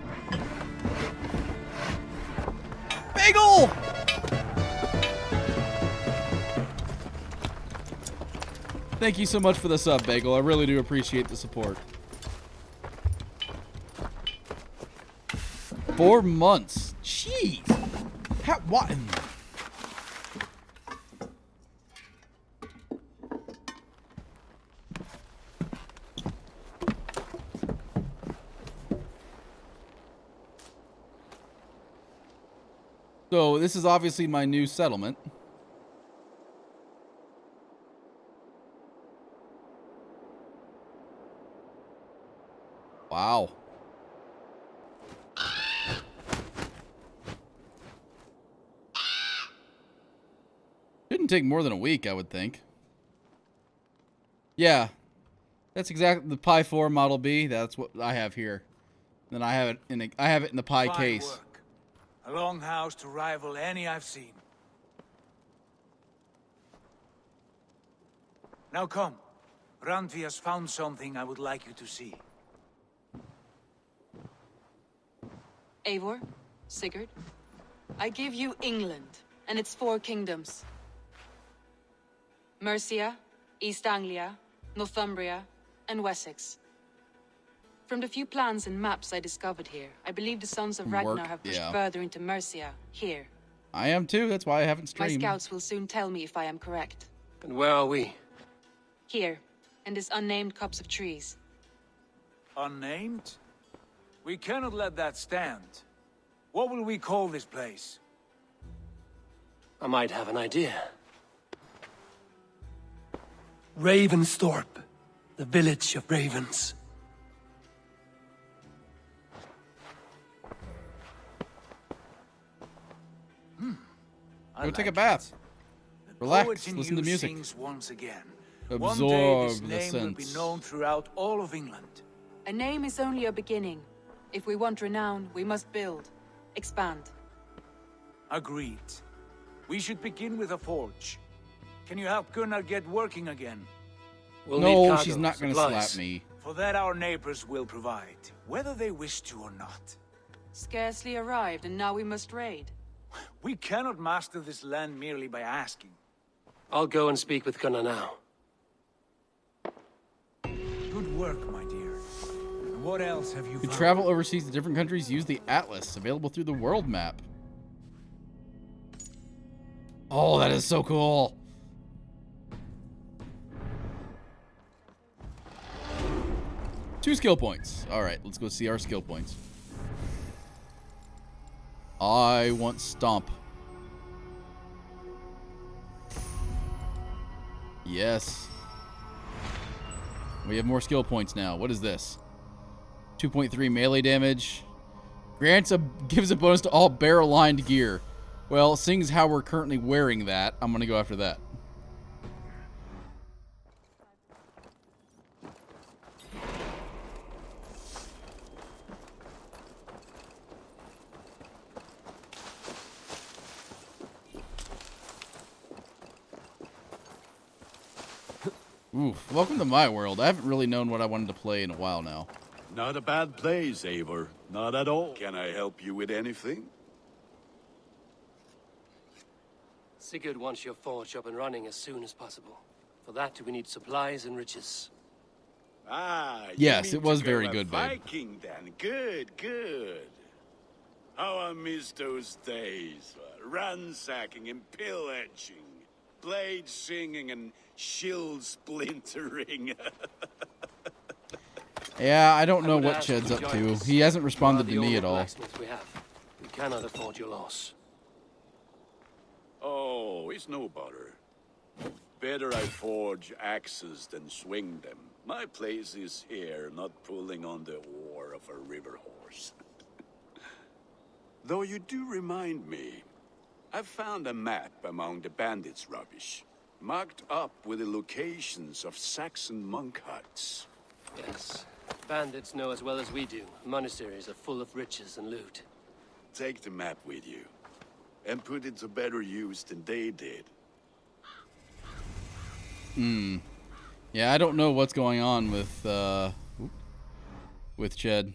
Speaker 1: Bagel! Thank you so much for the sub, Bagel. I really do appreciate the support. 4 months. Jeez. How, what? So, this is obviously my new settlement. Wow. Didn't take more than a week, I would think. Yeah. That's exactly the Pi 4 Model B. That's what I have here. Then I have it in the Pi
Speaker 7: Fine
Speaker 1: case.
Speaker 7: work. A longhouse to rival any I've seen. Now come. Randvi has found something I would like you to see.
Speaker 18: Eivor, Sigurd, I give you England and its 4 kingdoms. Mercia, East Anglia, Northumbria, and Wessex. From the few plans and maps I discovered here, I believe the Sons of Ragnar have pushed further into Mercia, here.
Speaker 1: I am too, that's why I haven't streamed.
Speaker 18: My scouts will soon tell me if I am correct.
Speaker 6: And where are we?
Speaker 18: Here, in this unnamed copse of trees.
Speaker 7: Unnamed? We cannot let that stand. What will we call this place?
Speaker 6: I might have an idea. Ravensthorpe, the village of ravens.
Speaker 1: Go take a bath. Relax, listen to music.
Speaker 7: Once again.
Speaker 1: Absorb
Speaker 7: One day this name will be known throughout all of England.
Speaker 18: A name is only a beginning. If we want renown, we must build, expand.
Speaker 7: Agreed. We should begin with a forge. Can you help Gunnar get working again?
Speaker 6: We'll
Speaker 1: no,
Speaker 6: need cargo,
Speaker 1: she's not going to
Speaker 6: supplies.
Speaker 1: slap me.
Speaker 7: For that our neighbors will provide, whether they wish to or not.
Speaker 18: Scarcely arrived, and now we must raid.
Speaker 7: We cannot master this land merely by asking.
Speaker 6: I'll go and speak with Gunnar now.
Speaker 7: Good work, my dear. And what else have you
Speaker 1: To
Speaker 7: found?
Speaker 1: travel overseas to different countries, use the Atlas, available through the world map. Oh, that is so cool. Two skill points. All right, let's go see our skill points. I want Stomp. Yes. We have more skill points now. What is this? 2.3 melee damage. Gives a bonus to all barrel-lined gear. Well, seeing as how we're currently wearing that, I'm going to go after that. Oof. Welcome to my world. I haven't really known what I wanted to play in a while now.
Speaker 12: Not a bad place, Eivor. Not at all. Can I help you with anything?
Speaker 6: Sigurd wants your forge up and running as soon as possible. For that, we need supplies and riches.
Speaker 12: Ah,
Speaker 1: yes, it was very good, babe.
Speaker 12: Viking then. Good, good. How I miss those days. Ransacking and pillaging. Blade singing and shield splintering.
Speaker 1: Yeah, I don't know what Ched's up to. He hasn't responded to me at all.
Speaker 6: We cannot afford your loss.
Speaker 12: Oh, it's no bother. Better I forge axes than swing them. My place is here, not pulling on the oar of a river horse. Though you do remind me, I found a map among the bandits' rubbish, marked up with the locations of Saxon monk huts.
Speaker 6: Yes, Bandits know as well as we do. Monasteries are full of riches and loot.
Speaker 12: Take the map with you, and put it to better use than they did.
Speaker 1: Yeah, I don't know what's going on with Ched.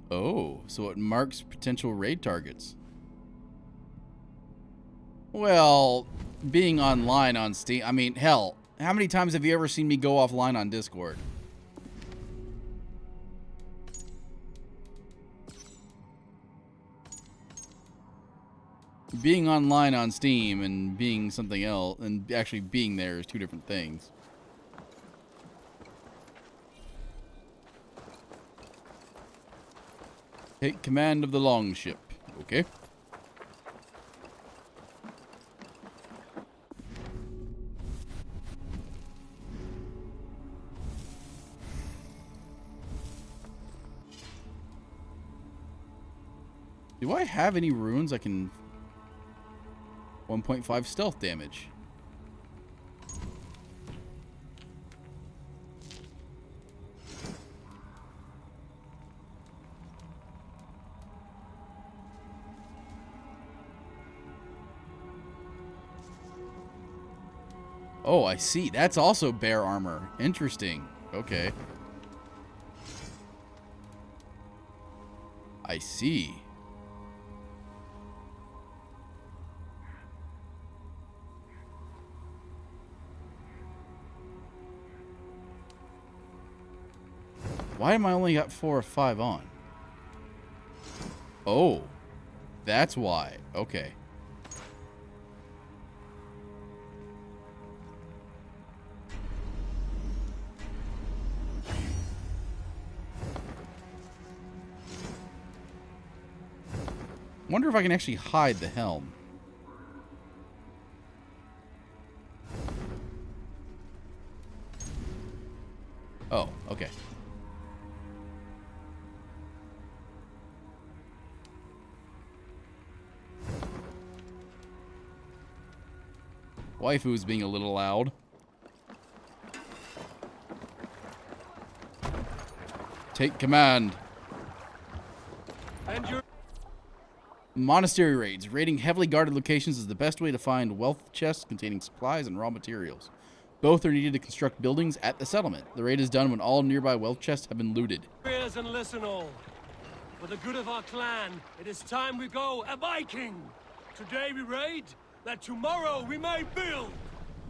Speaker 1: Oh, so it marks potential raid targets. Well, being online on Steam, I mean, hell, how many times have you ever seen me go offline on Discord? Being online on Steam and being something else, and actually being there is two different things. Take command of the longship. Okay. Do I have any runes I can... 1.5 stealth damage. Oh, I see. That's also bear armor. Interesting. Okay. I see. Why am I only got 4 or 5 on? Oh, that's why. Okay. Wonder if I can actually hide the helm. Oh, okay. Waifu's being a little loud. Take command.
Speaker 6: And you're...
Speaker 1: Monastery raids. Raiding heavily guarded locations is the best way to find wealth chests containing supplies and raw materials. Both are needed to construct buildings at the settlement. The raid is done when all nearby wealth chests have been looted.
Speaker 6: Ears and listen all. For the good of our clan, it is time we go a Viking. Today we raid, that tomorrow we may build.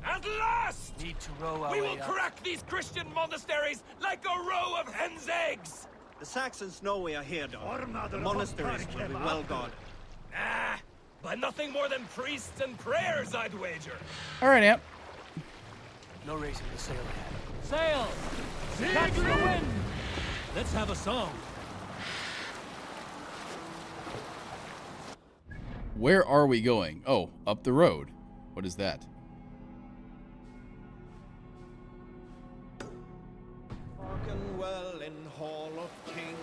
Speaker 10: At last!
Speaker 6: Need to row our
Speaker 10: We
Speaker 6: way
Speaker 10: will
Speaker 6: up.
Speaker 10: crack these Christian monasteries like a row of hen's eggs!
Speaker 3: The Saxons know we are here, Dog. The monasteries will be well guarded.
Speaker 10: Ah, by nothing more than priests and prayers, I'd wager.
Speaker 1: All right, Amp.
Speaker 6: No raising the sail yet. Sail! Catch the wind! Let's have a song.
Speaker 1: Where are we going? Oh, up the road. What is that?
Speaker 3: Hearken well in Hall of Kings.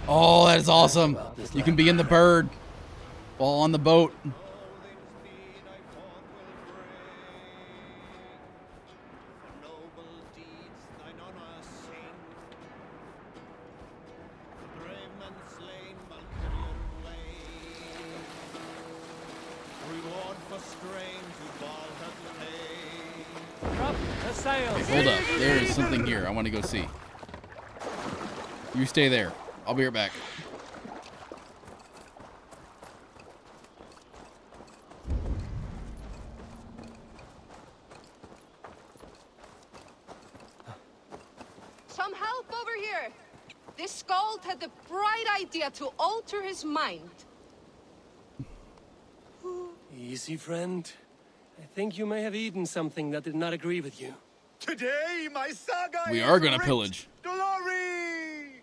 Speaker 1: Oh, that is awesome. You can be in the bird while on the boat. Hold up. There is something here. I want to go see. You stay there. I'll be right back.
Speaker 13: Some help over here. This Skald had the bright idea to alter his mind.
Speaker 6: Easy, friend. I think you may have eaten something that did not agree with you.
Speaker 2: Today, my saga
Speaker 1: We
Speaker 2: is
Speaker 1: are gonna
Speaker 2: rich
Speaker 1: pillage.
Speaker 2: Glory!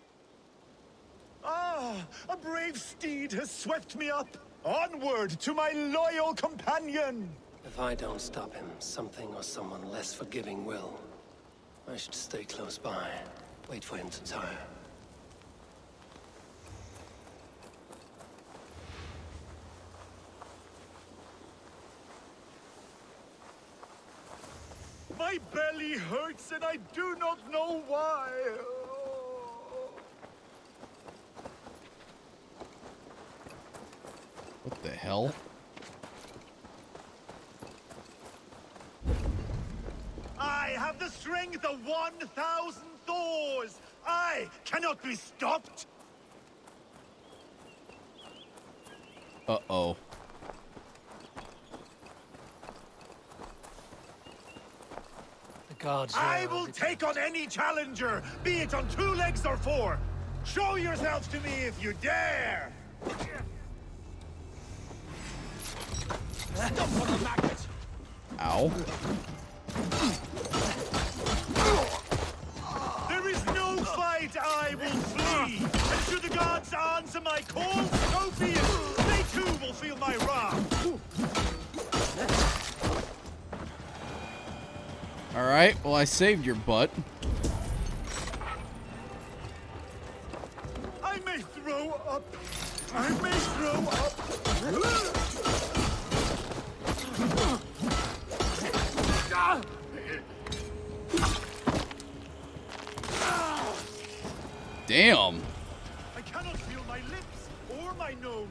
Speaker 2: Ah, a brave steed has swept me up. Onward to my loyal companion.
Speaker 6: If I don't stop him, something or someone less forgiving will. I should stay close by. Wait for him to tire.
Speaker 7: belly hurts and I do not know why.
Speaker 1: What the hell?
Speaker 7: I have the strength of 1,000 Thors. I cannot be stopped.
Speaker 1: Uh-oh.
Speaker 6: The gods.
Speaker 7: I will take on any challenger, be it on 2 legs or 4. Show yourselves to me if you dare.
Speaker 6: Stop for the magnet.
Speaker 1: Ow.
Speaker 7: There is no fight I will flee. And should the gods answer my call, so be it. They too will feel my wrath.
Speaker 1: Alright, well I saved your butt.
Speaker 7: I may throw up. I may throw up.
Speaker 1: Damn.
Speaker 7: I cannot feel my lips or my nose.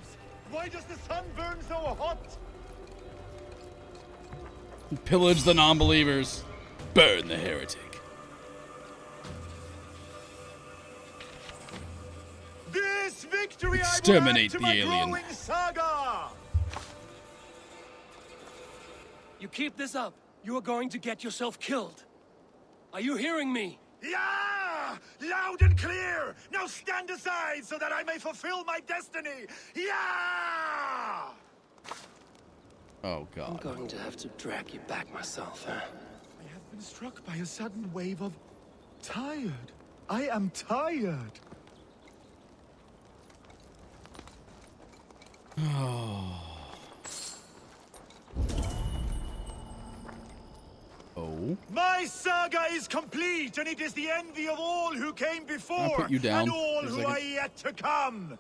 Speaker 7: Why does the sun burn so hot?
Speaker 1: Pillage the non-believers. Burn the heretic.
Speaker 7: This victory
Speaker 1: Exterminate
Speaker 7: I will add to
Speaker 1: the
Speaker 7: my
Speaker 1: alien.
Speaker 7: growing saga.
Speaker 6: You keep this up, you are going to get yourself killed. Are you hearing me?
Speaker 7: Yeah! Loud and clear! Now stand aside so that I may fulfill my destiny! Yeah!
Speaker 1: Oh, God.
Speaker 6: I'm going to have to drag you back myself, huh?
Speaker 7: I have been struck by a sudden wave of tired. I am tired.
Speaker 1: Oh. Oh.
Speaker 7: My saga is complete, and it is the envy of all who came before,
Speaker 1: I'll put you down
Speaker 7: and all
Speaker 1: for a
Speaker 7: who
Speaker 1: second.
Speaker 7: are yet to come.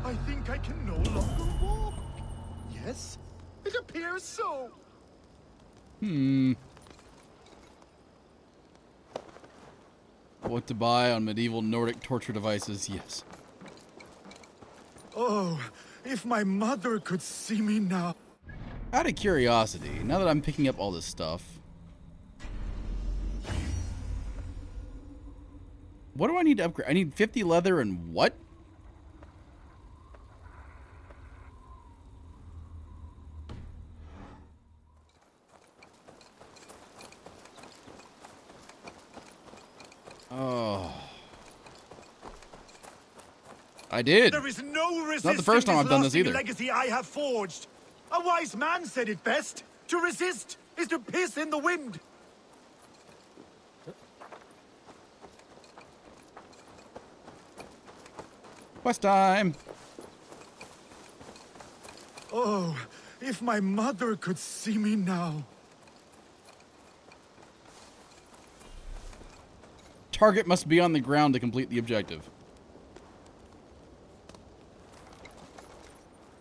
Speaker 7: I think I can no longer walk. Yes, it appears so.
Speaker 1: What to buy on medieval Nordic torture devices? Yes.
Speaker 7: Oh, if my mother could see me now.
Speaker 1: Out of curiosity, now that I'm picking up all this stuff, what do I need to upgrade? I need 50 leather and what? Oh. I did.
Speaker 7: There is no resisting
Speaker 1: Not the first time I've done this
Speaker 7: lasting
Speaker 1: either.
Speaker 7: legacy I have forged. A wise man said it best. To resist is to piss in the wind.
Speaker 1: Quest time.
Speaker 7: Oh, if my mother could see me now.
Speaker 1: Target must be on the ground to complete the objective.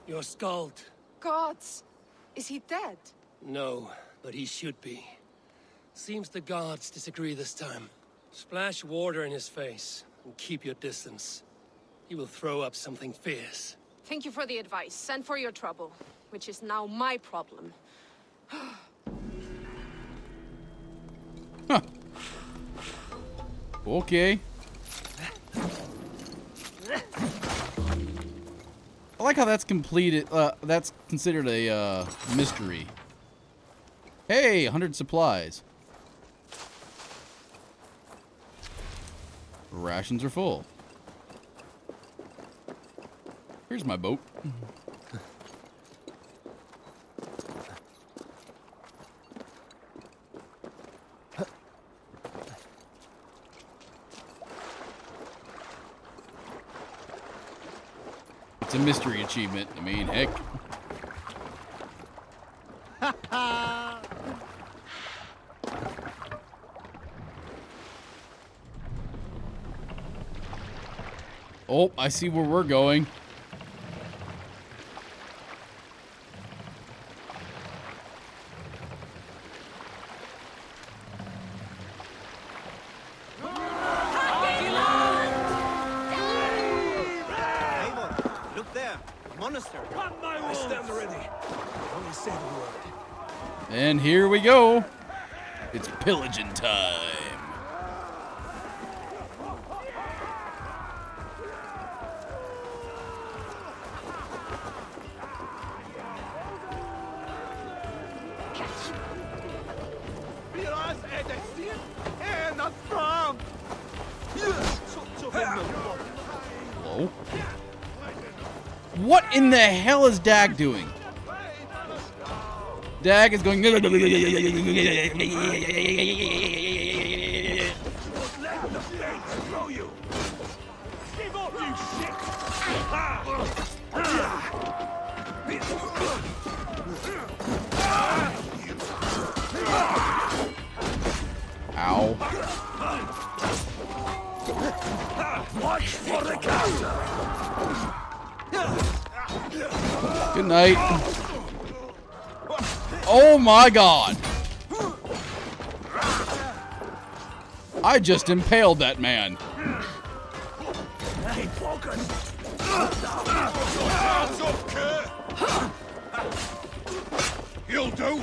Speaker 6: Your Skald.
Speaker 13: Gods, is he dead?
Speaker 6: No, but he should be. Seems the gods disagree this time. Splash water in his face and keep your distance. He will throw up something fierce.
Speaker 13: Thank you for the advice and for your trouble, which is now my problem.
Speaker 1: Huh. Okay. I like how that's completed. That's considered a mystery. Hey, 100 supplies. Rations are full. Here's my boat. It's a mystery achievement. I mean, heck. Oh, I see where we're going.
Speaker 3: Look there, monastery.
Speaker 6: I stand ready. Only say the word.
Speaker 1: And here we go. It's pillaging time. Hello? What in the hell is Dag doing? Dag is going. Ow.
Speaker 6: Watch for the counter.
Speaker 1: Good night. Oh my god. I just impaled that man.
Speaker 6: Hey, focus.
Speaker 12: You'll do.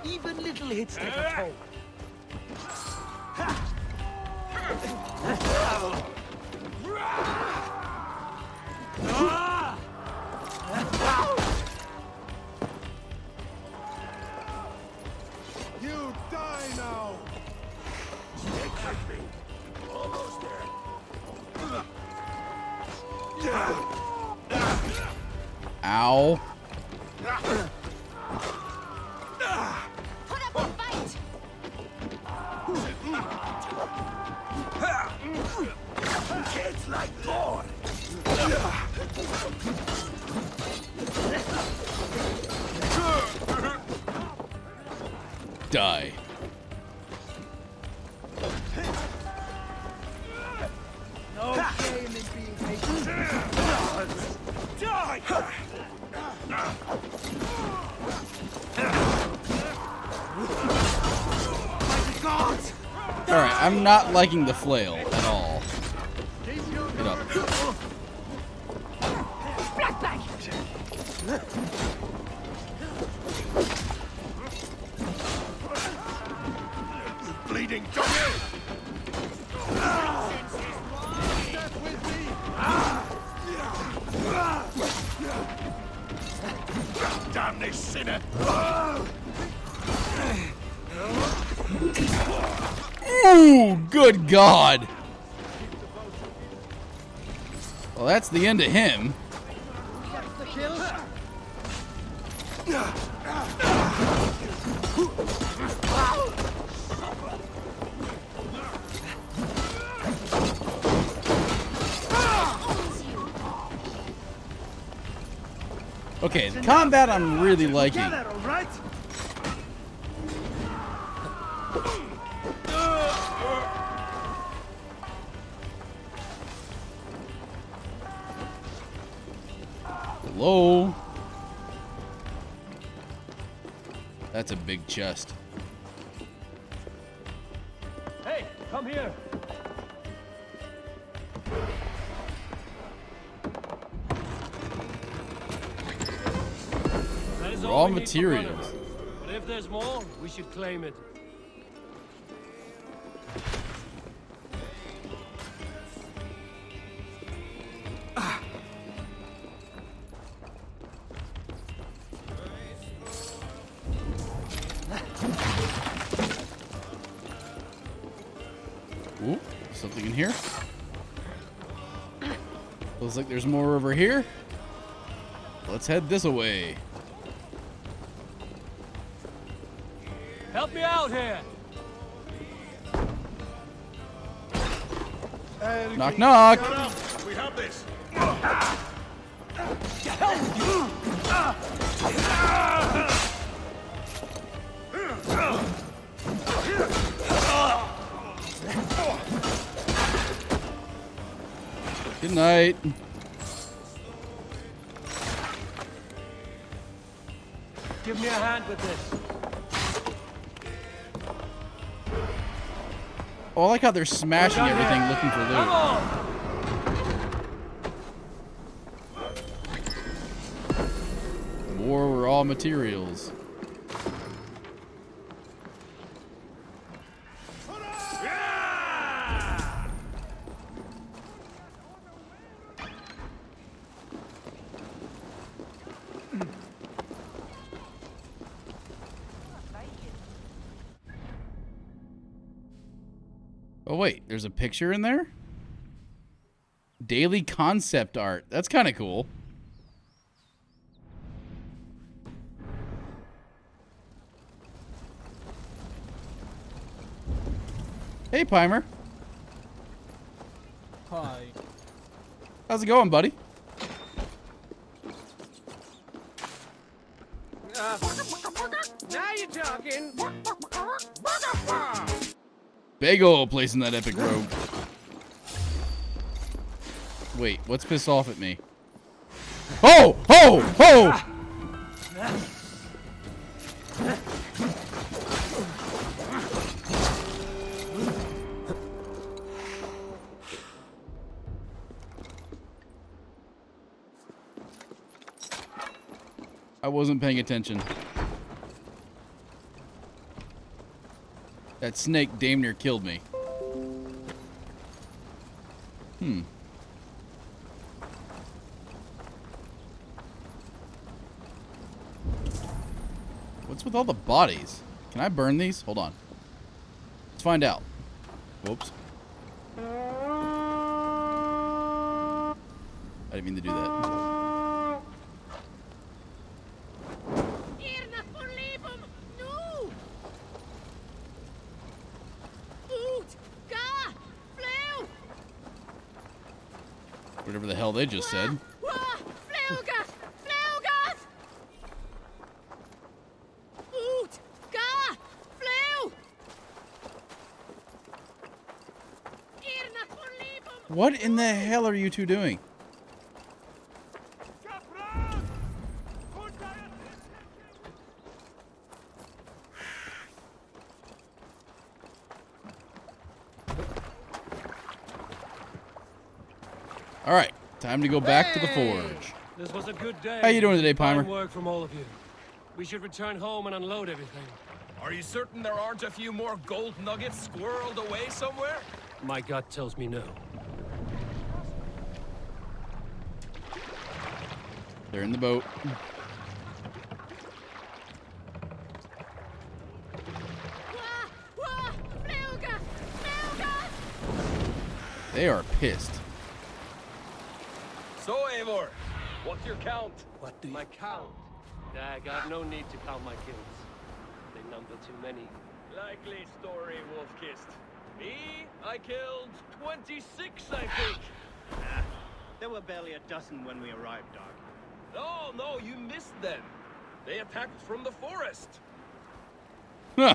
Speaker 6: Even little hits take a toll.
Speaker 12: You die now.
Speaker 6: Stick with me. Almost there.
Speaker 1: Ow.
Speaker 20: Put up a fight!
Speaker 6: Kids like porn.
Speaker 1: Die.
Speaker 6: No shame in being patient. Die!
Speaker 1: Alright, I'm not liking the flail at all. Get up.
Speaker 12: Bleeding donkey. Damn this sinner.
Speaker 1: Ooh, good God. Well, that's the end of him. Okay, the combat I'm really liking. Hello? That's a big chest.
Speaker 6: Hey, come here. That is all
Speaker 1: Raw
Speaker 6: we need for
Speaker 1: materials.
Speaker 6: runners. But if there's more, we should claim it.
Speaker 1: Ooh, something in here. Looks like there's more over here. Let's head this way.
Speaker 6: Help me out here.
Speaker 1: Knock, knock.
Speaker 12: We have this.
Speaker 1: Good night.
Speaker 6: Give me a hand with this.
Speaker 1: Oh, I like how they're smashing everything looking for loot. More raw materials. Oh wait, there's a picture in there? Daily concept art. That's kind of cool. Hey, Pimer.
Speaker 14: Hi.
Speaker 1: How's it going, buddy?
Speaker 6: Now you're talking.
Speaker 1: Big ol' place in that epic rogue. Wait, what's pissed off at me? Oh! Oh! Oh! I wasn't paying attention. That snake damn near killed me. Hmm. What's with all the bodies? Can I burn these? Hold on. Let's find out. Whoops. I didn't mean to do that. Whatever the hell they just said. What in the hell are you two doing? All right, time to go back to the forge.
Speaker 6: This was a good day.
Speaker 1: How you doing today,
Speaker 6: Fine
Speaker 1: Pimer?
Speaker 6: work from all of you. We should return home and unload everything.
Speaker 10: Are you certain there aren't a few more gold nuggets squirreled away somewhere?
Speaker 6: My gut tells me no.
Speaker 1: They're in the boat. They are pissed.
Speaker 10: So, Eivor, what's your count?
Speaker 6: What do you count? I got no need to count my kills. They number too many.
Speaker 10: Likely story, Wolf-Kissed. Me, I killed 26, I think.
Speaker 3: There were barely a dozen when we arrived, Dog.
Speaker 10: No, you missed them. They attacked from the forest.
Speaker 1: I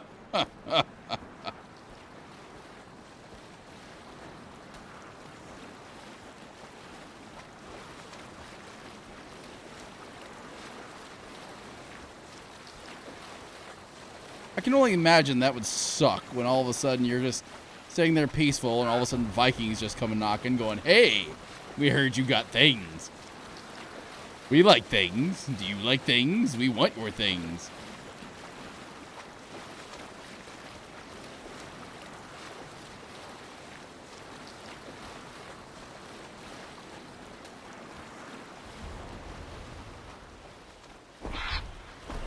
Speaker 1: can only imagine that would suck when all of a sudden you're just sitting there peaceful and all of a sudden Vikings just come and knocking going, hey, we heard you got things. We like things. Do you like things? We want your things.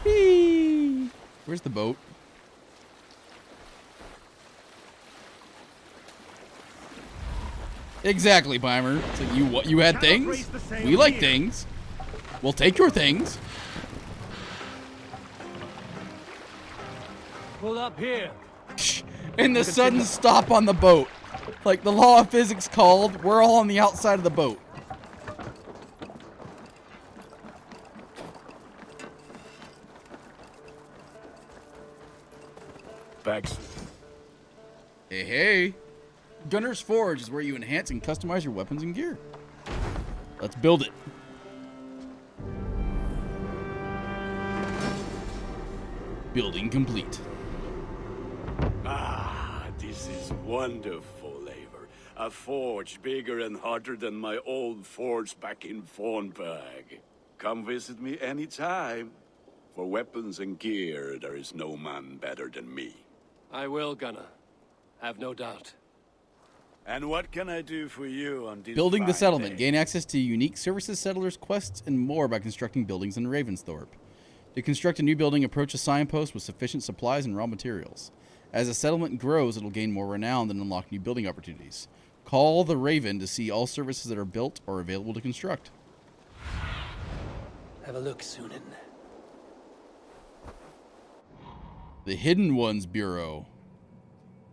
Speaker 1: Whee! Where's the boat? Exactly, Pimer. So you had things? We like things. We'll take your things.
Speaker 6: Pull up here.
Speaker 1: And the sudden stop on the boat. Like the law of physics called, we're all on the outside of the boat.
Speaker 12: Bax,
Speaker 1: Hey, hey. Gunner's Forge is where you enhance and customize your weapons and gear. Let's build it. Building complete.
Speaker 12: Ah, this is wonderful, Eivor. A forge bigger and hotter than my old forge back in Fornberg. Come visit me anytime. For weapons and gear, there is no man better than me.
Speaker 6: I will, Gunner. Have no doubt.
Speaker 12: And what can I do for you on this
Speaker 1: Building the
Speaker 12: fine
Speaker 1: settlement.
Speaker 12: day?
Speaker 1: Gain access to unique services, settlers, quests, and more by constructing buildings in Ravensthorpe. To construct a new building, approach a signpost with sufficient supplies and raw materials. As the settlement grows, it will gain more renown and unlock new building opportunities. Call the Raven to see all services that are built or available to construct.
Speaker 6: Have a look, Sunan.
Speaker 1: The Hidden Ones Bureau.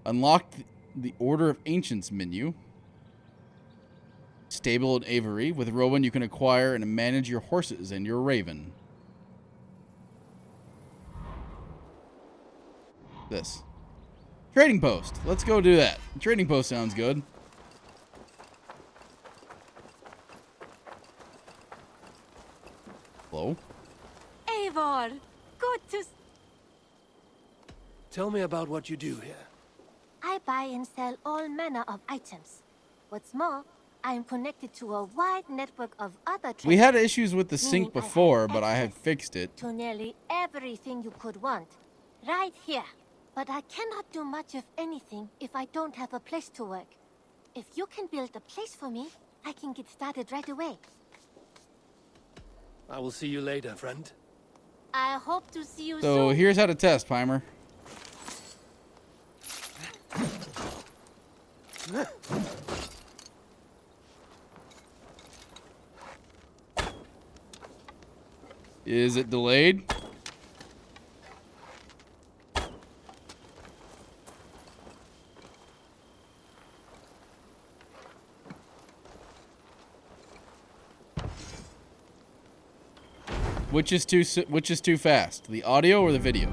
Speaker 1: Unlock the Order of Ancients menu. Stable in Avery. With Rowan, you can acquire and manage your horses and your raven. This. Trading post. Let's go do that. Trading post sounds good. Hello?
Speaker 20: Eivor, good to...
Speaker 6: Tell me about what you do here.
Speaker 20: I buy and sell all manner of items. What's more, I am connected to a wide network of other
Speaker 1: We had
Speaker 20: traders,
Speaker 1: issues with the
Speaker 20: meaning
Speaker 1: sync
Speaker 20: I have
Speaker 1: before, but I had
Speaker 20: access
Speaker 1: fixed it.
Speaker 20: to nearly everything you could want. Right here. But I cannot do much of anything if I don't have a place to work. If you can build a place for me, I can get started right away.
Speaker 6: I will see you later, friend.
Speaker 20: I hope to see you
Speaker 1: So
Speaker 20: soon.
Speaker 1: here's how to test, Pimer. Is it delayed? Which is too fast? The audio or the video?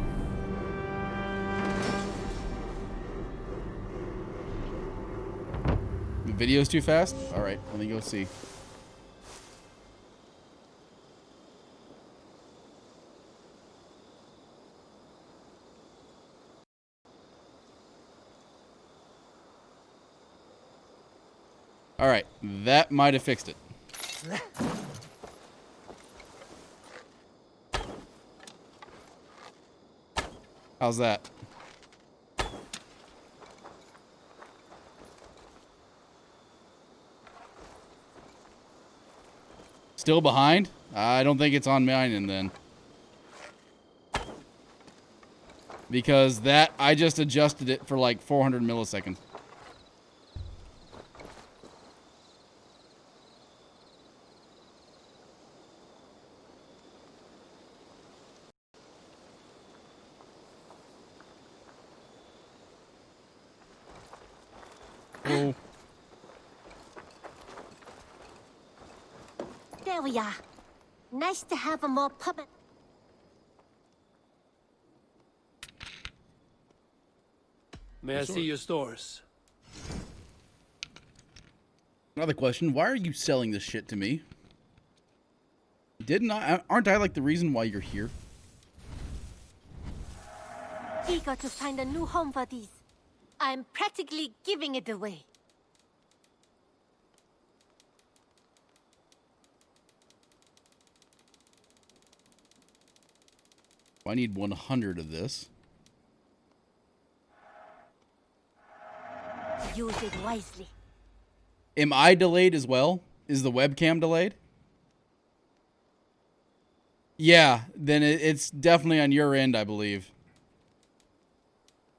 Speaker 1: The video's too fast? All right, let me go see. All right, that might have fixed it. How's that? Still behind? I don't think it's on mine and then. Because that, I just adjusted it for like 400 milliseconds. Oh.
Speaker 20: There we are. Nice to have a more public...
Speaker 6: May I see your stores?
Speaker 1: Another question, why are you selling this shit to me? Aren't I like the reason why you're here?
Speaker 20: Eager to find a new home for these. I'm practically giving it away.
Speaker 1: I need 100 of this.
Speaker 20: Use it wisely.
Speaker 1: Am I delayed as well? Is the webcam delayed? Yeah, then it's definitely on your end, I believe.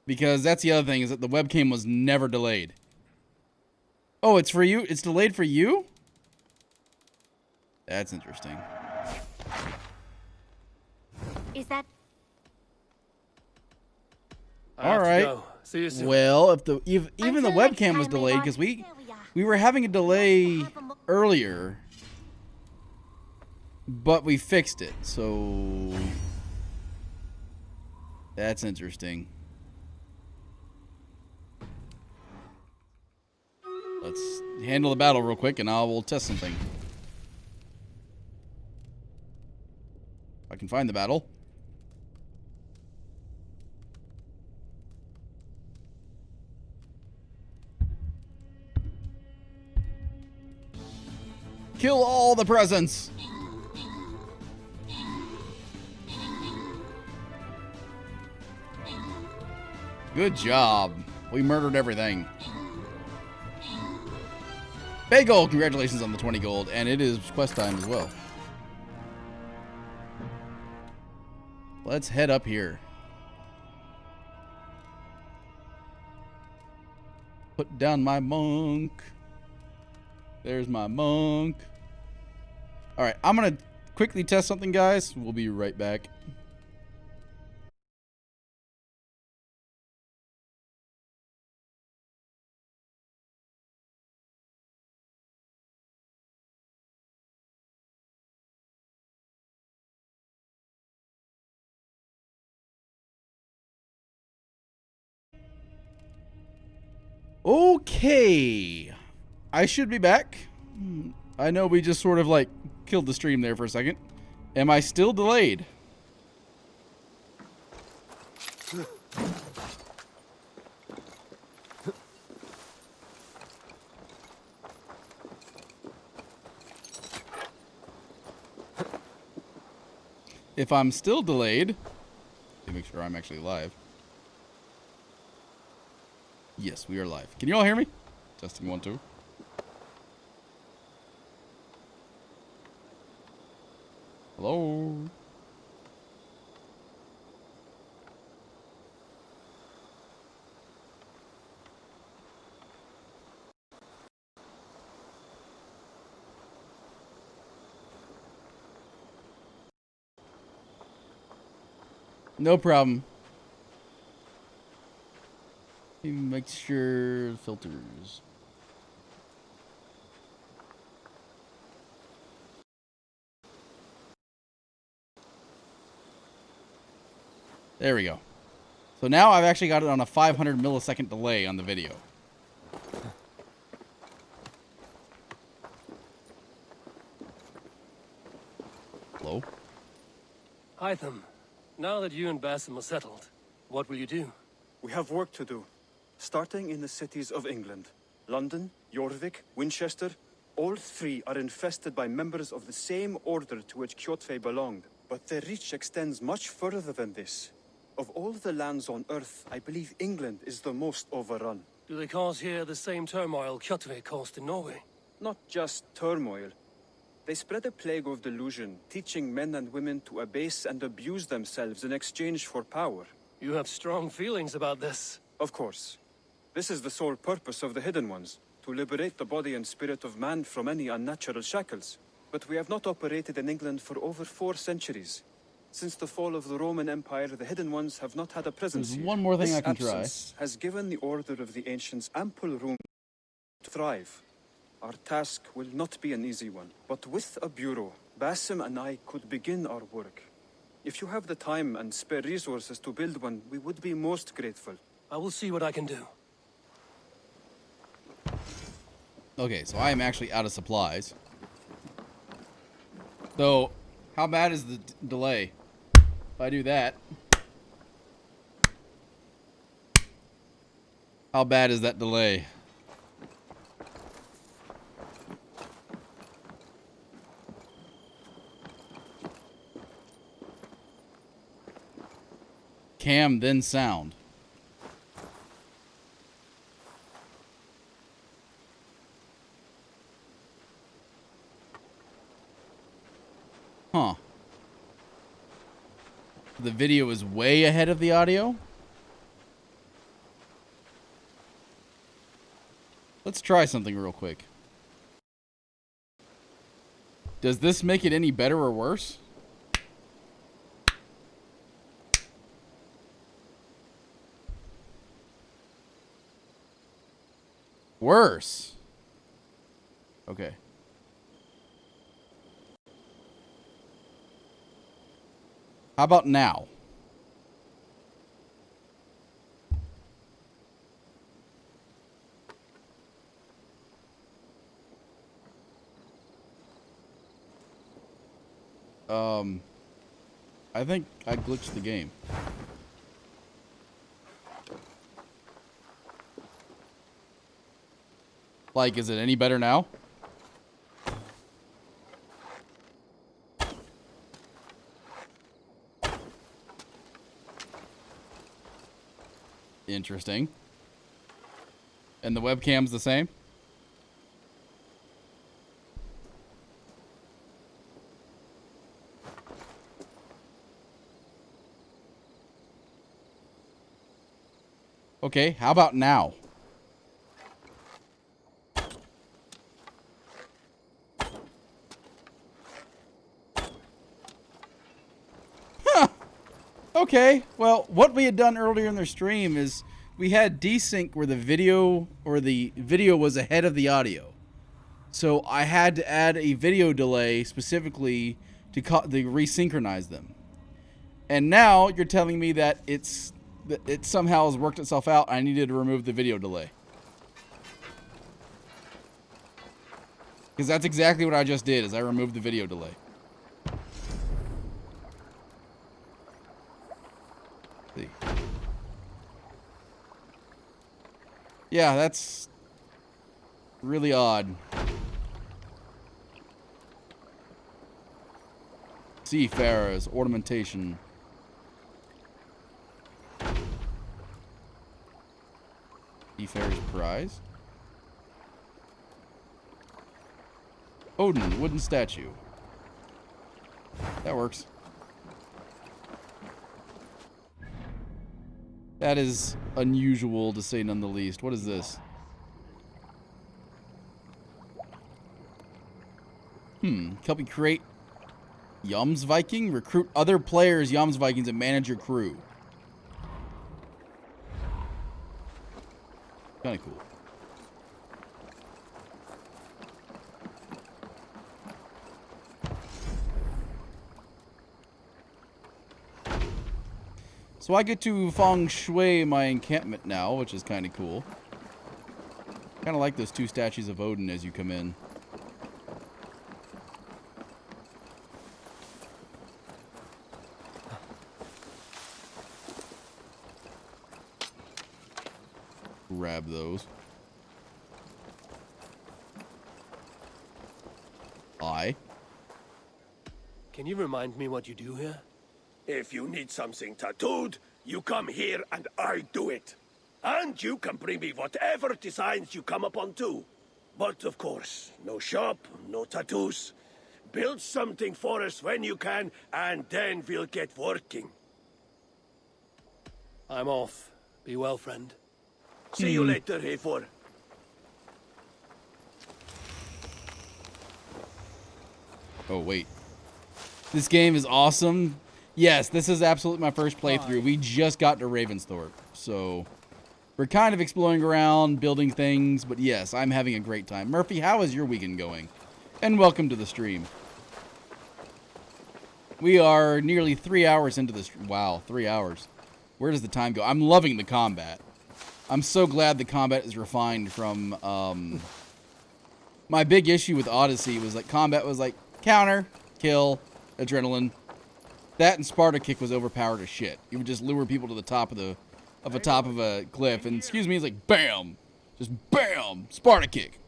Speaker 1: Because that's the other thing, is that the webcam was never delayed. Oh, it's for you? It's delayed for you? That's interesting.
Speaker 20: Is that...
Speaker 1: All right.
Speaker 6: See you soon.
Speaker 1: Well, if even the webcam was delayed, because we were having a delay earlier, but we fixed it. So that's interesting. Let's handle the battle real quick, and I will test something. If I can find the battle. Kill all the presents! Good job. We murdered everything. Bagel, congratulations on the 20 gold, and it is quest time as well. Let's head up here. Put down my monk. There's my monk. Alright, I'm going to quickly test something, guys. We'll be right back. Okay. I should be back. I know we just sort of like killed the stream there for a second. Am I still delayed? If I'm still delayed, let me make sure I'm actually live. Yes, we are live. Can you all hear me? Testing 1, 2. Hello? No problem. Make sure filters. There we go. So now I've actually got it on a 500 millisecond delay on the video. Hello?
Speaker 6: Hytham, now that you and Basim are settled, what will you do?
Speaker 14: We have work to do, starting in the cities of England. London, Jorvik, Winchester, all three are infested by members of the same order to which Kjotve belonged. But their reach extends much further than this. Of all the lands on Earth, I believe England is the most overrun.
Speaker 6: Do they cause here the same turmoil Kjotve caused in Norway?
Speaker 14: Not just turmoil. They spread a plague of delusion, teaching men and women to abase and abuse themselves in exchange for power.
Speaker 6: You have strong feelings about this.
Speaker 14: Of course. This is the sole purpose of the Hidden Ones, to liberate the body and spirit of man from any unnatural shackles. But we have not operated in England for over 4 centuries. Since the fall of the Roman Empire, the Hidden Ones have not had a presence here.
Speaker 1: There's one more thing
Speaker 14: This
Speaker 1: I can try.
Speaker 14: absence has given the Order of the Ancients ample room to thrive. Our task will not be an easy one, but with a bureau, Basim and I could begin our work. If you have the time and spare resources to build one, we would be most grateful.
Speaker 6: I will see what I can do.
Speaker 1: Okay, so I am actually out of supplies. So, how bad is the delay? If I do that, how bad is that delay? Cam, then sound. Huh. The video is way ahead of the audio? Let's try something real quick. Does this make it any better or worse? Worse. Okay. How about now? I think I glitched the game. Like, is it any better now? Interesting. And the webcam's the same? Okay, how about now? Huh. Okay, well, what we had done earlier in their stream is we had desync where the video was ahead of the audio. So I had to add a video delay specifically to resynchronize them. And now you're telling me that it somehow has worked itself out. I needed to remove the video delay. Because that's exactly what I just did, is I removed the video delay. Let's see. Yeah, that's really odd. Seafarers, ornamentation. Seafarer's prize. Odin, wooden statue. That works. That is unusual to say none the least. What is this? Help you create Jomsviking? Recruit other players, Jomsvikings, and manage your crew. Kinda cool. So I get to feng shui my encampment now, which is kind of cool. Kind of like those two statues of Odin as you come in. Grab those.
Speaker 6: Can you remind me what you do here?
Speaker 12: If you need something tattooed, you come here and I do it. And you can bring me whatever designs you come upon too. But of course, no shop, no tattoos. Build something for us when you can, and then we'll get working.
Speaker 6: I'm off. Be well, friend.
Speaker 12: See you later, Eivor.
Speaker 1: Oh, wait. This game is awesome. Yes, this is absolutely my first playthrough. We just got to Ravensthorpe, so we're kind of exploring around, building things, but yes, I'm having a great time. Murphy, how is your weekend going? And welcome to the stream. We are nearly 3 hours into this. Wow, 3 hours. Where does the time go? I'm loving the combat. I'm so glad the combat is refined from, my big issue with Odyssey was that combat was like counter, kill, adrenaline. That and Sparta kick was overpowered as shit. You would just lure people to the top of a cliff, and excuse me, it's like bam, just bam, Sparta kick,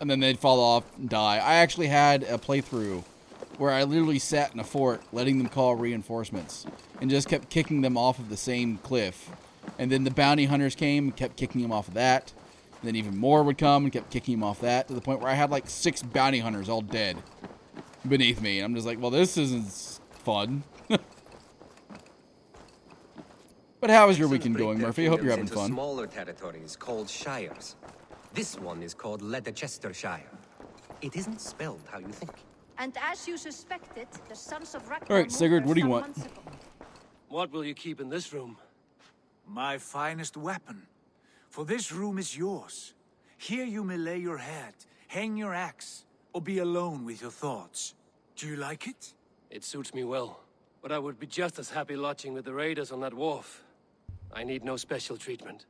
Speaker 1: and then they'd fall off and die. I actually had a playthrough where I literally sat in a fort, letting them call reinforcements, and just kept kicking them off of the same cliff. And then the bounty hunters came and kept kicking them off of that. And then even more would come and kept kicking them off that, to the point where I had like 6 bounty hunters all dead beneath me. And I'm just like, well, this isn't fun. But how is your weekend going, Murphy? I hope you're having fun.
Speaker 15: Smaller territories called shires. This one is called Leicestershire. It isn't spelled how you think.
Speaker 13: And as you suspected, the sons of Ragnar.
Speaker 1: All right, Sigurd, what do you want?
Speaker 6: What will you keep in this room?
Speaker 7: My finest weapon. For this room is yours. Here you may lay your head, hang your axe, or be alone with your thoughts. Do you like it?
Speaker 6: It suits me well, but I would be just as happy lodging with the raiders on that wharf. I need no special treatment.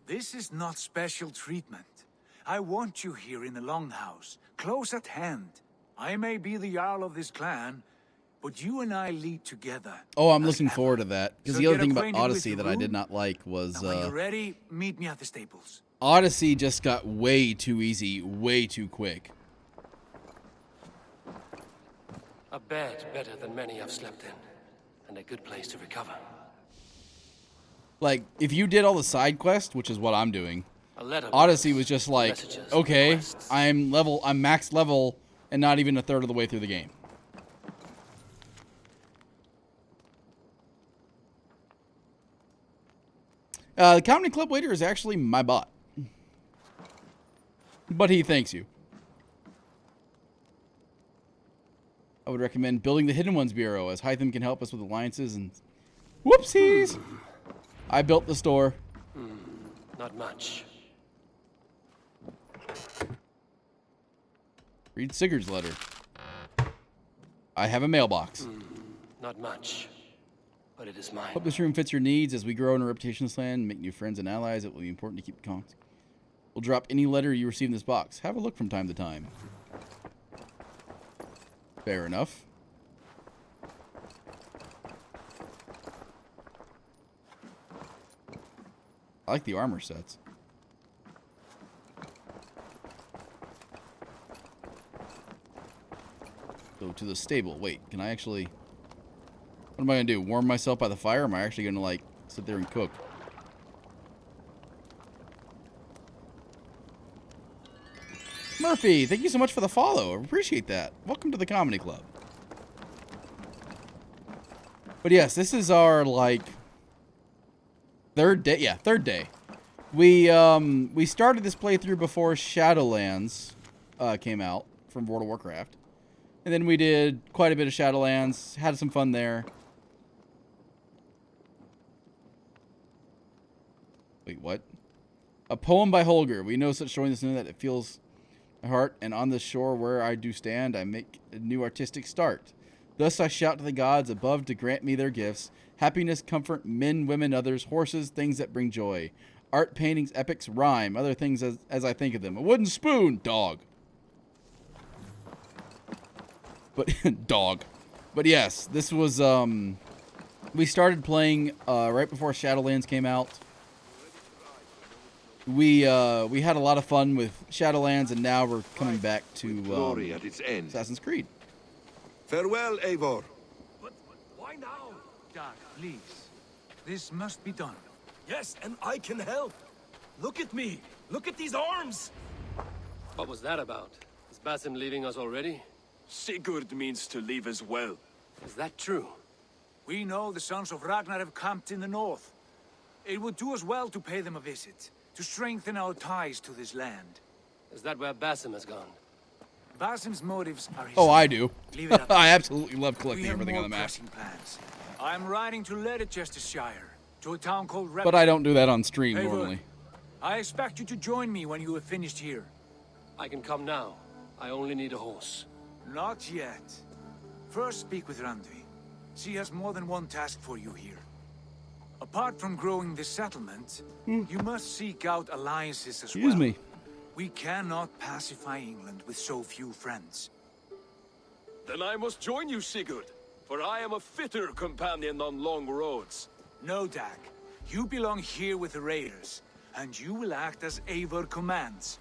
Speaker 7: This is not special treatment. I want you here in the Longhouse, close at hand. I may be the Jarl of this clan, but you and I lead together.
Speaker 1: Oh, I'm looking forward to that. Because
Speaker 7: So
Speaker 1: the other
Speaker 7: get
Speaker 1: thing about
Speaker 7: acquainted with
Speaker 1: Odyssey
Speaker 7: the
Speaker 1: that I did
Speaker 7: room.
Speaker 1: not like was
Speaker 7: When you're ready, meet me at the stables.
Speaker 1: Odyssey just got way too easy, way too quick.
Speaker 6: A bed better than many I've slept in, and a good place to recover.
Speaker 1: Like, if you did all the side quests, which is what I'm doing,
Speaker 6: A letter
Speaker 1: Odyssey was just like,
Speaker 6: messages,
Speaker 1: okay,
Speaker 6: requests.
Speaker 1: I'm max level, and not even a third of the way through the game. The comedy club waiter is actually my bot. But he thanks you. I would recommend building the Hidden Ones Bureau, as Hytham can help us with alliances and... Whoopsies! I built the store.
Speaker 6: Not much.
Speaker 1: Read Sigurd's letter. I have a mailbox.
Speaker 6: Not much. But it is mine.
Speaker 1: Hope this room fits your needs. As we grow in our reputation in this land, make new friends and allies, it will be important to keep contact. We'll drop any letter you receive in this box. Have a look from time to time. Fair enough. I like the armor sets. Go to the stable. Wait, can I actually... What am I going to do? Warm myself by the fire? Or am I actually going to, like, sit there and cook? Murphy, thank you so much for the follow. I appreciate that. Welcome to the Comedy Club. But yes, this is our, like, third day. Yeah, third day. We started this playthrough before Shadowlands came out from World of Warcraft. And then we did quite a bit of Shadowlands. Had some fun there. Wait, what? A poem by Holger. We know such joy in this new that it fills my heart, and on the shore where I do stand, I make a new artistic start. Thus I shout to the gods above to grant me their gifts: happiness, comfort, men, women, others, horses, things that bring joy. Art, paintings, epics, rhyme, other things as I think of them. A wooden spoon, dog. But dog. But yes, this was we started playing right before Shadowlands came out. We had a lot of fun with Shadowlands, and now we're coming back to
Speaker 4: glory at its end.
Speaker 1: Assassin's Creed.
Speaker 4: Farewell, Eivor.
Speaker 7: But why now? Dag, please. This must be done.
Speaker 6: Yes, and I can help. Look at me. Look at these arms. What was that about? Is Basim leaving us already?
Speaker 12: Sigurd means to leave as well.
Speaker 6: Is that true?
Speaker 7: We know the sons of Ragnar have camped in the north. It would do us well to pay them a visit, to strengthen our ties to this land.
Speaker 6: Is that where Basim has gone?
Speaker 7: Basim's motives are his
Speaker 1: Oh,
Speaker 7: own.
Speaker 1: I do.
Speaker 7: Leave it up.
Speaker 1: I absolutely love collecting
Speaker 7: We have
Speaker 1: everything
Speaker 7: more
Speaker 1: on the map.
Speaker 7: pressing plans. I'm riding to Leicestershire, to a town called
Speaker 1: But I don't do that on stream
Speaker 7: Eivor,
Speaker 1: normally.
Speaker 7: I expect you to join me when you have finished here.
Speaker 6: I can come now. I only need a horse.
Speaker 7: Not yet. First speak with Randvi. She has more than one task for you here. Apart from growing this settlement, you must seek out alliances as well.
Speaker 1: Excuse me.
Speaker 7: We cannot pacify England with so few friends.
Speaker 12: Then I must join you, Sigurd, for I am a fitter companion on long roads.
Speaker 7: No, Dag. You belong here with the raiders, and you will act as Eivor commands.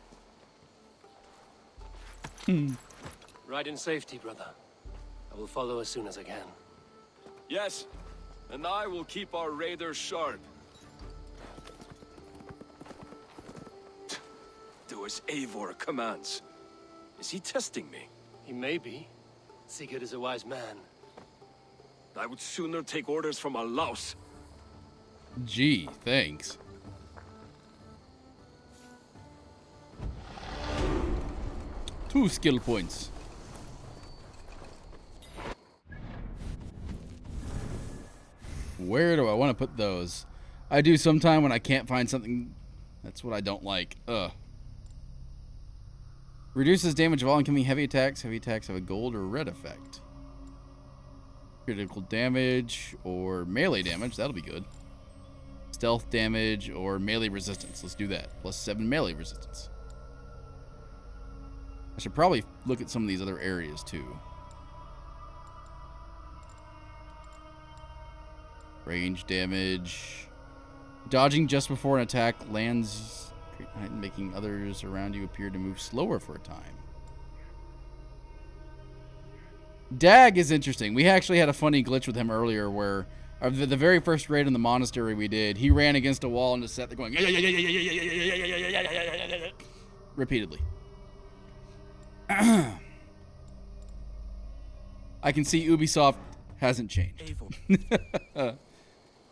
Speaker 6: Ride in safety, brother. I will follow as soon as I can.
Speaker 12: Yes, and I will keep our raiders sharp. Do as Eivor commands. Is he testing me?
Speaker 6: He may be. Sigurd is a wise man.
Speaker 12: I would sooner take orders from a louse.
Speaker 1: Gee, thanks. Two skill points. Where do I want to put those? I do sometime when I can't find something. That's what I don't like. Ugh. Reduces damage of all incoming heavy attacks. Heavy attacks have a gold or red effect. Critical damage or melee damage. That'll be good. Stealth damage or melee resistance. Let's do that. +7 melee resistance. I should probably look at some of these other areas too. Range damage. Dodging just before an attack lands, making others around you appear to move slower for a time. Dag is interesting. We actually had a funny glitch with him earlier where the very first raid in the monastery we did, he ran against a wall and just sat there going repeatedly. I can see Ubisoft hasn't changed.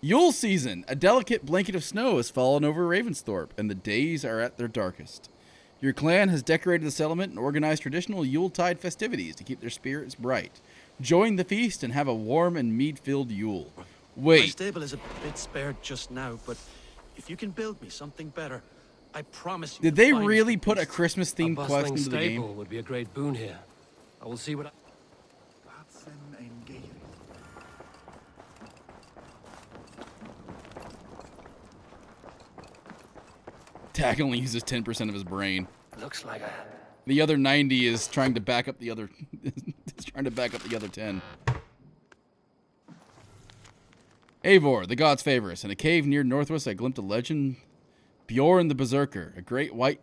Speaker 1: Yule season. A delicate blanket of snow has fallen over Ravensthorpe, and the days are at their darkest. Your clan has decorated the settlement and organized traditional Yuletide festivities to keep their spirits bright. Join the feast and have a warm and mead-filled Yule. Wait.
Speaker 5: My stable is a bit spared just now, but if you can build me something better, I promise you.
Speaker 1: Did they really put a Christmas-themed quest into the game?
Speaker 6: Stable would be a great boon here. I will see what.
Speaker 1: Tak only uses 10% of his brain.
Speaker 6: Looks like
Speaker 1: the other 90 is trying to back up the other. Is trying to back up the other 10. Eivor, the gods favor us. In a cave near Northwest, I glimpsed a legend. Bjorn the Berserker, a great white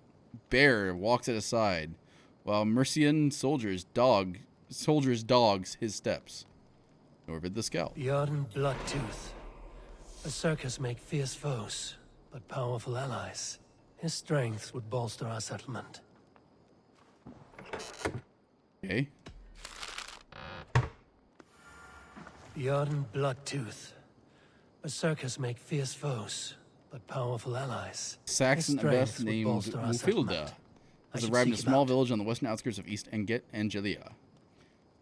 Speaker 1: bear, walks at his side, while Mercian soldiers dogs his steps. Norvid the Scout.
Speaker 6: Bjorn Bloodtooth. Berserkers make fierce foes, but powerful allies. His strength would bolster our settlement.
Speaker 1: Okay.
Speaker 6: Bjorn Bloodtooth. Berserkers make fierce foes, but powerful allies.
Speaker 1: Saxon abbess named Wufilda has arrived in a small village on the western outskirts of East Angelia,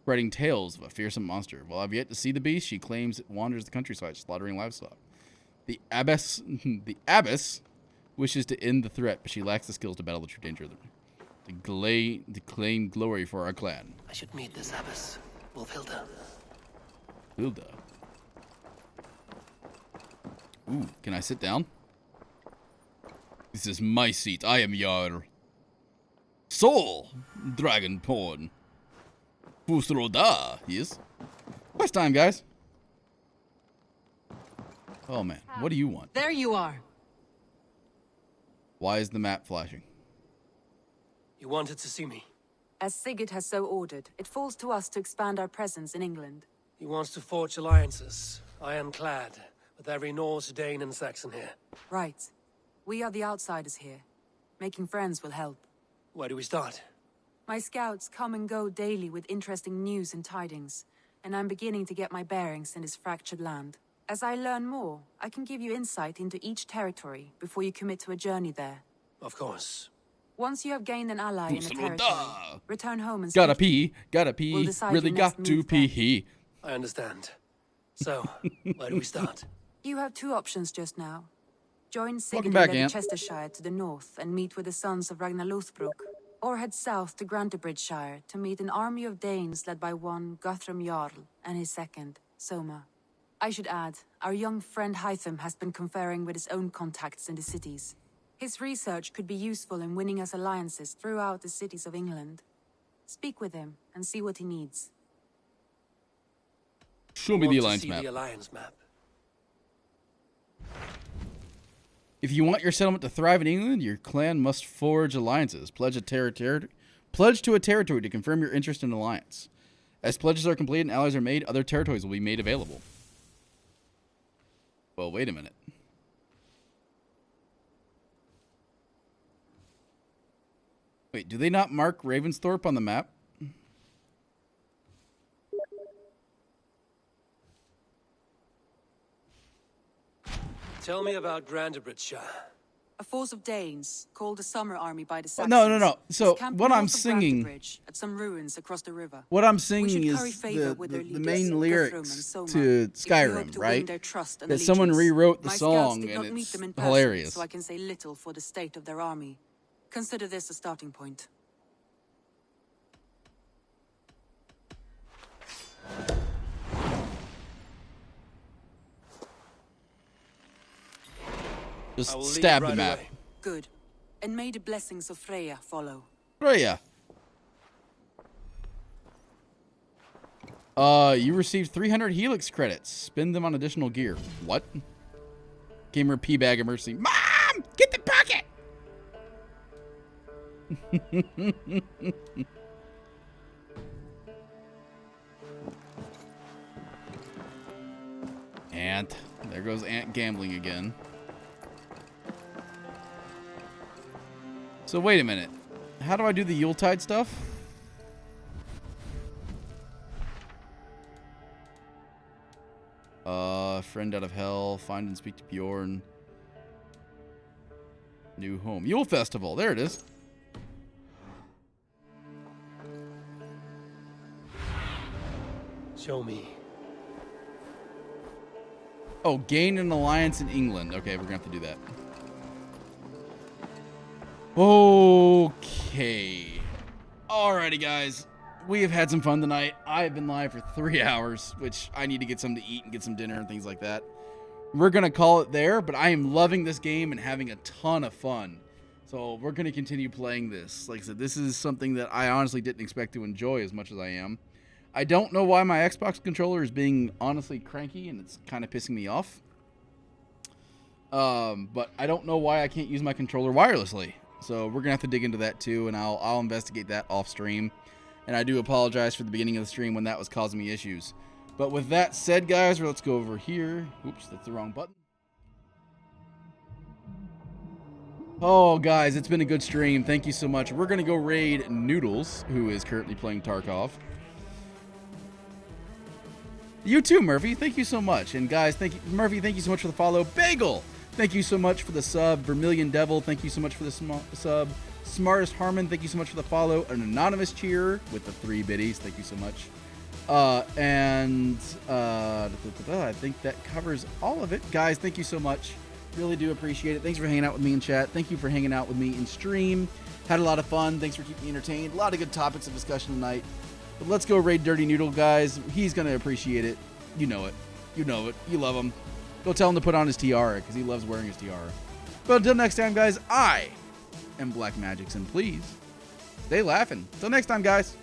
Speaker 1: spreading tales of a fearsome monster. While I've yet to see the beast, she claims it wanders the countryside, slaughtering livestock. The abbess wishes to end the threat, but she lacks the skills to battle the true danger of them. To claim glory for our clan.
Speaker 6: I should meet this abbess, Wulfhilda.
Speaker 1: Hilda. Ooh, can I sit down? This is my seat. I am Jarl. Soul, dragon porn. Fusroda, yes. Quest time, guys. Oh man, what do you want?
Speaker 18: There you are.
Speaker 1: Why is the map flashing?
Speaker 6: You wanted to see me?
Speaker 18: As Sigurd has so ordered, it falls to us to expand our presence in England.
Speaker 6: He wants to forge alliances, ironclad, with every Norse, Dane, and Saxon here.
Speaker 18: Right. We are the outsiders here. Making friends will help.
Speaker 6: Where do we start?
Speaker 18: My scouts come and go daily with interesting news and tidings, and I'm beginning to get my bearings in this fractured land. As I learn more, I can give you insight into each territory before you commit to a journey there.
Speaker 6: Of course.
Speaker 18: Once you have gained an ally in a territory, return home and
Speaker 1: gotta pee, really got to pee.
Speaker 6: I understand. So, where do we start?
Speaker 18: You have two options just now. Join
Speaker 1: Welcome
Speaker 18: Sigurd
Speaker 1: back,
Speaker 18: in
Speaker 1: Aunt.
Speaker 18: Chestershire to the north and meet with the sons of Ragnar Lothbrok, or head south to Grantebridgeshire to meet an army of Danes led by one Guthrum Jarl and his second, Soma. I should add, our young friend Hytham has been conferring with his own contacts in the cities. His research could be useful in winning us alliances throughout the cities of England. Speak with him and see what he needs.
Speaker 1: Show me the alliance map.
Speaker 6: The alliance map.
Speaker 1: If you want your settlement to thrive in England, your clan must forge alliances. Pledge to a territory to confirm your interest in alliance. As pledges are completed and allies are made, other territories will be made available. Well, wait a minute. Wait, do they not mark Ravensthorpe on the map?
Speaker 6: Tell me about Grantebridgeshire.
Speaker 18: A force of Danes, called the Summer Army by the Saxons.
Speaker 1: No. So
Speaker 18: is camped
Speaker 1: what I'm
Speaker 18: north of
Speaker 1: singing,
Speaker 18: Grantebridge at some ruins across the river.
Speaker 1: what I'm
Speaker 18: We
Speaker 1: singing
Speaker 18: should
Speaker 1: is
Speaker 18: curry favor with their
Speaker 1: the
Speaker 18: leaders,
Speaker 1: main
Speaker 18: Guthrum and
Speaker 1: lyrics
Speaker 18: Soma,
Speaker 1: to
Speaker 18: if we hope
Speaker 1: Skyrim,
Speaker 18: to win
Speaker 1: right?
Speaker 18: their trust and
Speaker 1: That someone
Speaker 18: allegiance.
Speaker 1: rewrote the
Speaker 18: My scouts
Speaker 1: song
Speaker 18: did
Speaker 1: and
Speaker 18: not meet
Speaker 1: it's
Speaker 18: them in person,
Speaker 1: hilarious.
Speaker 18: so I can say little for the state of their army. Consider this a starting point.
Speaker 1: Just stab the map.
Speaker 18: Good. And may the blessings of Freya follow.
Speaker 1: Freya. You received 300 Helix credits. Spend them on additional gear. What? Gamer P Bag of Mercy. Mom! Get the bucket! Ant. There goes Ant gambling again. So wait a minute. How do I do the Yuletide stuff? Friend out of hell. Find and speak to Bjorn. New home. Yule Festival. There it is.
Speaker 6: Show me.
Speaker 1: Oh, gain an alliance in England. Okay, we're going to have to do that. Okay. Alrighty, guys. We have had some fun tonight. I've been live for 3 hours, which I need to get something to eat and get some dinner and things like that. We're going to call it there, but I am loving this game and having a ton of fun. So we're going to continue playing this. Like I said, this is something that I honestly didn't expect to enjoy as much as I am. I don't know why my Xbox controller is being honestly cranky, and it's kind of pissing me off. But I don't know why I can't use my controller wirelessly. So we're going to have to dig into that too, and I'll investigate that off stream. And I do apologize for the beginning of the stream when that was causing me issues. But with that said, guys, let's go over here. Oops, that's the wrong button. Oh, guys, it's been a good stream. Thank you so much. We're going to go raid Noodles, who is currently playing Tarkov. You too, Murphy. Thank you so much. And guys, thank you, Murphy. Thank you so much for the follow. Bagel, thank you so much for the sub. Vermilion Devil, thank you so much for the sub. Smartest Harmon, thank you so much for the follow. An anonymous cheer with the 3 biddies, thank you so much. I think that covers all of it, guys. Thank you so much. Really do appreciate it. Thanks for hanging out with me in chat. Thank you for hanging out with me in stream. Had a lot of fun. Thanks for keeping me entertained. A lot of good topics of discussion tonight. But let's go raid Dirty Noodle, guys. He's going to appreciate it. You know it. You know it. You love him. Go tell him to put on his tiara, because he loves wearing his tiara. But until next time, guys, I am Black Magix, and please, stay laughing. Until next time, guys.